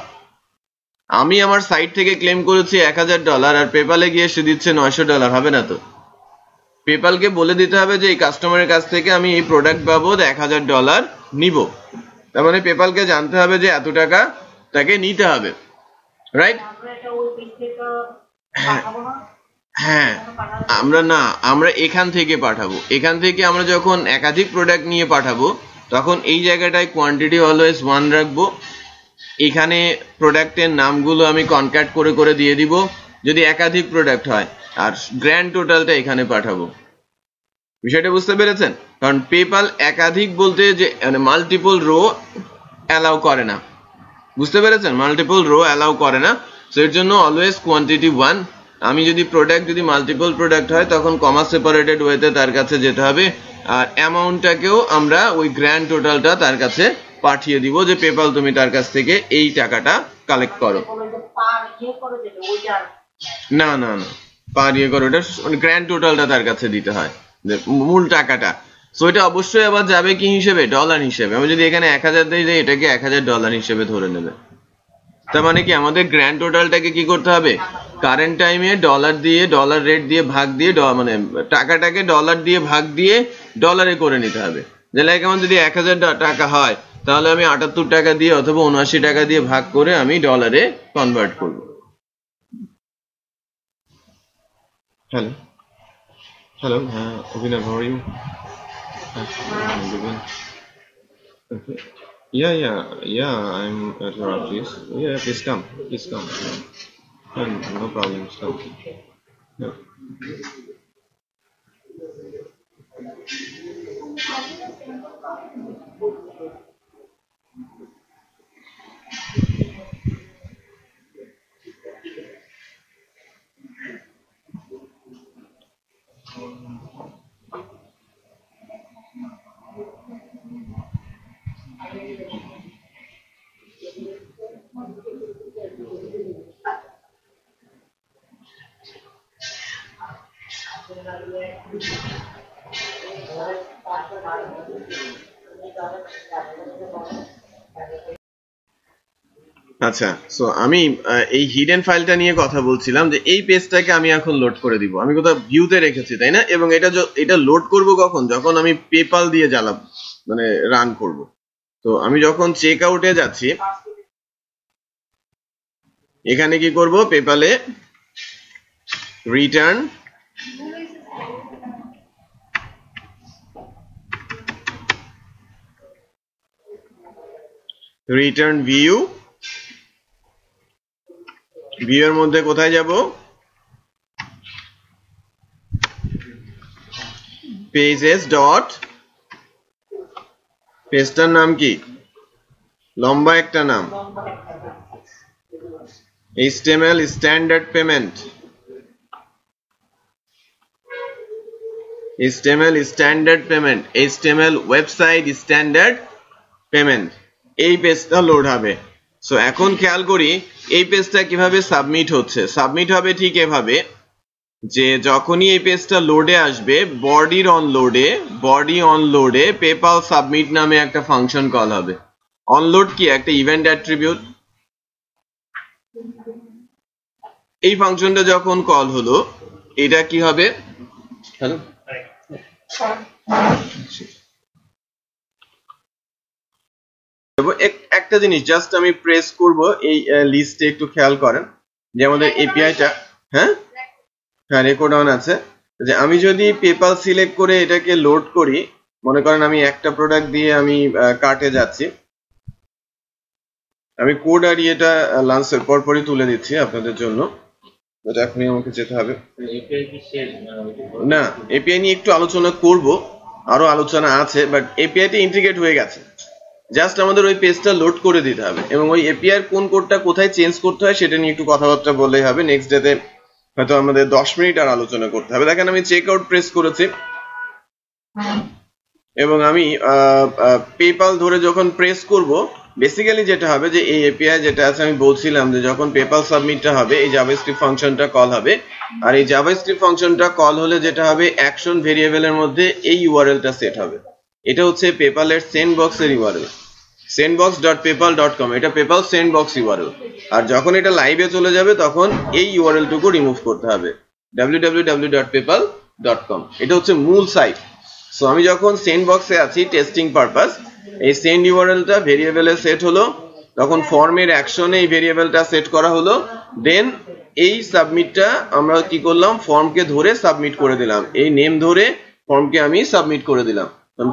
আমি আমার সাইট থেকে ক্লেম করেছি $1000, আর পেপালে গিয়ে সে দিচ্ছে $900, হবে না তো? পেপালকে বলে দিতে হবে যে এই কাস্টমারের কাছ থেকে আমি এই প্রোডাক্ট বাবদ $1000 নিব। তার মানে পেপালকে জানতে হবে যে এত টাকা তাকে নিতে হবে, রাইট? হ্যাঁ, আমরা এখান থেকে পাঠাবো। এখান থেকে আমরা যখন একাধিক প্রোডাক্ট নিয়ে পাঠাবো তখন এই জায়গাটায় কোয়ান্টিটি অলওয়েজ 1 রাখবো। এখানে প্রোডাক্টের নামগুলো আমি কনক্যাট করে করে দিয়ে দিব যদি একাধিক প্রোডাক্ট হয়, আর গ্র্যান্ড টোটালটা এখানে পাঠাবো। বিষয়টা বুঝতে পেরেছেন? কারণ পেপাল একাধিক বলতে যে মানে মাল্টিপল রো অ্যালাউ করে না। বুঝতে পেরেছেন? মাল্টিপল রো অ্যালাউ করে না। সো এর জন্য অলওয়েজ কোয়ান্টিটি 1। আমি যদি প্রোডাক্ট যদি মাল্টিপল প্রোডাক্ট হয় তখন কমা সেপারেটেড ওয়েতে তার কাছে যেতে হবে, আর অ্যামাউন্টটাকেও আমরা ওই গ্র্যান্ড টোটালটা তার কাছে পাঠিয়ে দিব যে পেপাল তুমি তার কাছ থেকে এই টাকাটা কালেক্ট করো। না না না, পার ইয়ে করো, ওটা গ্র্যান্ড টোটালটা তার কাছে দিতে হয়, মূল টাকাটা। সো এটা অবশ্যই আবার যাবে কি হিসেবে? ডলার হিসেবে। আমি যদি এখানে 1000 দিই, এটাকে $1000 হিসেবে ধরে নেবে। তার মানে কি আমাদের গ্র্যান্ড টোটালটাকে কি করতে হবে? কারেন্ট টাইমে ডলার দিয়ে, ডলার রেট দিয়ে ভাগ দিয়ে, মানে টাকাটাকে ডলার দিয়ে ভাগ দিয়ে ডলারে করে নিতে হবে। যে লাইক আমার যদি 1000 টাকা হয় তাহলে আমি 78 টাকা দিয়ে অথবা 79 টাকা দিয়ে ভাগ করে আমি ডলারে কনভার্ট করব। হ্যালো হ্যালো, হ্যাঁ Abhinav, how are you? Okay. Yeah, I'm at your office. Yeah, please come. No problem, come. Yeah. আচ্ছা, সো আমি এই হিডেন ফাইলটা নিয়ে কথা বলছিলাম যে এই পেজটাকে আমি এখন লোড করে দিব। আমি কোথাও ভিউতে রেখেছি, তাই না? এবং এটা লোড করব কখন? যখন আমি পেপাল দিয়ে জ্বালাবো, মানে রান করব। তো আমি যখন চেক আউটে যাচ্ছি, এখানে কি করব? পেপালে return view এর মধ্যে কোথায় যাব pages dot পেজটার নাম কি লম্বা একটা নাম HTML standard payment HTML standard payment HTML website standard payment এই পেজটা লোড হবে সো এখন খেয়াল করি এই পেজটা কিভাবে সাবমিট হচ্ছে সাবমিট হবে ঠিক এভাবে যে যখনই এই পেজটা লোডে আসবে বডি অন লোডে পেপাল সাবমিট নামে একটা ফাংশন কল হবে অনলোড কি একটা ইভেন্ট অ্যাট্রিবিউট এই ফাংশনটা যখন কল হলো এটা কি হবে হ্যালো একটা জিনিস জাস্ট আমি প্রেস করব এই লিস্টে একটু খেয়াল করেন যে আমাদের এপিআইটা হ্যাঁ রেকর্ড অন আছে যে আমি যদি পেপাল সিলেক্ট করে এটাকে লোড করি মনে করেন আমি একটা প্রোডাক্ট দিয়ে আমি কার্টে যাচ্ছি আমি কোড আর এটা লাঞ্চের পরপরই তুলে দিচ্ছি আপনাদের জন্য এটা এখন আমাকে যেতে হবে না এপিআই নিয়ে একটু আলোচনা করব আরো আলোচনা আছে বাট এপিআইটা ইন্টিগ্রেট হয়ে গেছে জাস্ট আমাদের ওই পেজটা লোড করে দিতে হবে এবং ওই এপিআই এর কোন কোডটা কোথায় চেঞ্জ করতে হয় সেটা নিয়ে একটু কথাবার্তা বললেই হবে নেক্সট ডেতে হয়তো আমাদের 10 মিনিট আর আলোচনা করতে হবে দেখেন আমি চেক আউট প্রেস করেছি এবং আমি পেপাল ধরে যখন প্রেস করব বেসিক্যালি যেটা হবে যে এই এপিআই যেটা আছে আমি বলছিলাম যে যখন পেপাল সাবমিটটা হবে এই জাভাস্ক্রিপ্ট ফাংশনটা কল হবে আর এই জাভাস্ক্রিপ্ট ফাংশনটা কল হলে যেটা হবে অ্যাকশন ভেরিয়েবলের মধ্যে এই ইউআরএলটা সেট হবে এটা হচ্ছে পেপালের সেন্ডবক্স এর ইউআরএল sandbox.paypal.com এটা পেপাল সেন্ডবক্স ইউআরএল আর যখন এটা লাইভে চলে যাবে তখন এই ইউআরএল টুকু রিমুভ করতে হবে www.paypal.com এটা হচ্ছে মূল সাইট সো আমি যখন সেন্ডবক্সে আছি টেস্টিং পারপাস এই সেন্ড ইউআরএলটা ভেরিয়েবলে সেট হলো তখন ফর্মের অ্যাকশনে এই ভেরিয়েবলটা সেট করা হলো দেন এই সাবমিটটা আমরা কি করলাম ফর্মকে ধরে সাবমিট করে দিলাম এই নেম ধরে ফর্মকে আমি সাবমিট করে দিলাম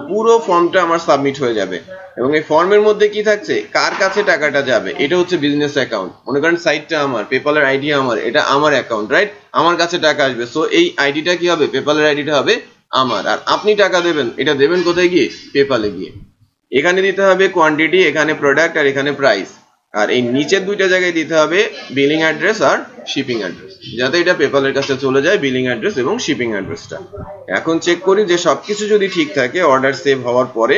পুরো ফর্মটা আমার সাবমিট হয়ে যাবে এবং এই ফর্মের মধ্যে কি থাকছে কার কাছে টাকাটা যাবে এটা হচ্ছে বিজনেস অ্যাকাউন্ট মনে করেন সাইটটা আমার পেপালের আইডি আমার এটা আমার অ্যাকাউন্ট রাইট আমার কাছে টাকা আসবে সো এই আইডিটা কি হবে পেপালের আইডিটা হবে আমার আর আপনি টাকা দেবেন এটা দেবেন কোথায় গিয়ে পেপালে গিয়ে এখানে দিতে হবে কোয়ান্টিটি এখানে প্রোডাক্ট আর এখানে প্রাইস আর এই নিচের দুইটা জায়গায় দিতে হবে বিলিং অ্যাড্রেস আর শিপিং অ্যাড্রেস যাতে এটা পেপালের কাছে চলে যায় বিলিং অ্যাড্রেস এবং শিপিং অ্যাড্রেসটা এখন চেক করি যে সবকিছু যদি ঠিক থাকে অর্ডার সেভ হওয়ার পরে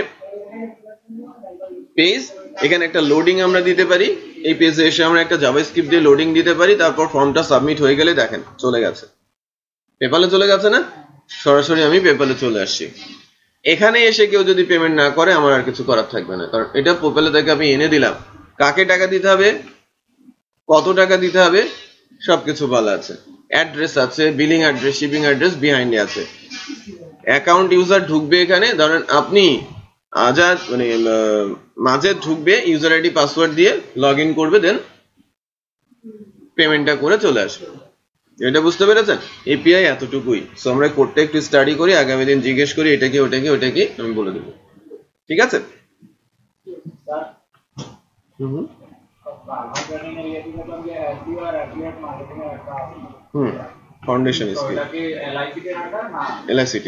পেজ এখানে একটা লোডিং আমরা দিতে পারি এই পেজে এসে আমরা একটা জাভাস্ক্রিপ্ট দিয়ে লোডিং দিতে পারি তারপর ফর্মটা সাবমিট হয়ে গেলে দেখেন চলে গেছে পেপালে চলে গেছে না সরাসরি আমি পেপালে চলে আসছি এখানে এসে কেউ যদি পেমেন্ট না করে আমার আর কিছু করার থাকবে না কারণ এটা পেপালে থেকে আমি এনে দিলাম কাকে টাকা দিতে হবে কত টাকা দিতে হবে সবকিছু বলা আছে অ্যাড্রেস আছে বিলিং অ্যাড্রেস শিপিং অ্যাড্রেস বিহাইন্ডে আছে অ্যাকাউন্ট ইউজার ঢুকবে এখানে ধরেন আপনি আজাদ মানে মাঝে ঢুকবে ইউজার আইডি পাসওয়ার্ড দিয়ে লগইন করবে দেন পেমেন্টটা করে চলে আসবে এটা বুঝতে পেরেছেন এপিআই এতটুকুই সো আমরা কোডটা একটু স্টাডি করি আগামী দিন জিজ্ঞেস করি এটা কি ওটা কি ওটা কি আমি বলে দেব ঠিক আছে ফাউন্ডেশন স্কিল এলআইসি